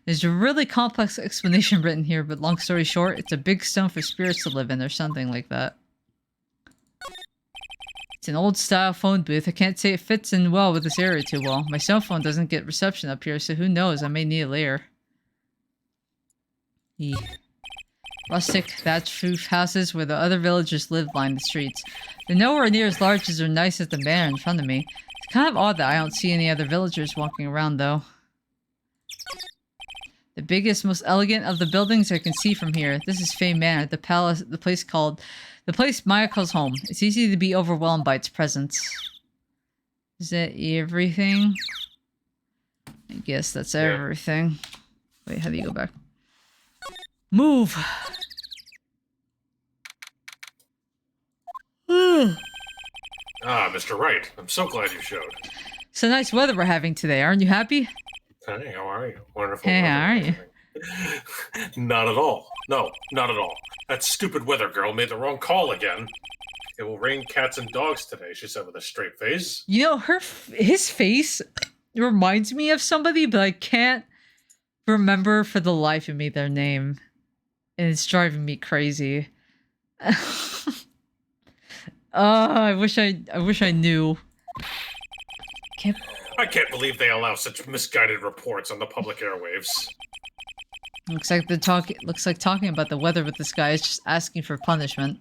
There's a really complex explanation written here, but long story short, it's a big stone for spirits to live in or something like that. It's an old-style phone booth. I can't say it fits in well with this area too well. My cell phone doesn't get reception up here, so who knows, I may need it later. Rustic, thatch-roof houses where the other villagers live line the streets. They're nowhere near as large as or nice as the banner in front of me. It's kind of odd that I don't see any other villagers walking around, though. The biggest, most elegant of the buildings I can see from here. This is Fey Manor, the place Maya calls home. It's easy to be overwhelmed by its presence. Is that everything? I guess that's everything. Wait, how do you go back? Move! Mr. Wright, I'm so glad you showed. It's a nice weather we're having today. Aren't you happy? Hey, how are you? Wonderful. Hey, how are you? Not at all. No, not at all. That stupid weather girl made the wrong call again. It will rain cats and dogs today, she said with a straight face. You know, his face reminds me of somebody, but I can't remember for the life of me their name. And it's driving me crazy. I wish I knew. I can't believe they allow such misguided reports on the public airwaves. Looks like talking about the weather with this guy is just asking for punishment.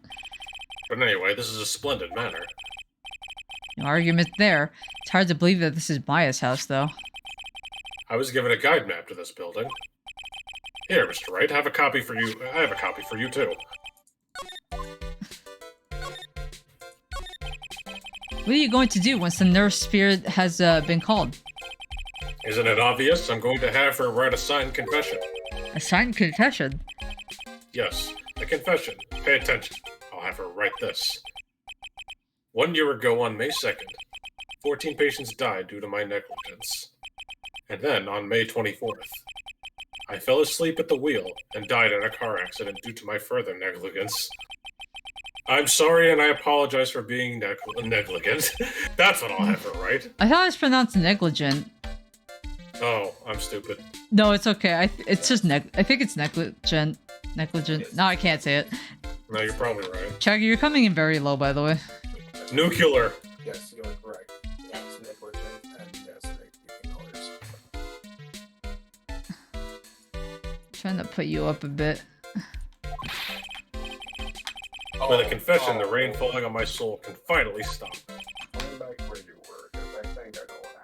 But anyway, this is a splendid manor. No argument there. It's hard to believe that this is Maya's house, though. I was given a guide map to this building. Here, Mr. Wright, I have a copy for you too. What are you going to do once the nurse spirit has been called? Isn't it obvious? I'm going to have her write a signed confession. A signed confession? Yes, a confession. Pay attention. I'll have her write this. 1 year ago on May 2nd, 14 patients died due to my negligence. And then, on May 24th, I fell asleep at the wheel and died in a car accident due to my further negligence. I'm sorry and I apologize for being negligent. That's what I'll have her write. I thought it was pronounced negligent. Oh, I'm stupid. No, it's okay. It's just I think it's negligent. Negligent. No, I can't say it. No, you're probably right. Chucky, you're coming in very low, by the way. Nuclear. Yes, you're correct. Yes, negligent, and yes, colors. Trying to put you up a bit. With a confession, the rain falling on my soul can finally stop. Going back where you were, because I think I know what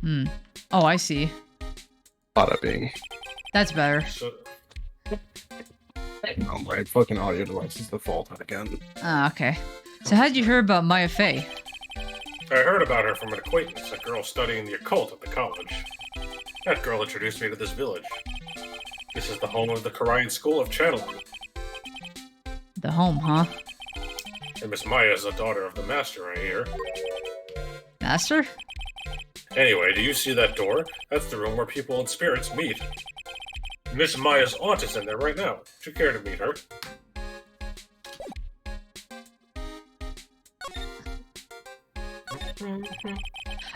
happened. Oh, I see. Bada bing. That's better. So, Oh, my fucking audio device is default again. Ah, okay. So how'd you hear about Maya Fey? I heard about her from an acquaintance, a girl studying the occult at the college. That girl introduced me to this village. This is the home of the Korean School of Channeling. The home, huh? And Miss Maya is a daughter of the master, I hear. Master? Anyway, do you see that door? That's the room where people and spirits meet. Miss Maya's aunt is in there right now. Would you care to meet her?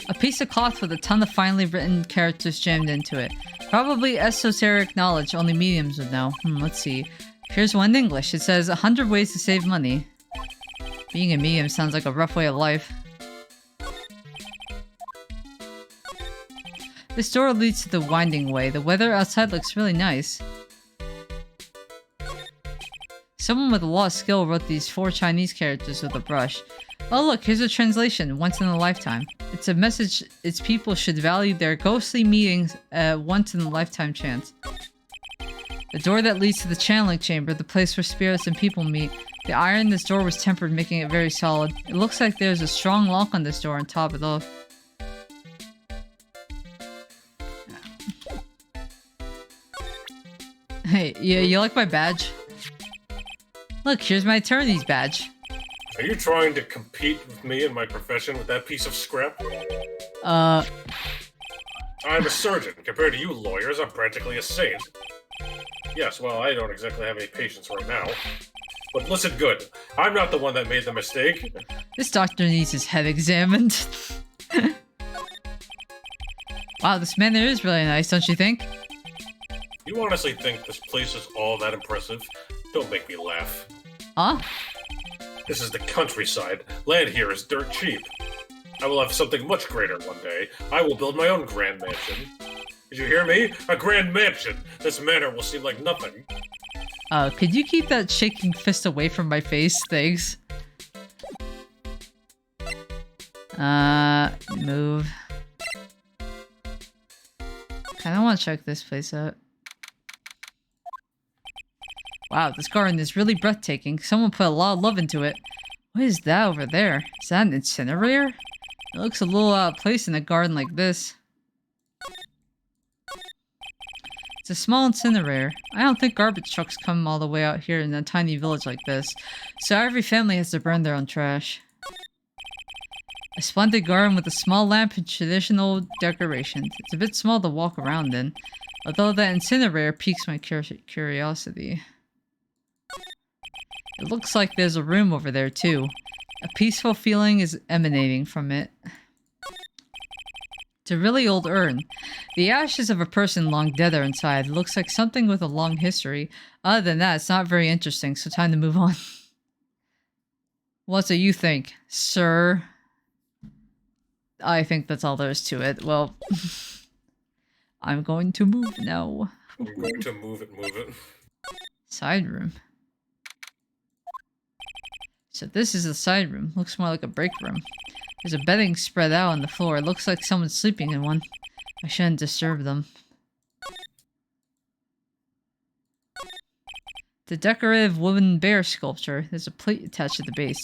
A piece of cloth with a ton of finely written characters jammed into it. Probably esoteric knowledge only mediums would know. Let's see. Here's one in English. It says 100 ways to save money. Being a medium sounds like a rough way of life. This door leads to the winding way. The weather outside looks really nice. Someone with a lot of skill wrote these 4 Chinese characters with a brush. Oh look, here's a translation. Once in a lifetime. It's a message its people should value their ghostly meetings a once in a lifetime chance. The door that leads to the channeling chamber, the place where spirits and people meet. The iron in this door was tempered, making it very solid. It looks like there's a strong lock on this door on top of it. Hey, you like my badge? Look, here's my attorney's badge. Are you trying to compete with me in my profession with that piece of scrap? I'm a surgeon. Compared to you lawyers, I'm practically a saint. Yes, well, I don't exactly have any patience right now. But listen good, I'm not the one that made the mistake. This doctor needs his head examined. Wow, this man there is really nice, don't you think? You honestly think this place is all that impressive? Don't make me laugh. Huh? This is the countryside. Land here is dirt cheap. I will have something much greater one day. I will build my own grand mansion. Did you hear me? A grand mansion! This manor will seem like nothing. Could you keep that shaking fist away from my face? Thanks. Move. Kinda wanna check this place out. Wow, this garden is really breathtaking. Someone put a lot of love into it. What is that over there? Is that an incinerator? It looks a little out of place in a garden like this. It's a small incinerator. I don't think garbage trucks come all the way out here in a tiny village like this. So every family has to burn their own trash. A splendid garden with a small lamp and traditional decorations. It's a bit small to walk around in. Although that incinerator piques my curiosity. It looks like there's a room over there too. A peaceful feeling is emanating from it. It's a really old urn. The ashes of a person long dead are inside. It looks like something with a long history. Other than that, it's not very interesting, so time to move on. What do you think, sir? I think that's all there is to it. Well, I'm going to move now. I'm going to move it. Side room. So this is the side room. Looks more like a break room. There's a bedding spread out on the floor. It looks like someone's sleeping in one. I shouldn't disturb them. The decorative wooden bear sculpture. There's a plate attached to the base.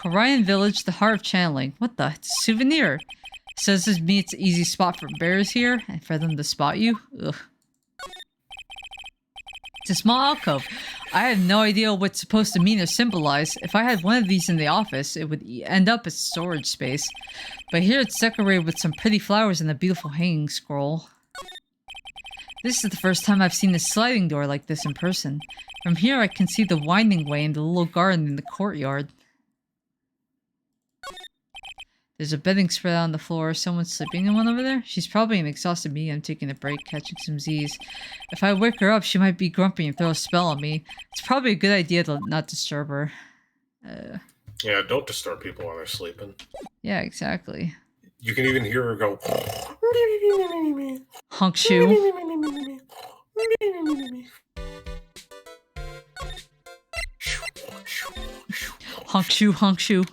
Korian Village, the heart of channeling. What the? It's a souvenir. Says this means an easy spot for bears here, and for them to spot you. Ugh. It's a small alcove. I have no idea what it's supposed to mean or symbolize. If I had one of these in the office, it would end up as storage space. But here it's decorated with some pretty flowers and a beautiful hanging scroll. This is the first time I've seen a sliding door like this in person. From here I can see the winding way and the little garden in the courtyard. There's a bedding spread out on the floor. Someone's sleeping in one over there? She's probably an exhausted medium taking a break, catching some Z's. If I wake her up, she might be grumpy and throw a spell on me. It's probably a good idea to not disturb her. Yeah, don't disturb people while they're sleeping. Yeah, exactly. You can even hear her go... Honk shoe. Honk shoe, honk shoe.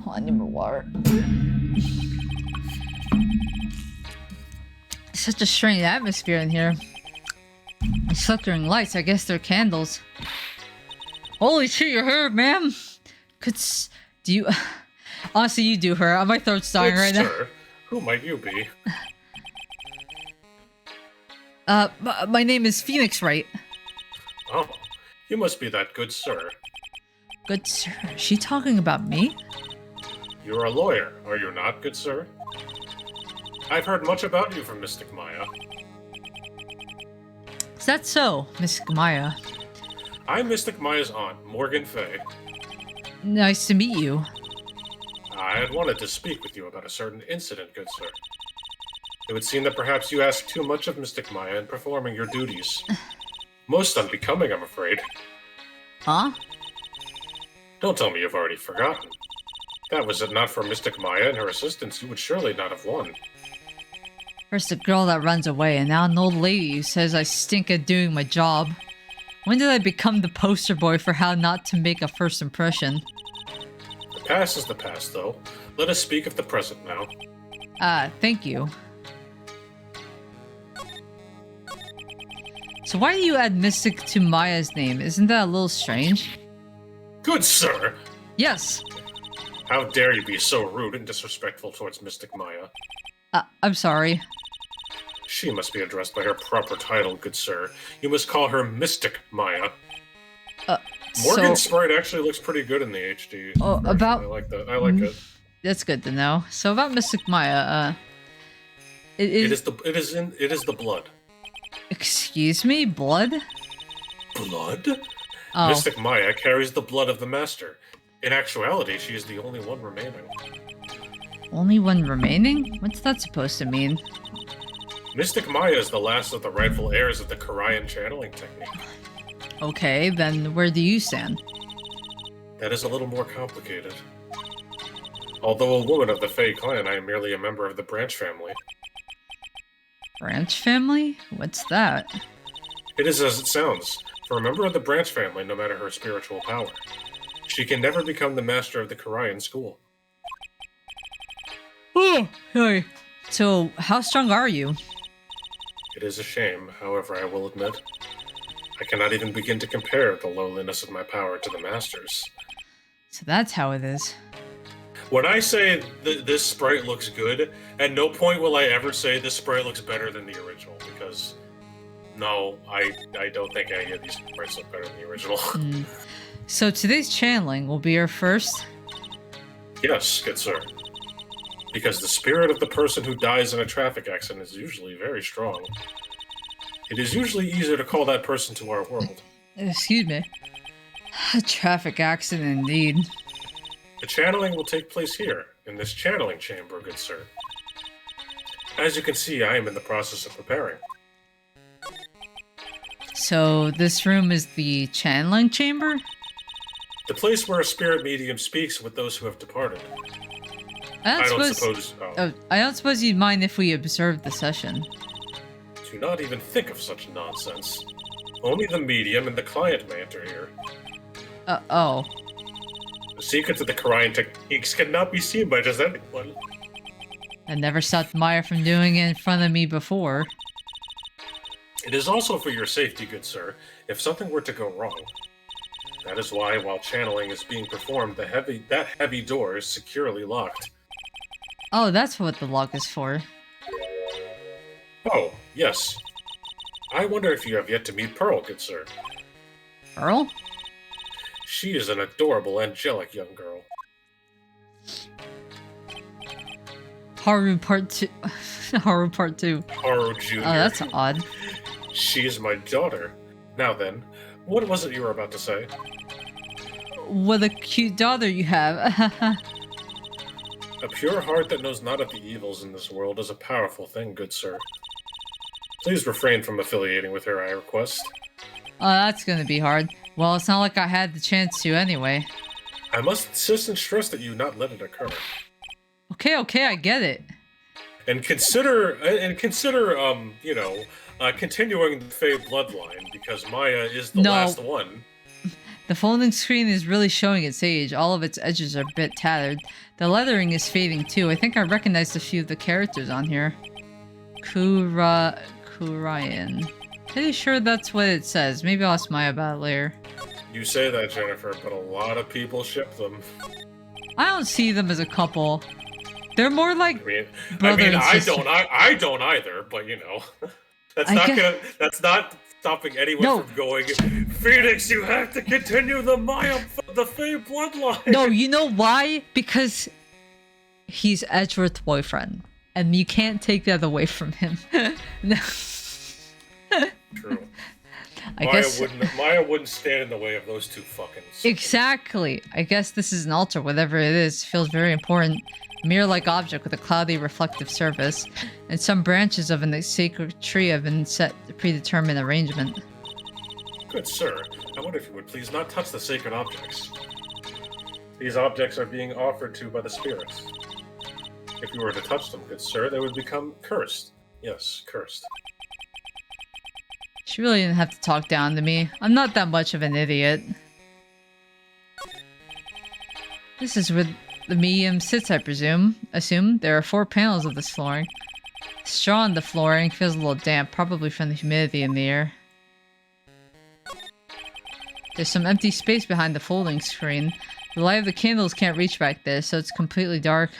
Oh, I need more water. Such a strange atmosphere in here. And flickering lights, I guess they're candles. Holy shit, you're her, ma'am! Do you... Honestly, you do her. My throat's dying right now. Who might you be? My name is Phoenix Wright. Oh, you must be that good sir. Good sir? Is she talking about me? You're a lawyer, are you not, good sir? I've heard much about you from Mystic Maya. Is that so, Miss Maya? I'm Mystic Maya's aunt, Morgan Fay. Nice to meet you. I had wanted to speak with you about a certain incident, good sir. It would seem that perhaps you asked too much of Mystic Maya in performing your duties. Most unbecoming, I'm afraid. Huh? Don't tell me you've already forgotten. That was it not for Mystic Maya and her assistants, you would surely not have won. First a girl that runs away, and now an old lady who says I stink at doing my job. When did I become the poster boy for how not to make a first impression? The past is the past, though. Let us speak of the present now. Thank you. So why do you add Mystic to Maya's name? Isn't that a little strange? Good sir! Yes! How dare you be so rude and disrespectful towards Mystic Maya? I'm sorry. She must be addressed by her proper title, good sir. You must call her Mystic Maya. Morgan's sprite actually looks pretty good in the HD. Oh, version. about... I like that. I like it. That's good to know. So about Mystic Maya, it is the blood. Excuse me? Blood? Blood? Oh. Mystic Maya carries the blood of the Master. In actuality, she is the only one remaining. Only one remaining? What's that supposed to mean? Mystic Maya is the last of the rightful heirs of the Korian channeling technique. Okay, then where do you stand? That is a little more complicated. Although a woman of the Fey clan, I am merely a member of the Branch family. Branch family? What's that? It is as it sounds. For a member of the Branch family, no matter her spiritual power, she can never become the master of the Korian school. Oh, hey. So, how strong are you? It is a shame, however, I will admit. I cannot even begin to compare the lowliness of my power to the Master's. So that's how it is. When I say this sprite looks good, at no point will I ever say this sprite looks better than the original, because no, I don't think any of these sprites look better than the original. So today's channeling will be our first? Yes, good sir. Because the spirit of the person who dies in a traffic accident is usually very strong. It is usually easier to call that person to our world. Excuse me. A traffic accident indeed. The channeling will take place here, in this channeling chamber, good sir. As you can see, I am in the process of preparing. So this room is the channeling chamber? The place where a spirit medium speaks with those who have departed. I don't suppose... Oh, I don't suppose you'd mind if we observed the session. Do not even think of such nonsense. Only the medium and the client may enter here. Oh. The secrets of the Karayan techniques cannot be seen by just anyone. I never stopped Maya from doing it in front of me before. It is also for your safety, good sir, if something were to go wrong. That is why, while channeling is being performed, that heavy door is securely locked. Oh, that's what the lock is for. Oh, yes. I wonder if you have yet to meet Pearl, good sir. Pearl? She is an adorable, angelic young girl. Haru Part 2. Haru Part 2. Haru Jr. Oh, that's odd. She is my daughter. Now then, what was it you were about to say? What a cute daughter you have. A pure heart that knows not of the evils in this world is a powerful thing, good sir. Please refrain from affiliating with her, I request. Oh, that's gonna be hard. Well, it's not like I had the chance to anyway. I must insist and stress that you not let it occur. Okay, I get it. And consider, continuing the Fae bloodline, because Maya is the last one. The folding screen is really showing its age. All of its edges are a bit tattered. The lettering is fading too. I think I recognized a few of the characters on here. Kurayan. Pretty sure that's what it says. Maybe I'll ask Maya about it later. You say that, Jennifer, but a lot of people ship them. I don't see them as a couple. They're more like brother and sister. I don't either, but you know. That's not stopping anyone from going, Phoenix, you have to continue the Fae bloodline. No, you know why? Because he's Edgeworth's boyfriend. And you can't take that away from him. No. True. Maya wouldn't stand in the way of those two fucking... Exactly. I guess this is an altar, whatever it is. Feels very important. Mirror-like object with a cloudy reflective surface, and some branches of a sacred tree have been set to predetermined arrangement. Good sir, I wonder if you would please not touch the sacred objects. These objects are being offered to by the spirits. If you were to touch them, good sir, they would become cursed. Yes, cursed. She really didn't have to talk down to me. I'm not that much of an idiot. This is where the medium sits, I presume. There are 4 panels of this flooring. Straw on the flooring feels a little damp, probably from the humidity in the air. There's some empty space behind the folding screen. The light of the candles can't reach back there, so it's completely dark.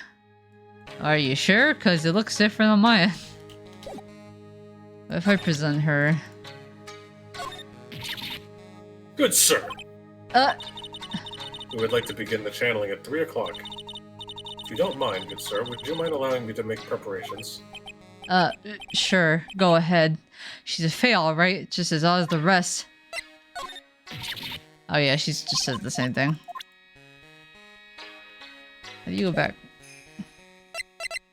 Are you sure? Because it looks different on my end. What if I present her? Good sir! We would like to begin the channeling at 3 o'clock. If you don't mind, good sir, would you mind allowing me to make preparations? Sure. Go ahead. She's a Fae, alright? Just as odd as the rest. Oh yeah, she's just said the same thing. How do you go back?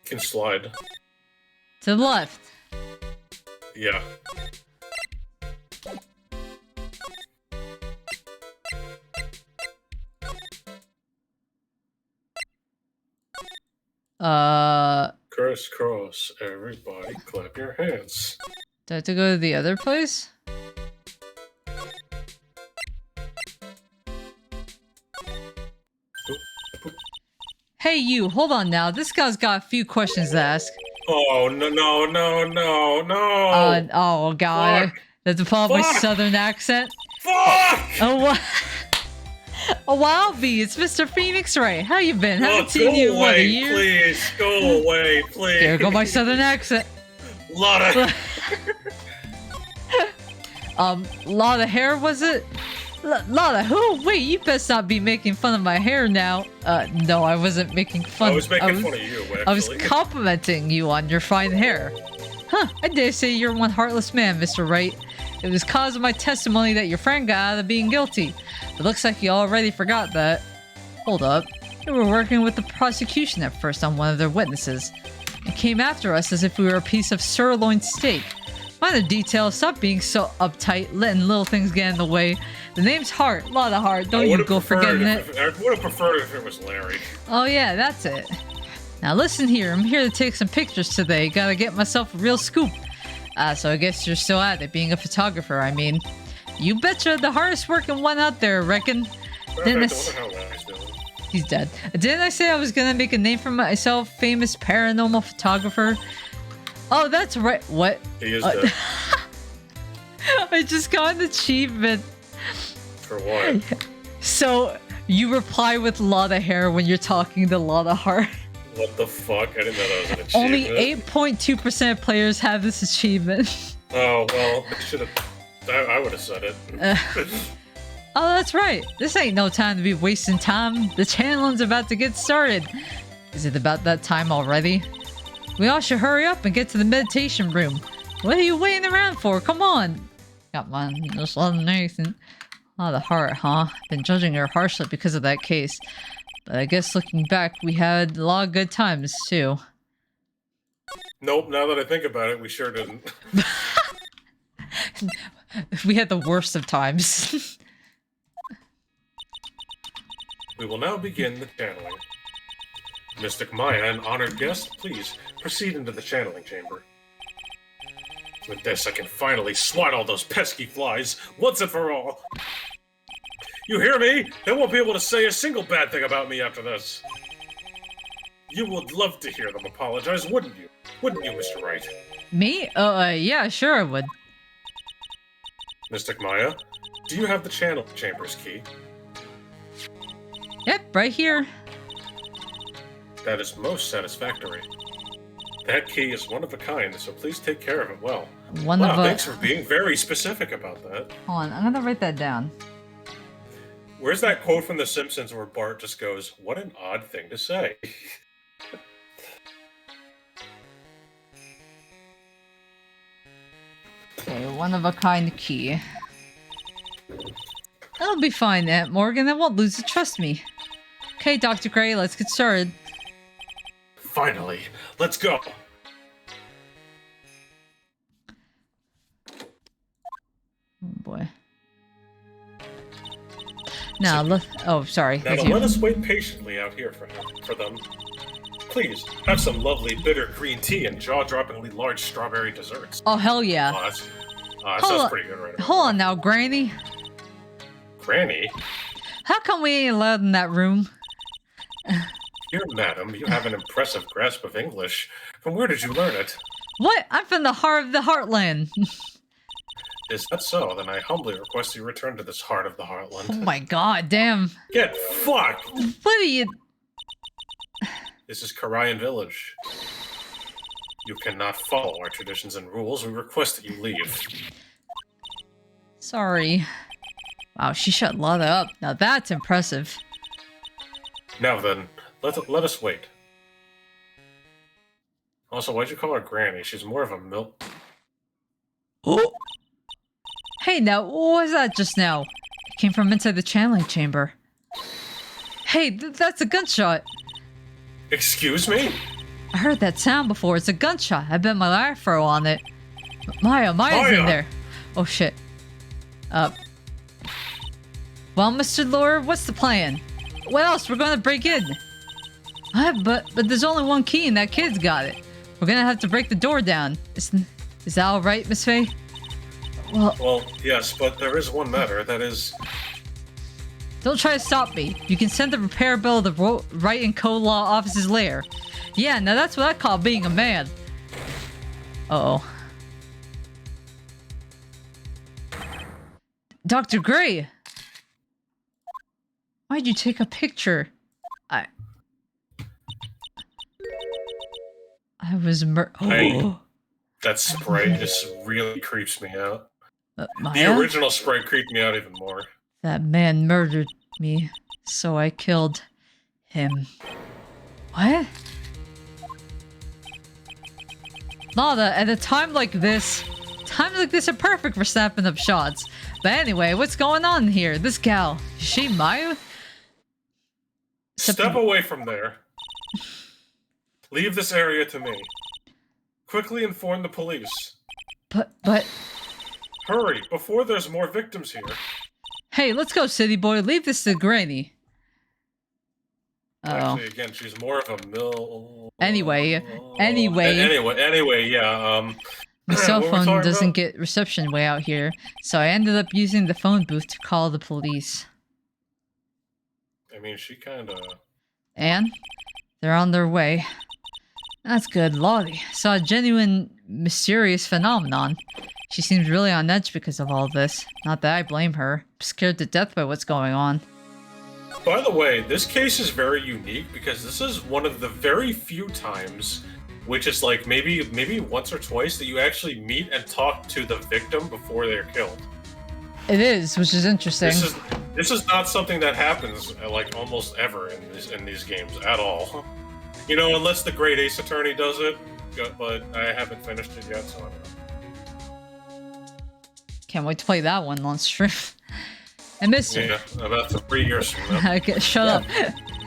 Can slide. To the left. Yeah. Crisscross, everybody clap your hands. Do I have to go to the other place? Hey you, hold on now. This guy's got a few questions to ask. Oh, no. Oh god. Fuck. That's a problem with southern accent. Fuck! Oh what? Oh wow, B, it's Mr. Phoenix Ray. How you been? Haven't seen you in what, a year? Please, go away, please. There go my southern accent. Lotta. Lotta hair was it? Lotta who? Wait, you best not be making fun of my hair now. No, I wasn't making fun. I was making fun of you, actually. I was complimenting you on your fine hair. Huh, I dare say you're one heartless man, Mr. Wright. It was cause of my testimony that your friend got out of being guilty. It looks like you already forgot that. Hold up. They were working with the prosecution at first on one of their witnesses. It came after us as if we were a piece of sirloin steak. Minor details, stop being so uptight, letting little things get in the way. The name's Hart, a lot of heart, don't you go forgetting it. I would have preferred if it was Larry. Oh yeah, that's it. Now listen here, I'm here to take some pictures today. Gotta get myself a real scoop. So I guess you're still at it, being a photographer, I mean. You betcha the hardest working one out there, reckon. He's dead. Didn't I say I was gonna make a name for myself, famous paranormal photographer? Oh, that's right. What? He is dead. I just got an achievement. For what? So, you reply with Lotta hair when you're talking to Lotta Heart. What the fuck? I didn't know that was an achievement. Only 8.2% of players have this achievement. Oh, well, I would have said it. Oh, that's right. This ain't no time to be wasting time. The challenge about to get started. Is it about that time already? We all should hurry up and get to the meditation room. What are you waiting around for? Come on. Got mine. Just loving Nathan. Oh, the Heart, huh? Been judging her harshly because of that case. But I guess looking back, we had a lot of good times, too. Nope, now that I think about it, we sure didn't. We had the worst of times. We will now begin the channeling. Mystic Maya and honored guest, please proceed into the channeling chamber. With this, I can finally swat all those pesky flies once and for all. You hear me? They won't be able to say a single bad thing about me after this. You would love to hear them apologize, wouldn't you? Wouldn't you, Mr. Wright? Me? Yeah, sure I would. Mystic Maya, do you have the channel chamber's key? Yep, right here. That is most satisfactory. That key is one of a kind, so please take care of it well. Thanks for being very specific about that. Hold on, I'm gonna write that down. Where's that quote from The Simpsons where Bart just goes, "What an odd thing to say." Okay, one of a kind key. That'll be fine, Aunt Morgan. I won't lose it, trust me. Okay, Dr. Gray, let's get started. Finally, let's go. Oh boy. Now, oh, sorry. Now let us wait patiently out here for them. Please, have some lovely bitter green tea and jaw-droppingly large strawberry desserts. Oh, hell yeah. That sounds pretty good right now. Hold on now, Granny. Granny? How come we ain't allowed in that room? Dear madam, you have an impressive grasp of English. From where did you learn it? What? I'm from the heart of the Heartland. Is that so? Then I humbly request you return to this heart of the Heartland. Oh my god, damn. Get fucked! What are you... This is Karayan Village. You cannot follow our traditions and rules. We request that you leave. Sorry. Wow, she shut Lotta up. Now that's impressive. Now then, let us wait. Also, why'd you call her Granny? She's more of a milk... Oh! Hey, now, what was that just now? It came from inside the channeling chamber. Hey, that's a gunshot! Excuse me? I heard that sound before. It's a gunshot. I bet my life throw on it. Maya's in there. Oh shit. Well, Mr. Lord, what's the plan? What else? We're gonna break in. But there's only one key and that kid's got it. We're gonna have to break the door down. Is that alright, Miss Faye? Well, yes, but there is one matter. That is... Don't try to stop me. You can send the repair bill to the Wright and Co. Law Office's lair. Yeah, now that's what I call being a man. Uh-oh. Dr. Gray! Why'd you take a picture? I was that spray just really creeps me out. Maya? The original spray creeped me out even more. That man murdered me, so I killed him. What? Lotta, at a time like this, Times like this are perfect for snapping up shots. But anyway, what's going on here? This gal, is she Maya? Step away from there. Leave this area to me. Quickly inform the police. But... Hurry, before there's more victims here. Hey, let's go, city boy. Leave this to Granny. Actually, again, she's more of a mill... Anyway, yeah, my cell what were we phone talking doesn't about? get reception way out here, so I ended up using the phone booth to call the police. I mean, she kinda... And they're on their way. That's good. Lottie saw a genuine mysterious phenomenon. She seems really on edge because of all this. Not that I blame her. I'm scared to death by what's going on. By the way, this case is very unique because this is one of the very few times, which is like maybe once or twice, that you actually meet and talk to the victim before they're killed. It is, which is interesting. This is not something that happens like almost ever in these games at all. You know, unless the Great Ace Attorney does it, but I haven't finished it yet, so I don't know. Can't wait to play that one on stream. And Mister. Yeah, about 3 years from now. Okay, shut up.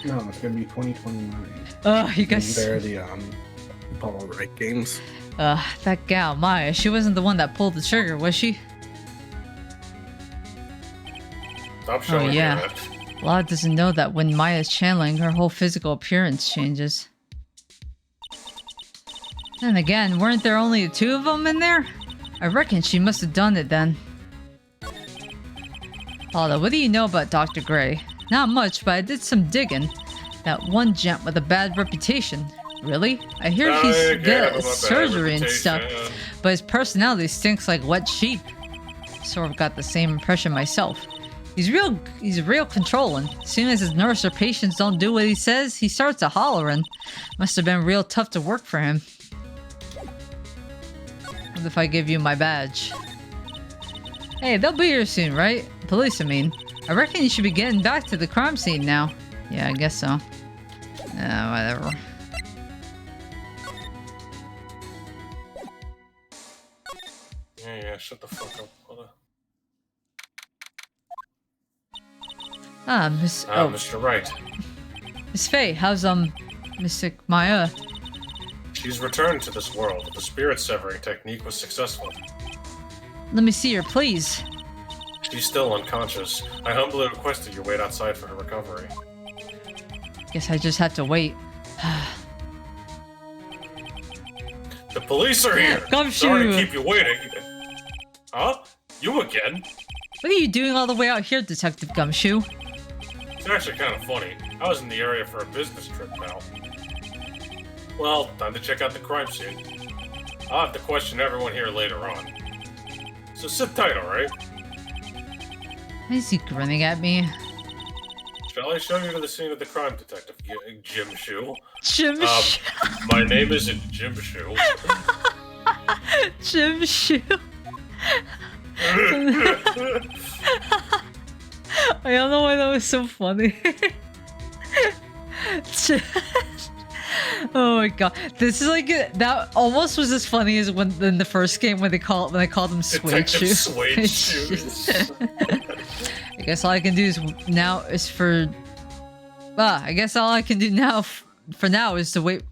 No, it's gonna be 2029. You guys. They're the Apollo Wright games. That gal Maya. She wasn't the one that pulled the trigger, was she? Stop showing yeah. me that. Law doesn't know that when Maya's channeling, her whole physical appearance changes. And again, weren't there only the two of them in there? I reckon she must have done it then. Paula, what do you know about Dr. Gray? Not much, but I did some digging. That one gent with a bad reputation. Really? I hear he's good at surgery and stuff, but his personality stinks like wet sheep. Sort of got the same impression myself. He's real controlling. Soon as his nurse or patients don't do what he says, he starts a hollering. Must have been real tough to work for him. What if I give you my badge? Hey, they'll be here soon, right? Police, I mean. I reckon you should be getting back to the crime scene now. Yeah, I guess so. Whatever. Yeah, shut the fuck up. Hold on. Mr. Wright. Miss Faye, how's Mystic Maya? She's returned to this world. The spirit severing technique was successful. Let me see her, please. She's still unconscious. I humbly request that you wait outside for her recovery. Guess I just have to wait. The police are here! Gumshoe! Sorry to keep you waiting. Huh? You again? What are you doing all the way out here, Detective Gumshoe? It's actually kind of funny. I was in the area for a business trip now. Well, time to check out the crime scene. I'll have to question everyone here later on. So sit tight, alright? Why is he grinning at me? Shall I show you to the scene of the crime, Detective Jim Shoe? Jim Shoe. My name isn't Jim Shoe. Jim Shoe. I don't know why that was so funny. Oh my god, this is like that almost was as funny as when in the first game when I called them Suede Shoe. Suede Shoes. I guess all I can do is now is for. I guess all I can do now for now is to wait.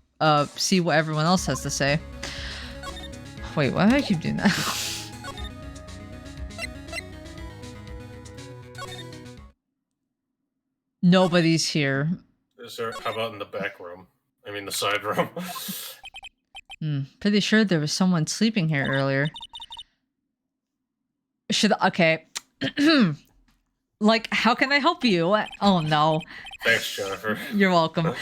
See what everyone else has to say. Wait, why do I keep doing that? Nobody's here. Is there? How about in the back room? I mean, the side room. Pretty sure there was someone sleeping here earlier. Okay. Like, how can I help you? Oh no. Thanks, Jennifer. You're welcome.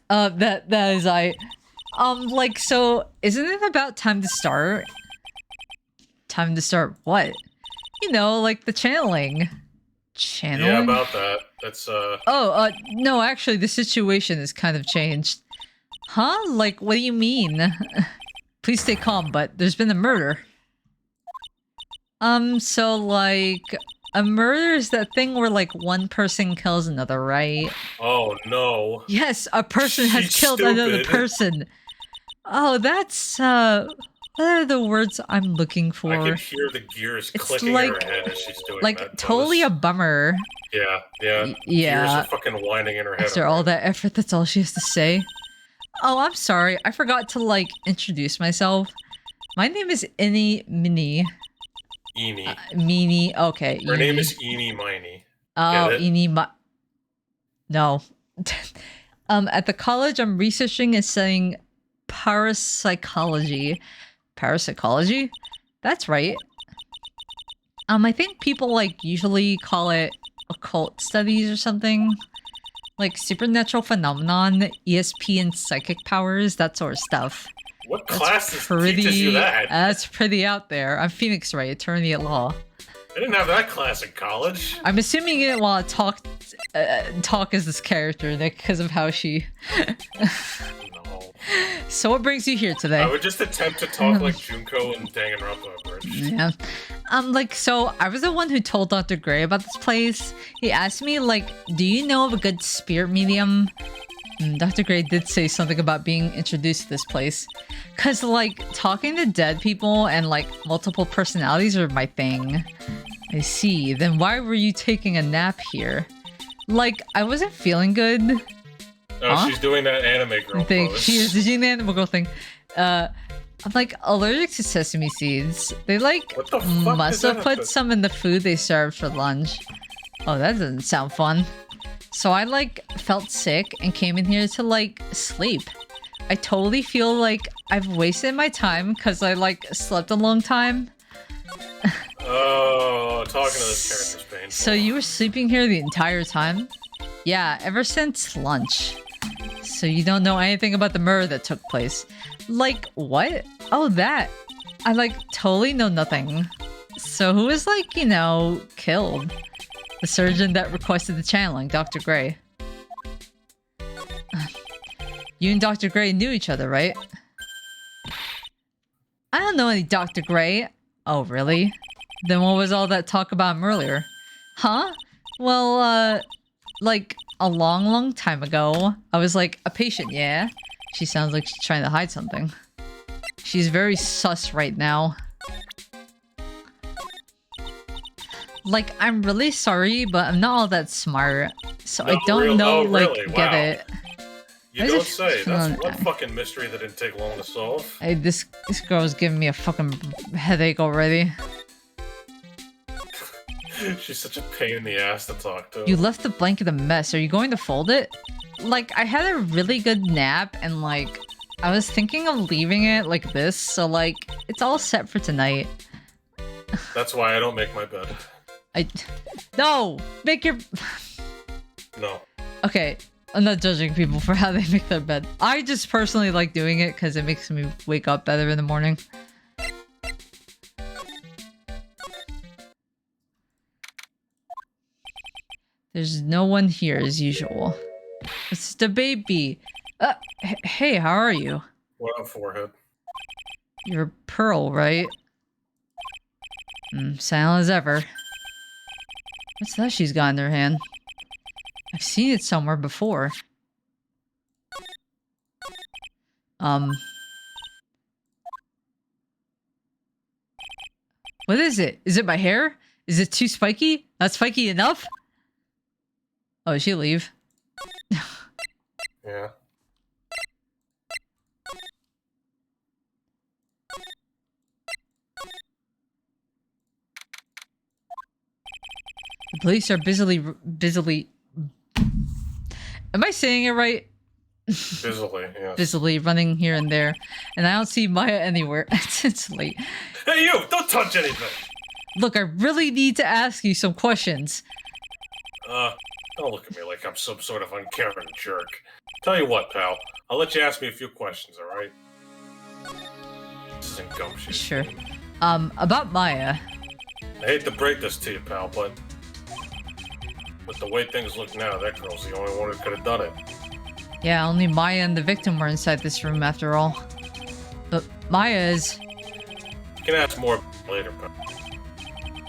That is like, so isn't it about time to start? Time to start what? You know, like the channeling. Channeling? Yeah, about that. That's Oh, no, actually the situation has kind of changed. Huh? Like, what do you mean? Please stay calm, but there's been a murder. So like, a murder is that thing where like one person kills another, right? Oh no. Yes, a person has killed another person. Oh, that's What are the words I'm looking I for? can hear the gears It's clicking like- in her head as she's doing Like, that. totally a Notice? bummer. Yeah. Gears Yeah. are fucking whining in her head. After all that effort, that's all she has to say. Oh, I'm sorry. I forgot to, like, introduce myself. My name is Innie Minnie. Eenie. Meanie. Okay. Her name Eenie. is Eenie Miney. Oh, Get it? Eenie No. At the college, I'm researching and studying parapsychology. Parapsychology? That's right. I think people, like, usually call it occult studies or something. Like, supernatural phenomenon, ESP and psychic powers, that sort of stuff. What That's class teaches you that? That's pretty out there. I'm Phoenix Wright, attorney at law. I didn't have that class in college. I'm assuming you didn't want to talk as this character, Nick, because of how she... No. So what brings you here today? I would just attempt to talk like Junko and Danganronpa Bridge. Yeah. So I was the one who told Dr. Gray about this place. He asked me, like, do you know of a good spirit medium? Dr. Gray did say something about being introduced to this place. Cause, like, talking to dead people and, like, multiple personalities are my thing. I see. Then why were you taking a nap here? Like, I wasn't feeling good. Oh, Huh? she's doing that anime girl Thing. pose. She is doing the animal girl thing. I'm like allergic to sesame seeds. They like What the fuck must is have that? put some in the food they served for lunch. Oh, that doesn't sound fun. So I like felt sick and came in here to like sleep. I totally feel like I've wasted my time because I like slept a long time. Oh, talking to this character's painful. So you were sleeping here the entire time? Yeah, ever since lunch. So you don't know anything about the murder that took place. Like, what? Oh, that. I, like, totally know nothing. So who was, like, you know, killed? The surgeon that requested the channeling, Dr. Gray. You and Dr. Gray knew each other, right? I don't know any Dr. Gray. Oh, really? Then what was all that talk about him earlier? Huh? Well, like, a long time ago, I was like, a patient, yeah? She sounds like she's trying to hide something. She's very sus right now. Like, I'm really sorry, but I'm not all that smart. So I Not don't real- know, oh, like, really? get Wow. it. You I don't just say. feel That's one that- fucking mystery that didn't take long to solve. Hey, this girl's giving me a fucking headache already. She's such a pain in the ass to talk to. You left the blanket a mess. Are you going to fold it? Like, I had a really good nap and, like, I was thinking of leaving it like this, so, like, it's all set for tonight. That's why I don't make my bed. No! Make your... No. Okay, I'm not judging people for how they make their bed. I just personally like doing it because it makes me wake up better in the morning. There's no one here as usual. It's the baby. Hey, how are you? What up, forehead? You're Pearl, right? Silent as ever. What's that she's got in her hand? I've seen it somewhere before. What is it? Is it my hair? Is it too spiky? Not spiky enough? Oh, did she leave? Yeah. The police are busily... Am I saying it right? Busily, yes. Busily running here and there. And I don't see Maya anywhere. It's late. Hey, you! Don't touch anything! Look, I really need to ask you some questions. Don't look at me like I'm some sort of uncaring jerk. Tell you what, pal. I'll let you ask me a few questions, alright? This isn't gumptious. Sure. About Maya. I hate to break this to you, pal, but with the way things look now, that girl's the only one who could have done it. Yeah, only Maya and the victim were inside this room after all. But Maya is... You can ask more later, pal.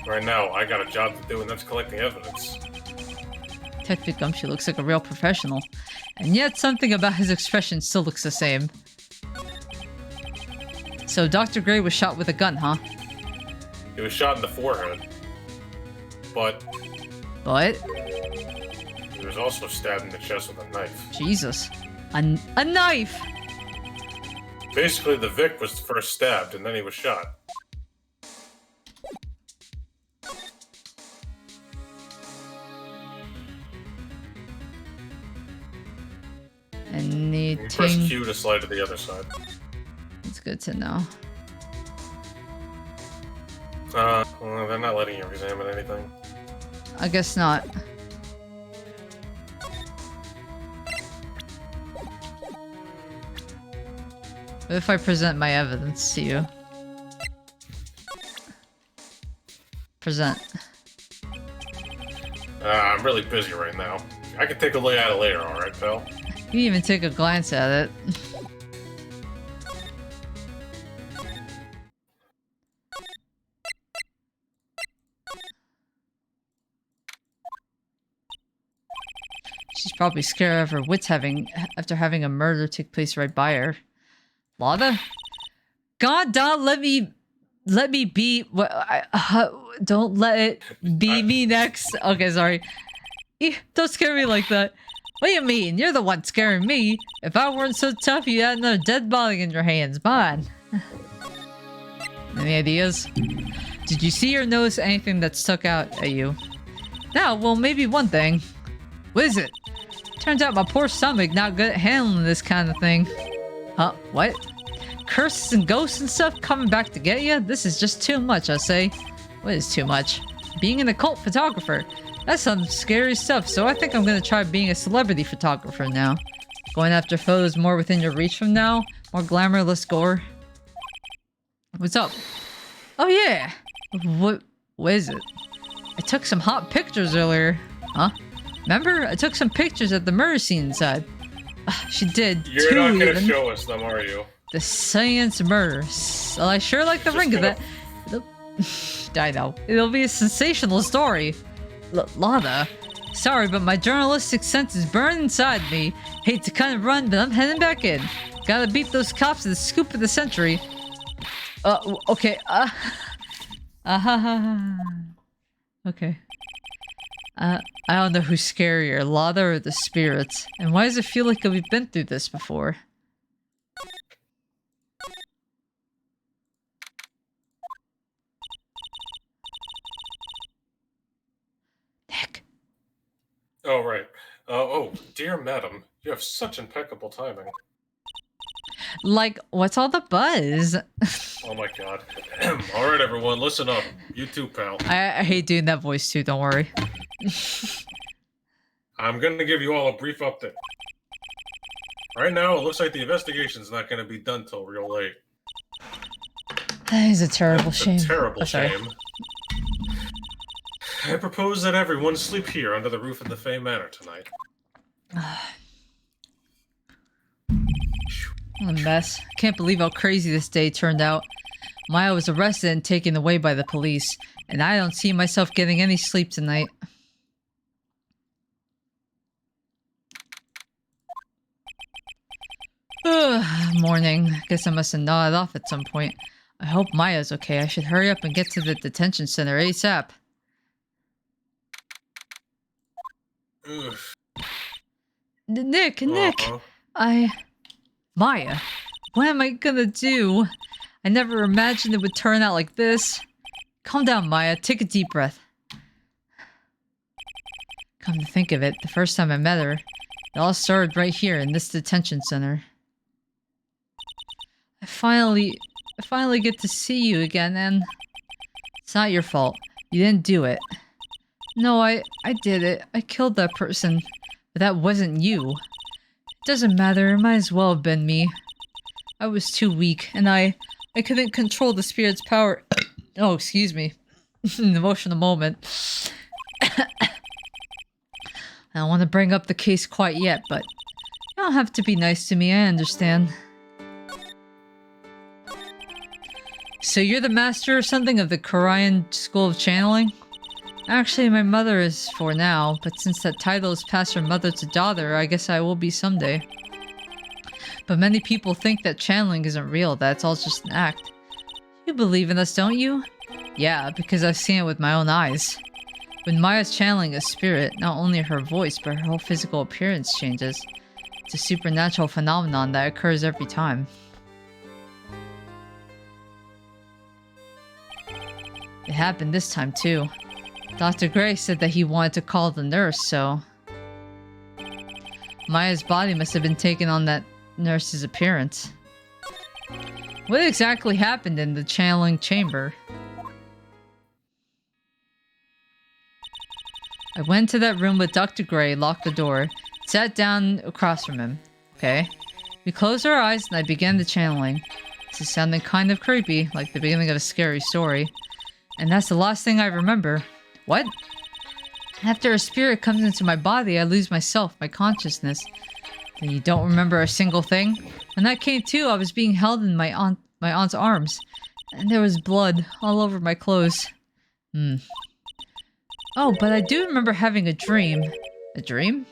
Right now, I got a job to do, and that's collecting evidence. Detective Gumshoe looks like a real professional. And yet something about his expression still looks the same. So Dr. Gray was shot with a gun, huh? He was shot in the forehead. But But he was also stabbed in the chest with a knife. Jesus, a knife. Basically, the Vic was first stabbed, and then he was shot. Anything? Press Q to slide to the other side. It's good to know. Well, they're not letting you examine anything. I guess not. What if I present my evidence to you? Present. I'm really busy right now. I can take a look at it later, alright, pal? You can even take a glance at it. She's probably scared of her wits after having a murder take place right by her. Lada? God, don't let me be. Don't let it be me next. Okay, sorry. Don't scare me like that. What do you mean? You're the one scaring me. If I weren't so tough, you had another dead body in your hands. Man. Any ideas? Did you see or notice anything that stuck out at you? No, well, maybe one thing. What is it? Turns out my poor stomach not good at handling this kind of thing. Huh? What? Curses and ghosts and stuff coming back to get you? This is just too much, I say. What is too much? Being an occult photographer. That's some scary stuff, so I think I'm gonna try being a celebrity photographer now. Going after photos more within your reach from now? More glamour, less gore? What's up? Oh yeah! What is it? I took some hot pictures earlier. Huh? Remember? I took some pictures at the murder scene inside. She did. You're not gonna show us them, are you? The Science Murder. Well, I sure like the ring of that. I know. It'll be a sensational story. Lada. Sorry, but my journalistic sense is burned inside me. Hate to kind of run, but I'm heading back in. Gotta beat those cops to the scoop of the century. Okay. Okay. I don't know who's scarier, Lada or the spirits. And why does it feel like we've been through this before? Nick. Oh, right. Oh, dear madam, you have such impeccable timing. Like, what's all the buzz? Oh my god. Alright, everyone, listen up. You too, pal. I hate doing that voice too, don't worry. I'm gonna give you all a brief update. Right now, it looks like the investigation's not gonna be done till real late. That is a terrible shame. A terrible sorry. shame. I propose that everyone sleep here under the roof of the Fey Manor tonight. What a mess. Can't believe how crazy this day turned out. Maya was arrested and taken away by the police, and I don't see myself getting any sleep tonight. Morning. Guess I must have nodded off at some point. I hope Maya's okay. I should hurry up and get to the detention center ASAP. Oof. Nick! Uh-huh. Maya, what am I gonna do? I never imagined it would turn out like this. Calm down, Maya. Take a deep breath. Come to think of it, the first time I met her, it all started right here in this detention center. I finally get to see you again, and it's not your fault. You didn't do it. No, I did it. I killed that person, but that wasn't you. It doesn't matter. It might as well have been me. I was too weak, and I couldn't control the spirit's power. Oh, excuse me. An emotional moment. I don't want to bring up the case quite yet, but you don't have to be nice to me. I understand. So you're the master or something of the Korean School of Channeling? Actually, my mother is for now, but since that title is passed from mother to daughter, I guess I will be someday. But many people think that channeling isn't real, that it's all just an act. You believe in us, don't you? Yeah, because I've seen it with my own eyes. When Maya's channeling a spirit, not only her voice, but her whole physical appearance changes. It's a supernatural phenomenon that occurs every time. It happened this time too. Dr. Gray said that he wanted to call the nurse, so... Maya's body must have been taken on that nurse's appearance. What exactly happened in the channeling chamber? I went to that room with Dr. Gray, locked the door, sat down across from him. Okay. We closed our eyes and I began the channeling. This is sounding kind of creepy, like the beginning of a scary story. And that's the last thing I remember. What? After a spirit comes into my body, I lose myself, my consciousness. Then you don't remember a single thing? When that came to, I was being held in my aunt's arms. And there was blood all over my clothes. Oh, but I do remember having a dream. A dream?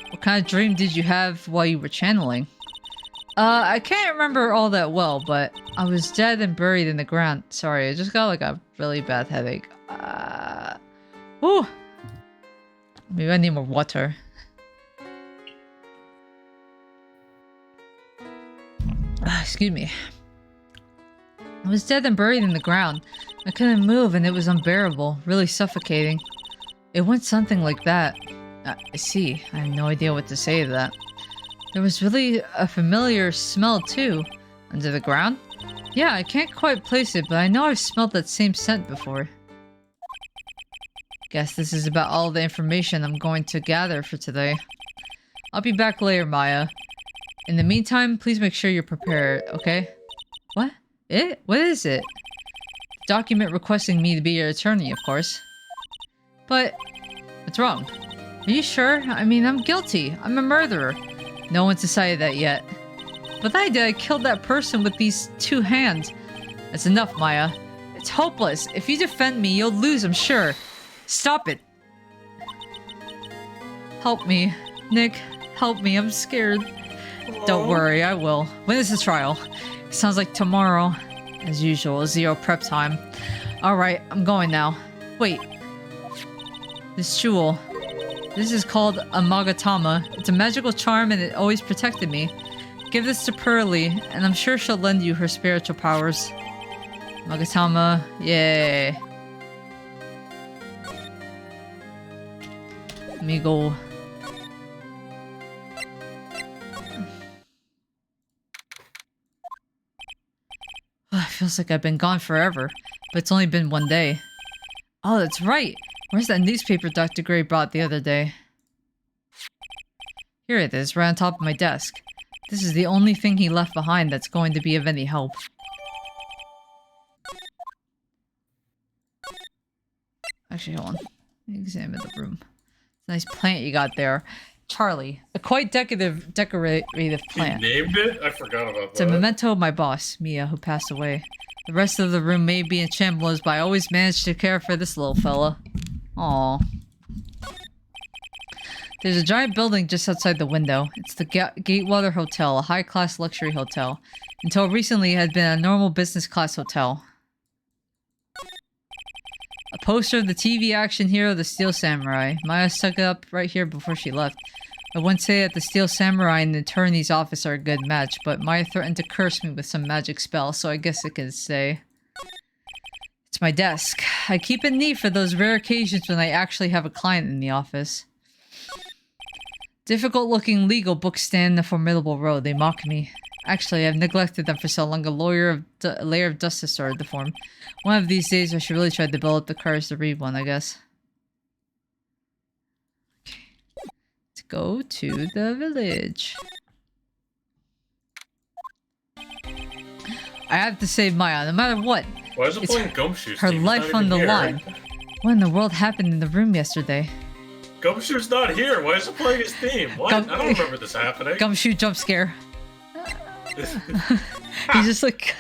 What kind of dream did you have while you were channeling? I can't remember all that well, but I was dead and buried in the ground. Sorry, I just got like a really bad headache. Ooh. Maybe I need more water. Excuse me. I was dead and buried in the ground. I couldn't move and it was unbearable, really suffocating. It went something like that. I see. I have no idea what to say to that. There was really a familiar smell too. Under the ground? Yeah, I can't quite place it, but I know I've smelled that same scent before. Guess this is about all the information I'm going to gather for today. I'll be back later, Maya. In the meantime, please make sure you're prepared, okay? What? What is it? Document requesting me to be your attorney, of course. But... what's wrong? Are you sure? I mean, I'm guilty. I'm a murderer. No one's decided that yet. But I killed that person with these 2 hands. That's enough, Maya. It's hopeless. If you defend me, you'll lose, I'm sure. Stop it. Help me. Nick, help me. I'm scared. Hello? Don't worry, I will. When is the trial? It sounds like tomorrow. As usual, 0 prep time. Alright, I'm going now. Wait. This jewel. This is called a Magatama. It's a magical charm and it always protected me. Give this to Pearly, and I'm sure she'll lend you her spiritual powers. Magatama, yay. Let me go. It feels like I've been gone forever, but it's only been 1 day. Oh, that's right! Where's that newspaper Dr. Gray brought the other day? Here it is, right on top of my desk. This is the only thing he left behind that's going to be of any help. Actually, hold on. Let me examine the room. It's a nice plant you got there. Charlie. A quite decorative plant. You named it? I forgot about that. It's a memento of my boss, Mia, who passed away. The rest of the room may be in shambles, but I always managed to care for this little fella. Aww. There's a giant building just outside the window. It's the Gatewater Hotel, a high-class luxury hotel. Until recently, it had been a normal business-class hotel. A poster of the TV action hero, the Steel Samurai. Maya stuck it up right here before she left. I wouldn't say that the Steel Samurai and the attorney's office are a good match, but Maya threatened to curse me with some magic spell, so I guess I could say. It's my desk. I keep it neat for those rare occasions when I actually have a client in the office. Difficult-looking legal books stand in a formidable row. They mock me. Actually, I've neglected them for so long a layer of dust has started to form. One of these days, I should really try to build up the courage to read one, I guess. Okay. Let's go to the village. I have to save Maya, no matter what. Why is it playing Gumshoe's her theme? He's life not on even the here. line. What in the world happened in the room yesterday? Gumshoe's not here. Why is it playing his theme? What? I don't remember this happening. Gumshoe jump scare. He's just like...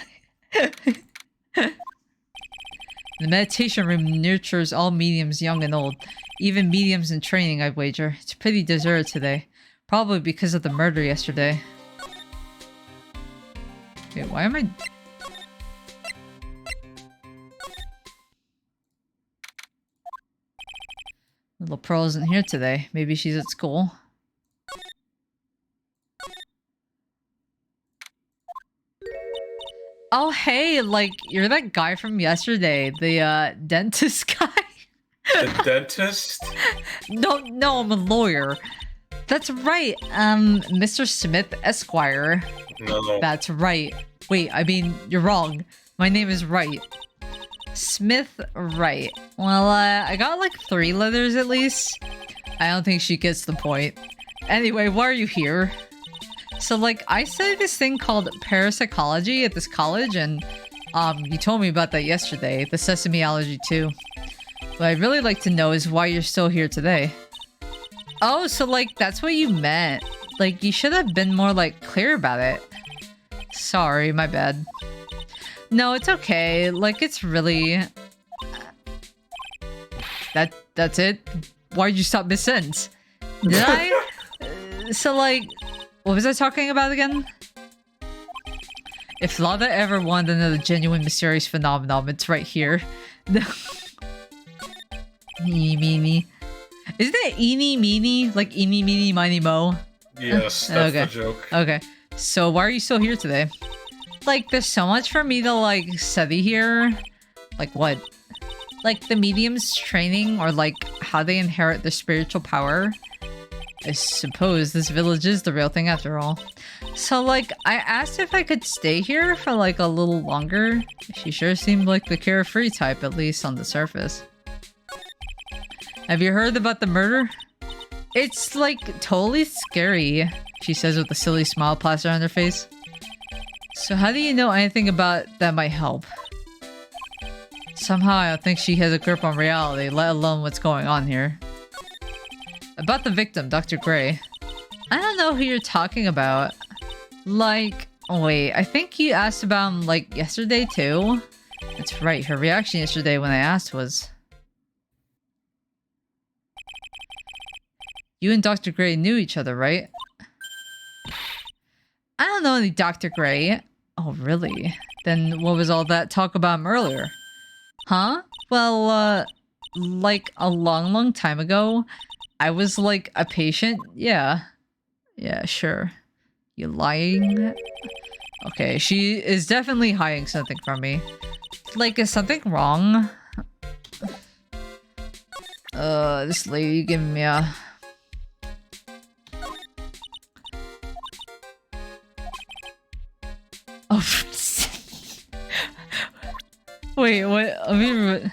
The meditation room nurtures all mediums, young and old. Even mediums in training, I wager. It's pretty deserted today. Probably because of the murder yesterday. Wait, why am I... Little Pearl isn't here today. Maybe she's at school. Oh, hey, like, you're that guy from yesterday. The, dentist guy? The dentist? No, I'm a lawyer. That's right, Mr. Smith Esquire. No. That's right. Wait, I mean, you're wrong. My name is Wright. Smith Wright. Well, I got like 3 letters at least. I don't think she gets the point. Anyway, why are you here? So, like, I studied this thing called parapsychology at this college, and, you told me about that yesterday, the sesame allergy too. What I'd really like to know is why you're still here today. Oh, so, like, that's what you meant. Like, you should have been more, like, clear about it. Sorry, my bad. No, it's okay. Like, it's really... That's it? Why'd you stop mid-sentence? Did I? So, like... What was I talking about again? If Lava ever wanted another genuine mysterious phenomenon, it's right here. Eeny meeny. Isn't it eeny meeny? Like eeny meeny miny mo? Yes, that's okay. the joke. Okay. So why are you still here today? Like, there's so much for me to, like, study here. Like, what? Like, the medium's training, or, like, how they inherit their spiritual power? I suppose this village is the real thing after all. So, like, I asked if I could stay here for, like, a little longer. She sure seemed like the carefree type, at least on the surface. Have you heard about the murder? It's, like, totally scary, she says with a silly smile plastered on her face. So how do you know anything about that might help? Somehow I don't think she has a grip on reality, let alone what's going on here. About the victim, Dr. Gray. I don't know who you're talking about. Like, wait, I think you asked about him, like, yesterday too? That's right, her reaction yesterday when I asked was... You and Dr. Gray knew each other, right? I don't know any Dr. Gray. Oh, really? Then what was all that talk about him earlier? Huh? Well, like a long time ago, I was like a patient. Yeah. Yeah, sure. You lying? Okay, she is definitely hiding something from me. Like, is something wrong? This lady giving me a... Oh, wait, what? I mean,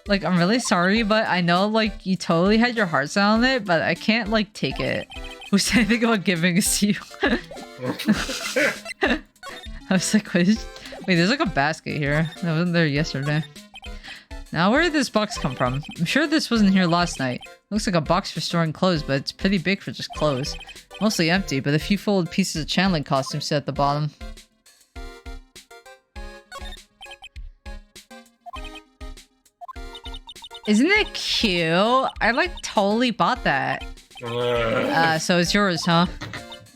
like, I'm really sorry, but I know, like, you totally had your heart set on it, but I can't, like, take it. Who said anything about giving this to you? I was like, wait, there's like a basket here. That wasn't there yesterday. Now, where did this box come from? I'm sure this wasn't here last night. Looks like a box for storing clothes, but it's pretty big for just clothes. Mostly empty, but a few folded pieces of channeling costumes sit at the bottom. Isn't it cute? I like totally bought that. So it's yours, huh?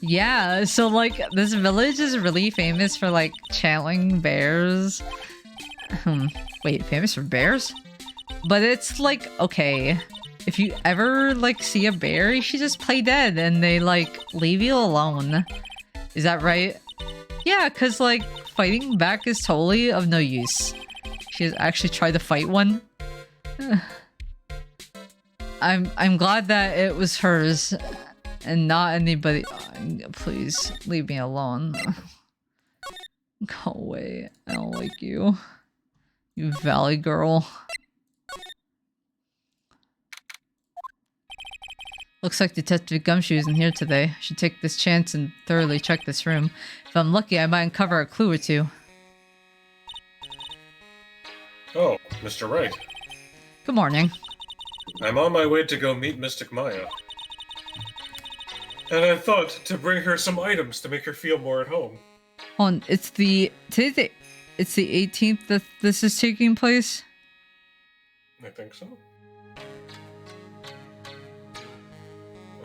Yeah, so like this village is really famous for like channeling bears. Wait, famous for bears? But it's like, okay, if you ever like see a bear, you should just play dead and they like leave you alone. Is that right? Yeah, cause like fighting back is totally of no use. She has actually tried to fight one. I'm glad that it was hers and not anybody. Please leave me alone. Go away. I don't like you. You valley girl. Looks like Detective Gumshoe isn't here today. I should take this chance and thoroughly check this room. If I'm lucky, I might uncover a clue or two. Oh, Mr. Wright. Good morning. I'm on my way to go meet Mystic Maya. And I thought to bring her some items to make her feel more at home. Hold on, it's the 18th that this is taking place? I think so.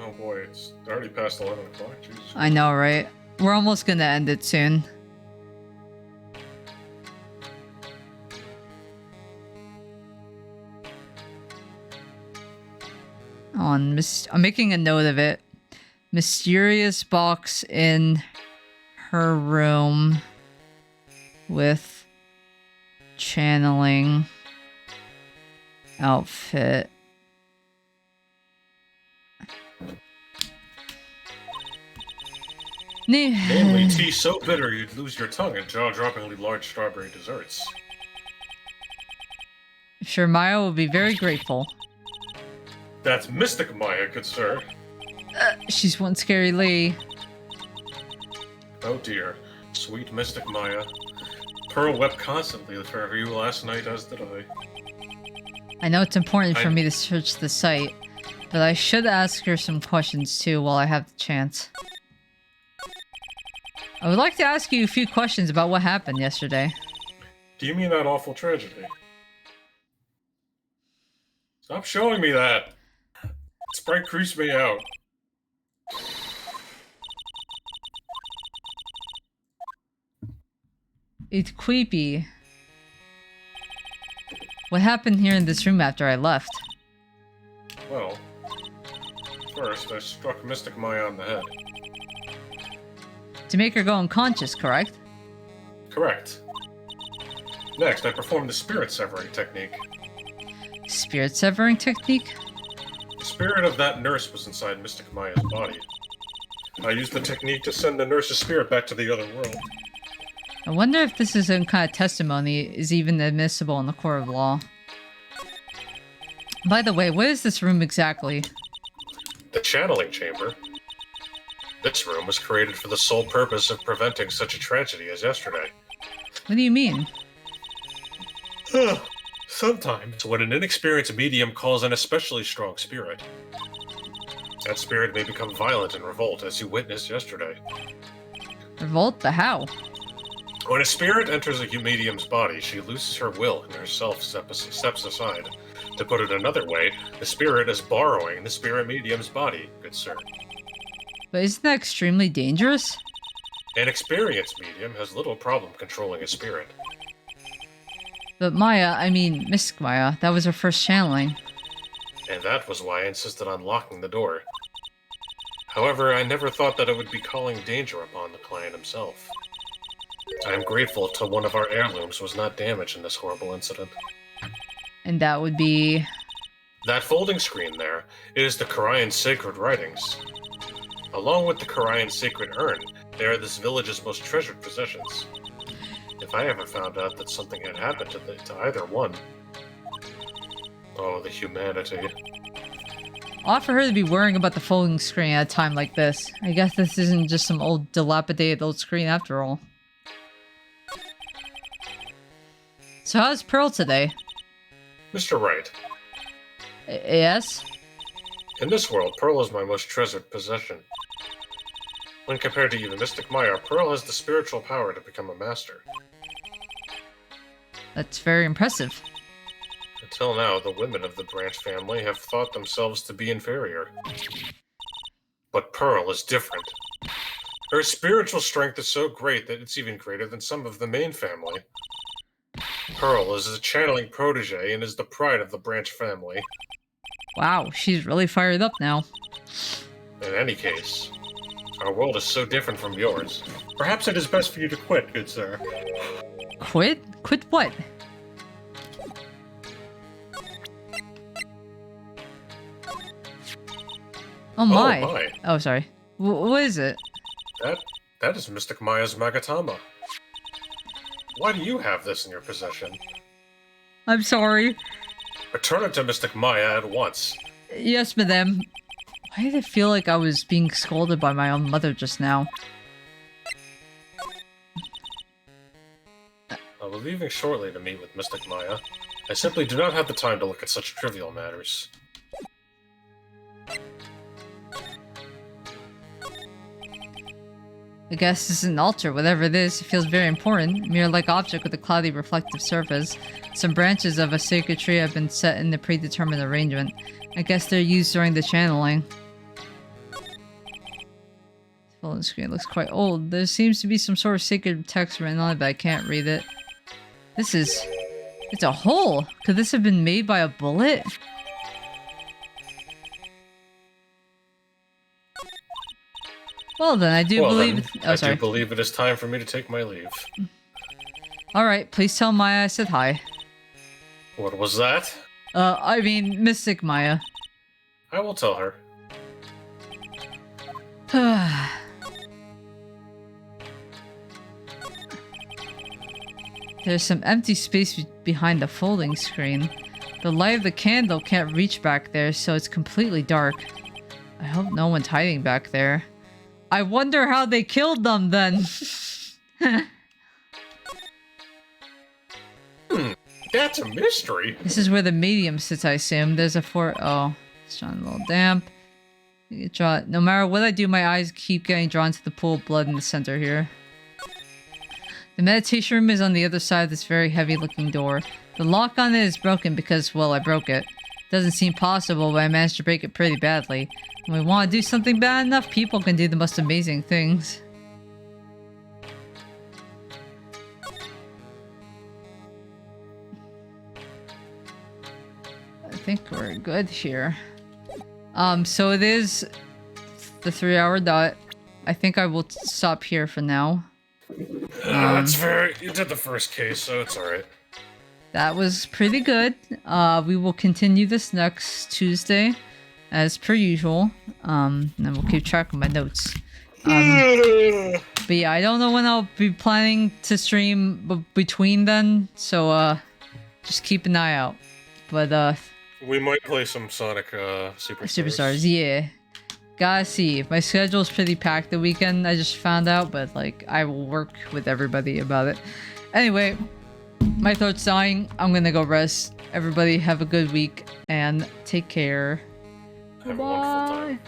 Oh boy, it's already past 11 o'clock. Jesus. I know, right? We're almost gonna end it soon. I'm making a note of it. Mysterious box in her room with channeling outfit. Namely, tea so bitter you'd lose your tongue and jaw-droppingly large strawberry desserts. Sure, Maya will be very grateful. That's Mystic Maya, good sir. She's one scary lady. Oh dear. Sweet Mystic Maya. Pearl wept constantly for you last night, as did I. I know it's important for me to search the site, but I should ask her some questions too while I have the chance. I would like to ask you a few questions about what happened yesterday. Do you mean that awful tragedy? Stop showing me that! Sprite creeps me out. It's creepy. What happened here in this room after I left? Well, first I struck Mystic Maya on the head. To make her go unconscious, correct? Correct. Next, I performed the spirit severing technique. Spirit severing technique? The spirit of that nurse was inside Mystic Maya's body. I used the technique to send the nurse's spirit back to the other world. I wonder if this is some kind of testimony is even admissible in the court of law. By the way, what is this room exactly? The channeling chamber. This room was created for the sole purpose of preventing such a tragedy as yesterday. What do you mean? Sometimes, when an inexperienced medium calls in a especially strong spirit, that spirit may become violent and revolt, as you witnessed yesterday. Revolt? The how? When a spirit enters a medium's body, she loses her will and herself steps aside. To put it another way, the spirit is borrowing the spirit medium's body, good sir. But isn't that extremely dangerous? An experienced medium has little problem controlling a spirit. But Maya, I mean Mystic Maya, that was her first channeling. And that was why I insisted on locking the door. However, I never thought that it would be calling danger upon the client himself. I am grateful to one of our heirlooms was not damaged in this horrible incident. And that would be... That folding screen there, it is the Karayan sacred writings. Along with the Karayan sacred urn, they are this village's most treasured possessions. If I ever found out that something had happened to either one... Oh, the humanity. Odd for her to be worrying about the folding screen at a time like this. I guess this isn't just some old dilapidated old screen after all. So how's Pearl today? Mr. Wright. Yes? In this world, Pearl is my most treasured possession. When compared to even Mystic Maya, Pearl has the spiritual power to become a master. That's very impressive. Until now, the women of the Branch family have thought themselves to be inferior. But Pearl is different. Her spiritual strength is so great that it's even greater than some of the main family. Pearl is a channeling protege and is the pride of the Branch family. Wow, she's really fired up now. In any case, our world is so different from yours. Perhaps it is best for you to quit, good sir. Quit? Quit what? Oh my. Oh my. Oh, sorry. What is it? That is Mystic Maya's Magatama. Why do you have this in your possession? I'm sorry. Return it to Mystic Maya at once. Yes, madame. Why did it feel like I was being scolded by my own mother just now? I'll be leaving shortly to meet with Mystic Maya. I simply do not have the time to look at such trivial matters. I guess this is an altar, whatever it is. It feels very important. Mirror-like object with a cloudy reflective surface. Some branches of a sacred tree have been set in the predetermined arrangement. I guess they're used during the channeling. Full screen looks quite old. There seems to be some sort of sacred text written on it, but I can't read it. This is... It's a hole! Could this have been made by a bullet? Well then, I do believe... I do believe it is time for me to take my leave. Alright, please tell Maya I said hi. What was that? I mean, Mystic Maya. I will tell her. There's some empty space behind the folding screen. The light of the candle can't reach back there, so it's completely dark. I hope no one's hiding back there. I wonder how they killed them then. That's a mystery. This is where the medium sits, I assume. There's a oh, it's drawn a little damp. No matter what I do, my eyes keep getting drawn to the pool of blood in the center here. The meditation room is on the other side of this very heavy looking door. The lock on it is broken because, well, I broke it. Doesn't seem possible, but I managed to break it pretty badly. When we want to do something bad enough, people can do the most amazing things. I think we're good here. So it is the 3-hour dot. I think I will stop here for now. That's very... You did the first case, so it's alright. That was pretty good. We will continue this next Tuesday, as per usual. And we'll keep track of my notes. But yeah, I don't know when I'll be planning to stream between then, so just keep an eye out. But we might play some Sonic Superstars, yeah. Gotta see. My schedule's pretty packed the weekend, I just found out, but like I will work with everybody about it. Anyway, my throat's dying. I'm gonna go rest. Everybody have a good week and take care. Have a wonderful time.